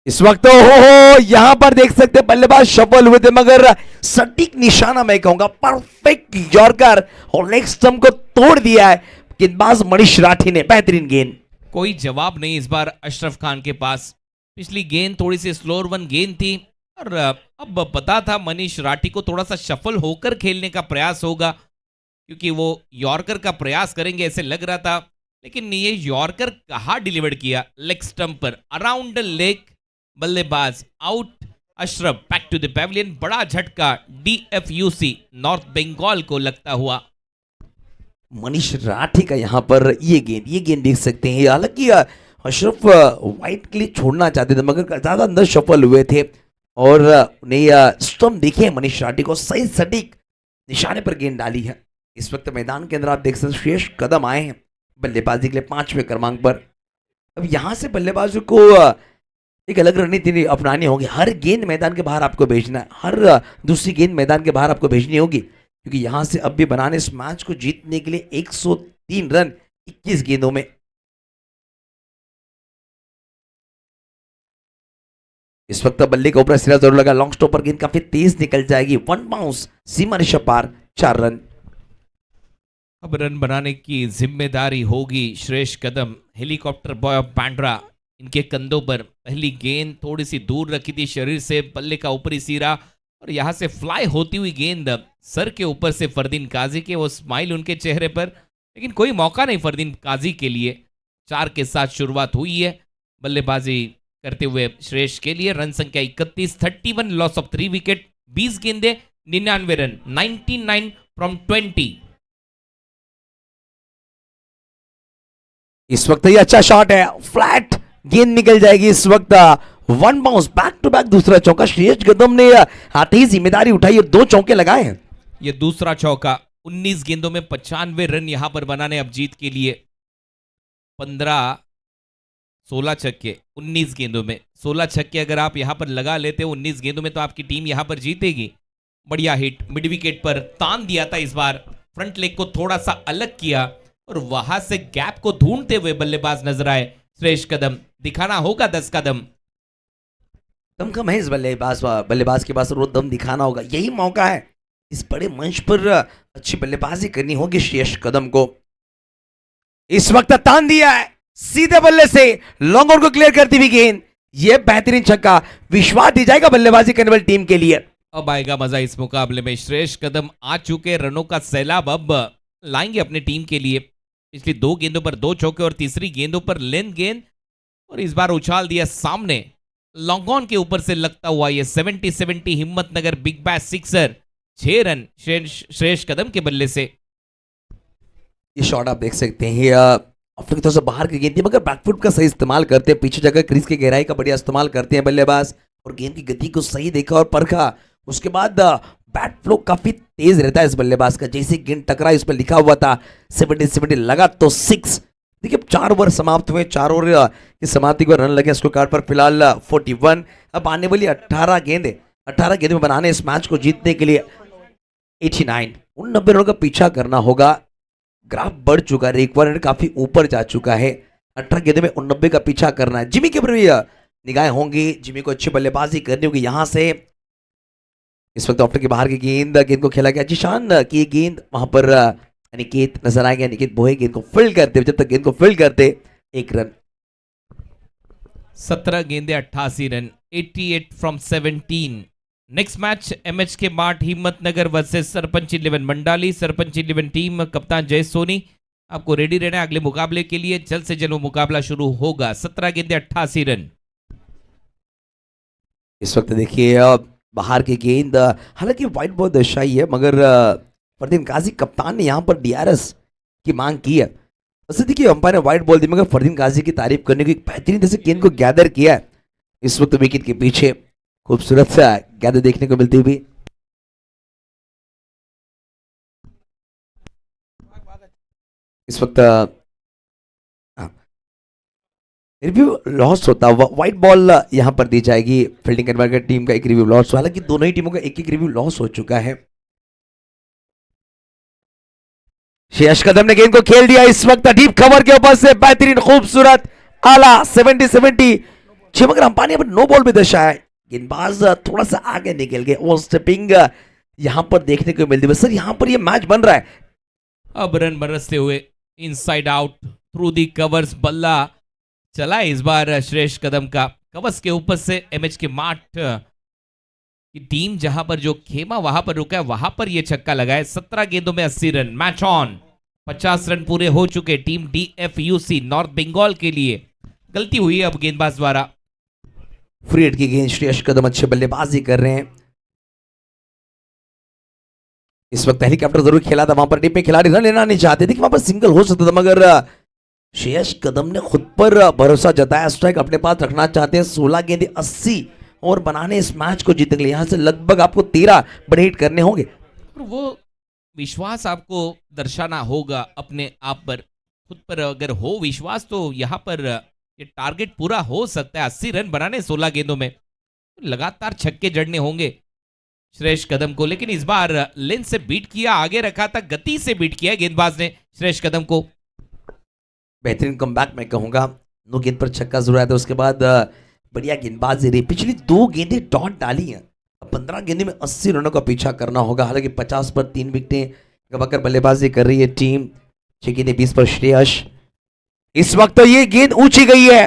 [SPEAKER 5] इस वक्त हो यहां पर देख सकते हैं बल्लेबाज सफल हुए थे, मगर सटीक निशाना मैं कहूंगा, परफेक्ट यॉर्कर और लेग स्टंप को तोड़ दिया है गेंदबाज मनीष राठी ने। बेहतरीन गेंद,
[SPEAKER 2] कोई जवाब नहीं इस बार अशरफ खान के पास। पिछली गेंद थोड़ी सी स्लोअर वन गेंद थी और अब पता था मनीष राठी को थोड़ा सा शफल होकर खेलने का प्रयास होगा, क्योंकि वो यॉर्कर का प्रयास करेंगे ऐसे लग रहा था, लेकिन ये यॉर्कर कहाँ डिलीवर किया, लेग स्टंप पर, अराउंड लेग, बल्लेबाज out. Ashraf back to the pavilion. बड़ा झटका डीएफयूसी नॉर्थ बंगाल को लगता हुआ।
[SPEAKER 5] मनीष राठी का यहां पर ये गेंद देख सकते हैं। हालांकि अशरफ वाइट के लिए छोड़ना चाहते थे, मगर ज्यादा अंदर सफल हुए थे और उन्हें स्टंप दिखे मनीष राठी को, सही सटीक निशाने पर गेंद डाली है। इस वक्त मैदान के अंदर आप देख सकते हैं श्रेष्ठ कदम आए हैं बल्लेबाजी के लिए 5वें क्रमांक पर। अब यहां से बल्लेबाजों को एक अलग रणनीति अपनानी होगी। हर गेंद मैदान के बाहर आपको भेजना है, हर दूसरी गेंद मैदान के बाहर आपको भेजनी होगी, क्योंकि यहां से अब भी बनाने इस मैच को जीतने के लिए 103 रन 21 गेंदों में। इस वक्त बल्ले का ऊपर सिरा जरूर लगा, लॉन्ग स्टॉप पर गेंद काफी तेज निकल जाएगी, 1 बाउंस, सीमा निशा पार, 4 रन।
[SPEAKER 2] अब रन बनाने की जिम्मेदारी होगी श्रेष्ठ कदम, हेलीकॉप्टर बॉय ऑफ बांद्रा, इनके कंधों पर। पहली गेंद थोड़ी सी दूर रखी थी शरीर से, बल्ले का ऊपरी सिरा, और यहां से फ्लाई होती हुई गेंद सर के ऊपर से फरदीन काजी के, वो स्माइल उनके चेहरे पर, लेकिन कोई मौका नहीं फरदीन काजी के लिए। 4 के साथ शुरुआत हुई है बल्लेबाजी करते हुए श्रेयस के लिए। रन संख्या 31, 31, लॉस ऑफ 3 विकेट, 20 गेंदे, 99 रन, 99 फ्रॉम 20।
[SPEAKER 5] इस वक्त ये अच्छा शॉट है, फ्लैट गेंद निकल जाएगी इस वक्त। One bounce, back to back दूसरा चौका। श्रेयस कदम ने आते ही जिम्मेदारी उठाई और 2 चौके लगाए हैं।
[SPEAKER 2] ये दूसरा चौका। 19 गेंदों में 95 रन यहां पर बनाने अब जीत के लिए। 16 छक्के 19 गेंदों में, 16 छक्के अगर आप यहां पर लगा लेते हो 19 गेंदों में तो आपकी टीम यहां पर जीतेगी। बढ़िया हिट, मिड विकेट पर तान दिया था इस बार। फ्रंट लेग को थोड़ा सा अलग किया और वहां से गैप को ढूंढते हुए बल्लेबाज नजर आए श्रेयस कदम। दिखाना होगा 10 कदम।
[SPEAKER 5] दम कम है इस बल्लेबाज के पास और वो दम दिखाना होगा। यही मौका है, इस बड़े मंच पर अच्छी बल्लेबाजी करनी होगी श्रेयस कदम को। इस वक्त तान दिया है सीधे बल्ले से, लॉन्ग ऑन को क्लियर करती हुई गेंद। यह बेहतरीन छक्का विश्वास दी जाएगा बल्लेबाजी करने वाली टीम के लिए।
[SPEAKER 2] अब आएगा मजा इस मुकाबले में। श्रेयस कदम आ चुके, रनों का सैलाब अब लाएंगे अपनी टीम के लिए। पिछली 2 गेंदों पर 2 चौके और तीसरी गेंदों पर लेंथ गेंद, और इस बार उछाल दिया सामने लॉन्ग ऑन के ऊपर से लगता हुआ ये 70-70 Himmatnagar big bash sixer. 6 run Shreyas Kadam के बल्ले से।
[SPEAKER 5] ये शॉट आप देख सकते हैं, ऑफ की तरफ से बाहर की गेंद थी मगर बैकफुट का सही इस्तेमाल करते हैं। पीछे जगह क्रीज की गहराई का बढ़िया इस्तेमाल करते हैं बल्लेबाज और गेंद की गति को सही देखा और परखा। उसके बाद बैट फ्लो काफी तेज रहता है इस बल्लेबाज का। जैसे गेंद टकरा इस पर लिखा हुआ था 70-70 लगा तो 6। देखिए 4 ओवर समाप्त हुए, 4 ओवर की समाप्ति को रन लगे स्कोर कार्ड पर फिलहाल 41। अब आने वाली 18 गेंद में बनाने इस मैच को जीतने के लिए 89 रनों का पीछा करना होगा। ग्राफ बढ़ चुका है, रिक्वायरमेंट काफी ऊपर जा चुका है। 18 गेंदों में 89 का पीछा करना है। जिमी के ऊपर भी निगाहें होंगी, जिमी को अच्छी बल्लेबाजी करनी होगी यहां से। इस वक्त ऑफ के बाहर की गेंद को खेला गया जिशान की गेंद, वहां पर अनिकेत नजर आएंगे। अनिकेत बोहे गेंद को फील्ड करते, जब तक गेंद को फील्ड करते 1 रन।
[SPEAKER 2] 17 गेंदे 88 run, 88 from 17। Next match MHK mart Himmatnagar versus sarpanch 11 Mandali. Sarpanch 11 team कप्तान जय सोनी, आपको रेडी रहना है अगले मुकाबले के लिए। जल्द से जल्द मुकाबला शुरू होगा। 17 गेंदे 88 रन।
[SPEAKER 5] इस वक्त देखिए बाहर की गेंद, हालांकि व्हाइट बॉल दर्शाई है मगर फरदीन काजी कप्तान ने यहाँ पर DRS की मांग की है। वैसे देखिए अंपायर ने व्हाइट बॉल दी मगर फरदीन काजी की तारीफ करने की बेहतरीन तरह से गेंद को गैदर किया है। इस वक्त विकेट के पीछे खूबसूरत सा गैदर देखने को मिलती हुई। इस वक्त रिव्यू लॉस होता हुआ व्हाइट बॉल यहां पर दी जाएगी। फील्डिंग करने वाली टीम का एक रिव्यू लॉस, हालांकि दोनों ही टीमों का एक रिव्यू लॉस हो चुका है। श्रेयस कदम ने गेंद को खेल दिया इस वक्त डीप कवर के ऊपर से, बेहतरीन खूबसूरत आला 70-70 मगर अंपायर पर नो बॉल भी दर्शाया है। गेंदबाज थोड़ा सा आगे निकल गए, वो स्टेपिंग यहां पर देखने को मिलती है। सर यहां पर ये मैच बन रहा है।
[SPEAKER 2] अब रन बरसते हुए inside out through the covers, बल्ला चला इस बार श्रेयस कदम का। कवर्स के ऊपर से MHK मार्ट की टीम जहां पर जो खेमा वहां पर रुका है वहां पर यह छक्का लगाए। 17 गेंदों में 80 रन। Match on. 50 रन पूरे हो चुके टीम DFUC नॉर्थ बंगाल के लिए। गलती हुई अब गेंदबाज द्वारा।
[SPEAKER 5] फ्री हिट की गेंद, श्रेयस कदम अच्छे बल्लेबाजी कर रहे हैं। इस वक्त हेलीकॉप्टर जरूर खेला था, वहां पर टीम में खिलाड़ी रन लेना नहीं चाहते थे कि वहां पर सिंगल हो सकता था मगर श्रेयस कदम ने खुद पर भरोसा जताया। स्ट्राइक अपने पास रखना चाहते हैं। 16 गेंदे 80 और बनाने इस मैच को जीतने के लिए यहां से लगभग आपको 13 बड़े हिट करने होंगे।
[SPEAKER 2] और वो विश्वास आपको दर्शाना होगा अपने आप पर। खुद पर अगर हो विश्वास तो यहां पर ये टारगेट पूरा हो सकता है। 80 रन बनाने 16 गेंदों में, लगातार छक्के जड़ने होंगे श्रेयस कदम को। लेकिन इस बार लेंथ से बीट किया, आगे रखा था, गति से बीट किया गेंदबाज ने श्रेयस कदम को।
[SPEAKER 5] बेहतरीन कमबैक मैं कहूंगा। 9 गेंद पर छक्का जरूर आया था, उसके बाद बढ़िया गेंदबाजी रही। पिछली 2 गेंदें डॉट डाली हैं। 15 गेंदों में 80 रनों का पीछा करना होगा। हालांकि 50 पर 3 विकेटें गवाकर बल्लेबाजी कर रही है टीम। 6 गेंदें 20 पर श्रेयस। इस वक्त तो ये गेंद ऊंची गई है,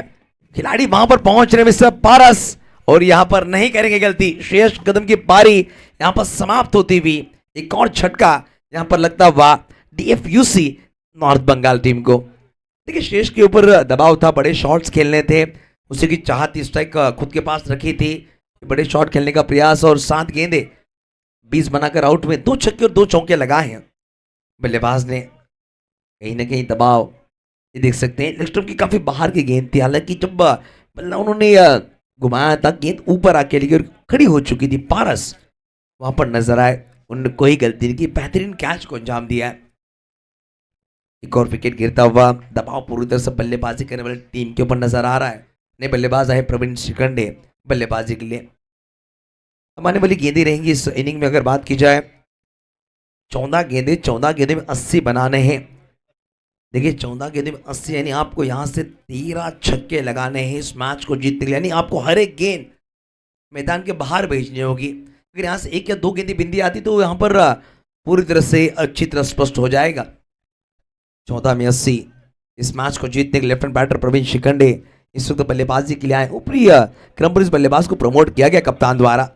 [SPEAKER 5] खिलाड़ी वहां पर पहुंच रहे मिस्टर पारस और यहां पर नहीं करेंगे गलती। श्रेयस कदम की पारी यहां पर समाप्त होती हुई। एक और छटका यहां पर लगता हुआ DFUC नॉर्थ बंगाल टीम को। देखिए श्रेष्ठ के ऊपर दबाव था, बड़े शॉट्स खेलने थे, उसी की चाहत स्ट्राइक खुद के पास रखी थी, बड़े शॉट खेलने का प्रयास और 7 गेंदे 20 बनाकर आउट में 2 छक्के और 2 चौके लगाए हैं बल्लेबाज ने। कहीं ना कहीं दबाव ये देख सकते हैं। लेग स्टंप की काफी बाहर की गेंद थी, हालांकि जब बल्ला उन्होंने घुमाया था गेंद ऊपर आके लेकिन खड़ी हो चुकी थी, पारस वहां पर नजर आए, उन्होंने कोई गलती नहीं की, बेहतरीन कैच को अंजाम दिया है। एक और विकेट गिरता हुआ, दबाव पूरी तरह से बल्लेबाजी करने वाली टीम के ऊपर नजर आ रहा है। नए बल्लेबाज आए प्रवीण श्रीखंडे बल्लेबाजी के लिए। अब आने वाली गेंदें रहेंगी इस इनिंग में अगर बात की जाए, 14 गेंदे में 80 बनाने हैं। देखिए 14 गेंदे में 80 यानी आपको यहां से 13 छक्के लगाने हैं इस मैच को जीतने के लिए, यानी आपको हर एक गेंद मैदान के बाहर भेजनी होगी। अगर यहाँ से 1 या 2 गेंदें बिंदी आती तो यहाँ पर पूरी तरह से अच्छी तरह स्पष्ट हो जाएगा। 14 में 80 इस मैच को जीतने के left hand batter Praveen Shrikhande इस वक्त बल्लेबाजी के लिए आए। ऊपरी क्रम पर इस बल्लेबाज को प्रमोट किया गया कप्तान द्वारा।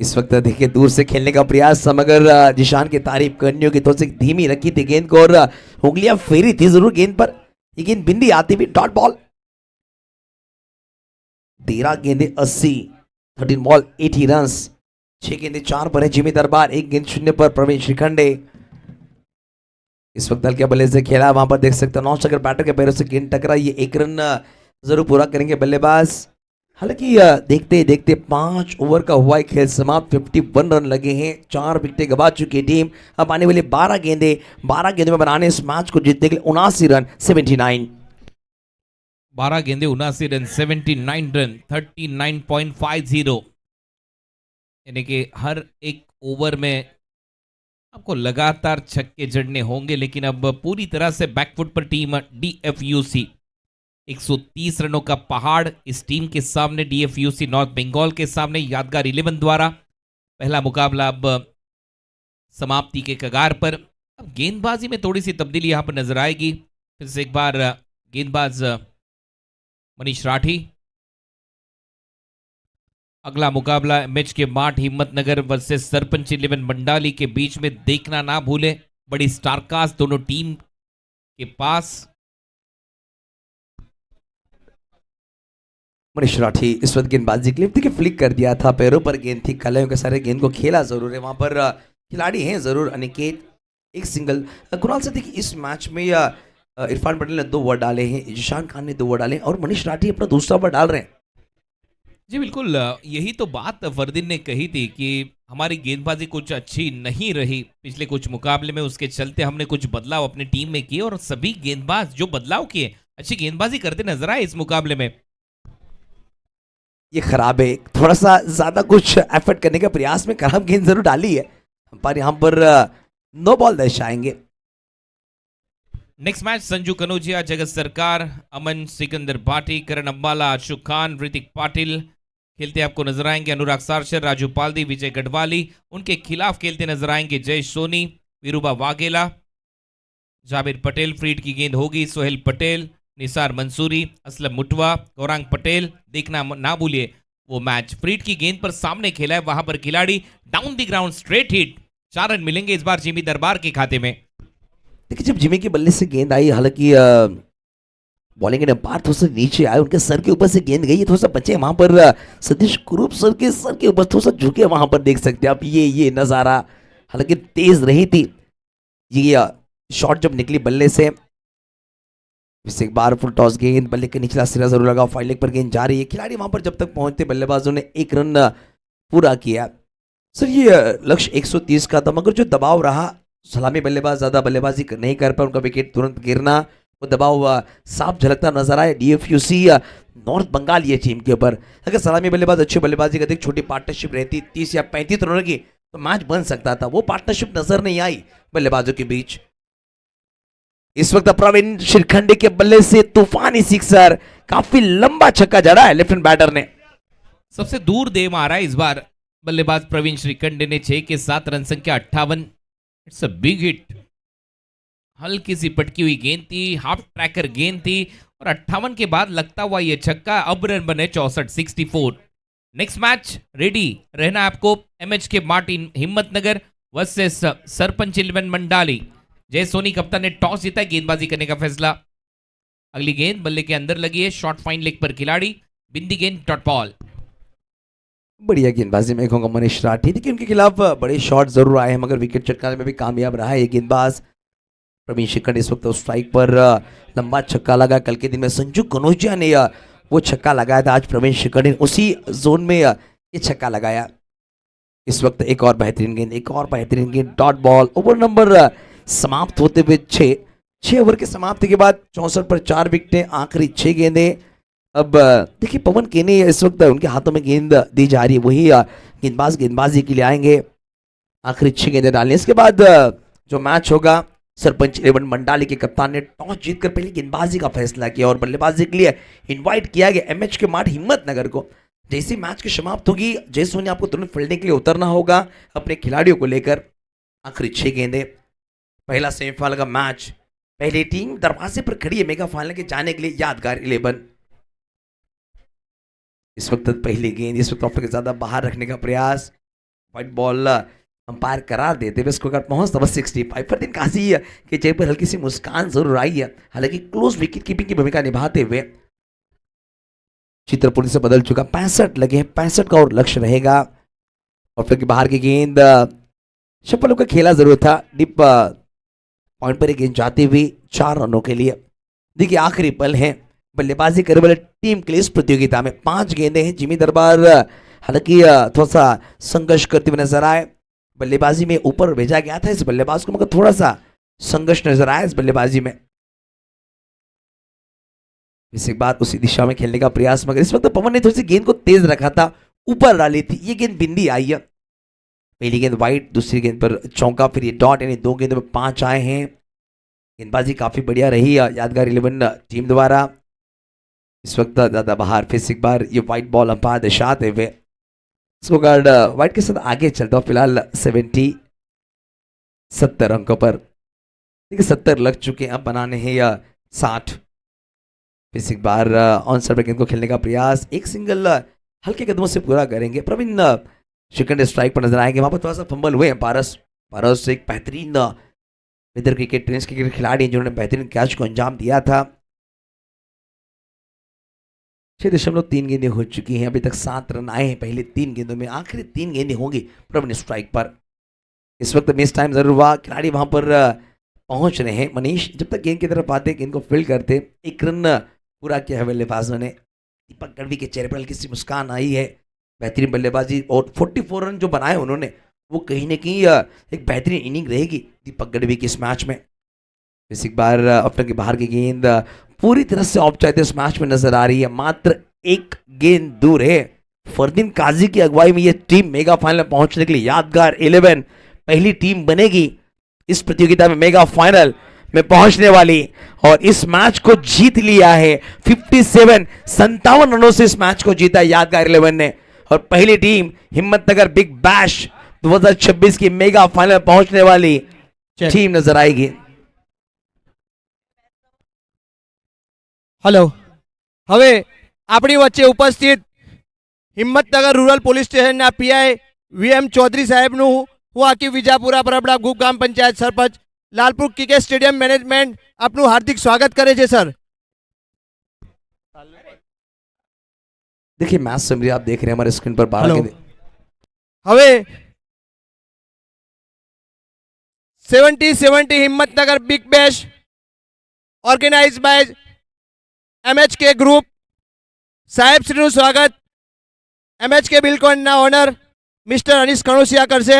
[SPEAKER 5] इस वक्त देखिए दूर से खेलने का प्रयास, मगर जिशान की तारीफ करनी होगी, थोड़ी सी धीमी रखी थी गेंद को और उंगलियां फेरी थी जरूर गेंद पर, ये गेंद बिंदी आती भी, डॉट बॉल। 13 गेंदे 80, 13 बॉल 80 रन, 6 गेंदे 4 पर है जिमी दरबार, 1 गेंद 0 पर प्रवीण श्रीखंडे। इस वक्त हल्के बल्ले से खेला, वहां पर देख सकते हैं नॉन अगर बैटर के पैरों से गेंद टकरा, ये 1 रन जरूर पूरा करेंगे बल्लेबाज। हालांकि देखते देखते 5 ओवर का हुआ खेल समाप्त, 51 रन लगे हैं, 4 विकेटें गवा चुकी टीम। अब आने वाले 12 गेंदे में बनाने इस मैच को जीतने के लिए 79 रन 79।
[SPEAKER 2] 12 गेंदे 79 रन, 79 रन, 39.50, यानी कि हर एक ओवर में आपको लगातार छक्के जड़ने होंगे। लेकिन अब पूरी तरह से बैकफुट पर टीम DFUC, 130 रनों का पहाड़ इस टीम के सामने, DFUC नॉर्थ बंगाल के सामने यादगार 11 द्वारा पहला मुकाबला अब समाप्ति के कगार पर। अब गेंदबाजी में थोड़ी सी तब्दीली यहां पर नजर आएगी। फिर से एक बार गेंदबाज मनीष राठी। अगला मुकाबला मैच के माठ हिम्मतनगर वर्सेस सरपंच 11 मंडाली के बीच में, देखना ना भूलें। बड़ी स्टारकास्ट दोनों टीम के पास।
[SPEAKER 5] मनीष राठी इस वक्त गेंदबाजी के लिए देखिए फ्लिक कर दिया था, पैरों पर गेंद थी, कलाइयों के सारे गेंद को खेला जरूर है, वहां पर खिलाड़ी हैं जरूर, अनिकेत एक सिंगल। कुणाल से देखिए इस मैच में इरफान पटेल ने 2 ओवर डाले हैं, जिशान खान ने 2 ओवर डाले हैं और मनीष राठी अपना दूसरा ओवर डाल रहे हैं।
[SPEAKER 2] जी बिल्कुल, यही तो बात फरदीन ने कही थी कि हमारी गेंदबाजी कुछ अच्छी नहीं रही पिछले कुछ मुकाबले में, उसके चलते हमने कुछ बदलाव अपनी टीम में किए और सभी गेंदबाज जो बदलाव किए अच्छी गेंदबाजी करते नजर आए इस मुकाबले में।
[SPEAKER 5] ये खराब है, थोड़ा सा ज्यादा कुछ एफर्ट करने का प्रयास में खराब गेंद जरूर डाली है, पर यहाँ पर नो बॉल दर्शाएंगे।
[SPEAKER 2] नेक्स्ट मैच संजू कनौजिया, जगत सरकार, अमन सिकंदर भाटी, करण अम्बाला, अशोक खान, ऋतिक पाटिल खेलते आपको नजर आएंगे। अनुराग सारशर, राजू पाल्दी, विजय गढ़वाली, उनके खिलाफ खेलते नजर आएंगे जय सोनी, वीरूबा वाघेला, जाबिर पटेल। फ्रीड की गेंद होगी, सोहेल पटेल, निसार मंसूरी, असलम मुटवा, गौरांग पटेल। देखना ना भूलिए वो मैच फ्रीड की गेंद पर सामने खेला है, वहां पर खिलाड़ी down the ground straight hit, 4 run मिलेंगे इस बार जिमी दरबार के खाते में।
[SPEAKER 5] देखिए जब जिमी के बल्ले से गेंद आई, हालांकि बॉलिंग के अंपायर थोड़ा सा नीचे आए, उनके सर के ऊपर से गेंद गई, थोड़ा सा बचे वहां पर सतीश कुरूप सर के ऊपर थोड़ा सा झुके, वहां पर देख सकते हैं आप ये नजारा, हालांकि तेज रही थी ये शॉट जब निकली बल्ले से। एक बार फुल टॉस गेंद, बल्ले के निचला सिरा जरूर लगा, फाइल लेग पर गेंद जा रही है, खिलाड़ी वहां पर जब तक पहुंचते बल्लेबाजों ने 1 रन पूरा किया। सर ये लक्ष्य 130 का था, मगर जो दबाव रहा, सलामी बल्लेबाज ज्यादा बल्लेबाजी नहीं कर पाए, उनका विकेट तुरंत गिरना, वो दबाव साफ झलकता नजर आया DFUC नॉर्थ बंगाल ये टीम के ऊपर। अगर सलामी बल्लेबाज अच्छी बल्लेबाजी करते, छोटी पार्टनरशिप रहती 30 या 35 रनों की, तो मैच बन सकता था। वो पार्टनरशिप नजर नहीं आई बल्लेबाजों के बीच। इस वक्त प्रवीण श्रीखंडे के बल्ले से तूफानी सिक्सर, काफी लंबा छक्का जड़ा है लेफ्ट हैंड बैटर ने।
[SPEAKER 2] सबसे दूर दे मारा इस बार बल्लेबाज प्रवीण श्रीखंडे ने, 6 के साथ रन संख्या 58। It's a big hit. हल्की सी पटकी हुई गेंद थी, हाफ ट्रैकर गेंद थी और 58 के बाद लगता हुआ ये छक्का। अब रन बने 64, 64। नेक्स्ट मैच रेडी रहना आपको। MH के मार्टिन हिम्मतनगर वर्सेस सरपंच 11 मंडाली। जय सोनी कप्तान ने टॉस जीता है, गेंदबाजी करने का फैसला। अगली गेंद बल्ले के अंदर लगी है, शॉर्ट फाइन लेग पर खिलाड़ी, बिंदी गेंद डॉट बॉल।
[SPEAKER 5] बढ़िया गेंदबाजी में कहूंगा मनीष राठी। देखिए उनके खिलाफ बड़े शॉट जरूर आए हैं मगर विकेट चटकाने में भी कामयाब रहा है ये गेंदबाज। प्रवीण शिखंड इस वक्त स्ट्राइक पर लंबा छक्का लगा। कल के दिन में संजू कनौजिया ने वो छक्का लगाया था, आज प्रवीण शिखंड ने उसी जोन में ये छक्का लगाया। इस वक्त एक और बेहतरीन गेंद डॉट बॉल। ओवर नंबर समाप्त होते हुए 6 ओवर के समाप्ति के बाद 64 पर 4 विकेटें, आखिरी 6 गेंदें। अब देखिए पवन केनी इस वक्त उनके हाथों में गेंद दी जा रही है, वही गेंदबाज गेंदबाजी के लिए आएंगे। आखिरी 6 गेंदें डालने इसके बाद जो मैच होगा, सरपंच 11 मंडाली के कप्तान ने टॉस जीतकर पहले गेंदबाजी का फैसला किया और बल्लेबाजी के लिए इनवाइट किया गया एमएच के माठ हिम्मतनगर को। जैसे मैच की समाप्त होगी जय सोनी आपको तुरंत फील्डिंग के लिए उतरना होगा अपने खिलाड़ियों को लेकर। आखिरी 6 गेंदें, पहला सेमीफाइनल का मैच, पहली टीम दरवाजे पर खड़ी है मेगा फाइनल के जाने के लिए यादगार 11। इस वक्त पहली गेंद, इस वक्त ऑफ के ज्यादा बाहर रखने का प्रयास, व्हाइट बॉल अंपायर करार देते हुए स्कोर कार्ड पहुंचता बस 65। फरदीन काजी के चेहरे पर हल्की सी मुस्कान जरूर आई है, हालांकि क्लोज विकेट कीपिंग की भूमिका निभाते हुए चित्र पूरी से बदल चुका। 65 लगे हैं, 65 का और लक्ष्य रहेगा। और फिर बाहर की गेंद शफल का खेला जरूर था, डिप पॉइंट पर एक गेंद जाती हुई 4 रनों के लिए। देखिए आखिरी पल है बल्लेबाजी करने वाले टीम के लिए इस प्रतियोगिता में। 5 गेंदें हैं। जिमी दरबार हालांकि थोड़ा सा संघर्ष करते हुए नजर आए, बल्लेबाजी में ऊपर भेजा गया था इस बल्लेबाज को मगर थोड़ा सा संघर्ष नजर आया इस बल्लेबाजी में। इस एक बार उसी दिशा में खेलने का प्रयास, मगर इस वक्त पवन ने थोड़ी सी गेंद को तेज रखा था, ऊपर डाली थी। ये गेंद बिंदी आई है, पहली गेंद वाइड, दूसरी गेंद पर चौका, फिर ये डॉट, यानी 2 गेंदों में 5 आए हैं। गेंदबाजी काफी बढ़िया रही यादगार 11 टीम द्वारा। इस वक्त ज्यादा बाहर, फिर एक बार ये व्हाइट बॉल अंपायर दर्शाते हुए स्कोर कार्ड व्हाइट के साथ आगे चलता हुआ फिलहाल 70 अंकों पर। देखिए 70 लग चुके हैं, अब बनाने हैं या 60। फिर एक बार ऑन सर्व गेंद को खेलने का प्रयास, एक सिंगल हल्के कदमों से पूरा करेंगे। प्रवीण शिखंड स्ट्राइक पर नजर आएंगे, वहां पर थोड़ा सा फंबल हुए हैं। पारस एक बेहतरीन इधर क्रिकेट ट्रेंड्स के खिलाड़ी जिन्होंने बेहतरीन कैच को अंजाम दिया था। 6.3 गेंदें हो चुकी हैं, अभी तक 7 रन आए हैं पहले 3 गेंदों में, आखिरी 3 गेंदें होंगी प्रवीण स्ट्राइक पर। इस वक्त मिस टाइम जरूर हुआ, खिलाड़ी वहां पर पहुंच रहे हैं। मनीष जब तक गेंद की तरफ आते गेंद को फील्ड करते, 1 रन पूरा किया है बल्लेबाजों ने। दीपक गढ़वी के चेहरे पर हल्की सी मुस्कान आई है, बेहतरीन बल्लेबाजी और 44 रन जो बनाए उन्होंने, वो कहीं ना कहीं एक बेहतरीन इनिंग रहेगी दीपक गढ़वी की इस मैच में। इस एक बार अपने के बाहर की गेंद पूरी तरह से औपचारिक इस मैच में नजर आ रही है, मात्र 1 गेंद दूर है फरदीन काजी की अगुवाई में ये टीम मेगा फाइनल में पहुंचने के लिए। यादगार 11 पहली टीम बनेगी इस प्रतियोगिता में मेगा फाइनल में पहुंचने वाली, और इस मैच को जीत लिया है 57 रनों से इस मैच को जीता यादगार 11 ने। और पहली टीम हिम्मतनगर बिग बैश 2026 की मेगा फाइनल में पहुंचने वाली टीम नजर आएगी।
[SPEAKER 6] हेलो, હવે આપણી વચ્ચે ઉપસ્થિત હિંમતનગર રૂરલ પોલીસ સ્ટેશનના પીઆઈ વીએમ ચૌધરી સાહેબનું હું આકી વિજાપુરા બરબડા ગુપ ગામ પંચાયત સરપંચ લાલપુર ક્રિકેટ સ્ટેડિયમ મેનેજમેન્ટ આપનું હાર્દિક સ્વાગત કરે છે સર।
[SPEAKER 5] देखिए मैच समरी आप देख रहे हैं हमारे स्क्रीन पर 12
[SPEAKER 6] हेलो। હવે 70 Himmatnagar big bash organise by MHK group સાહેબ શ્રીનું સ્વાગત MHK બિલકોનના ઓનર મિસ્ટર અનીશ કણોસિયા કરશે।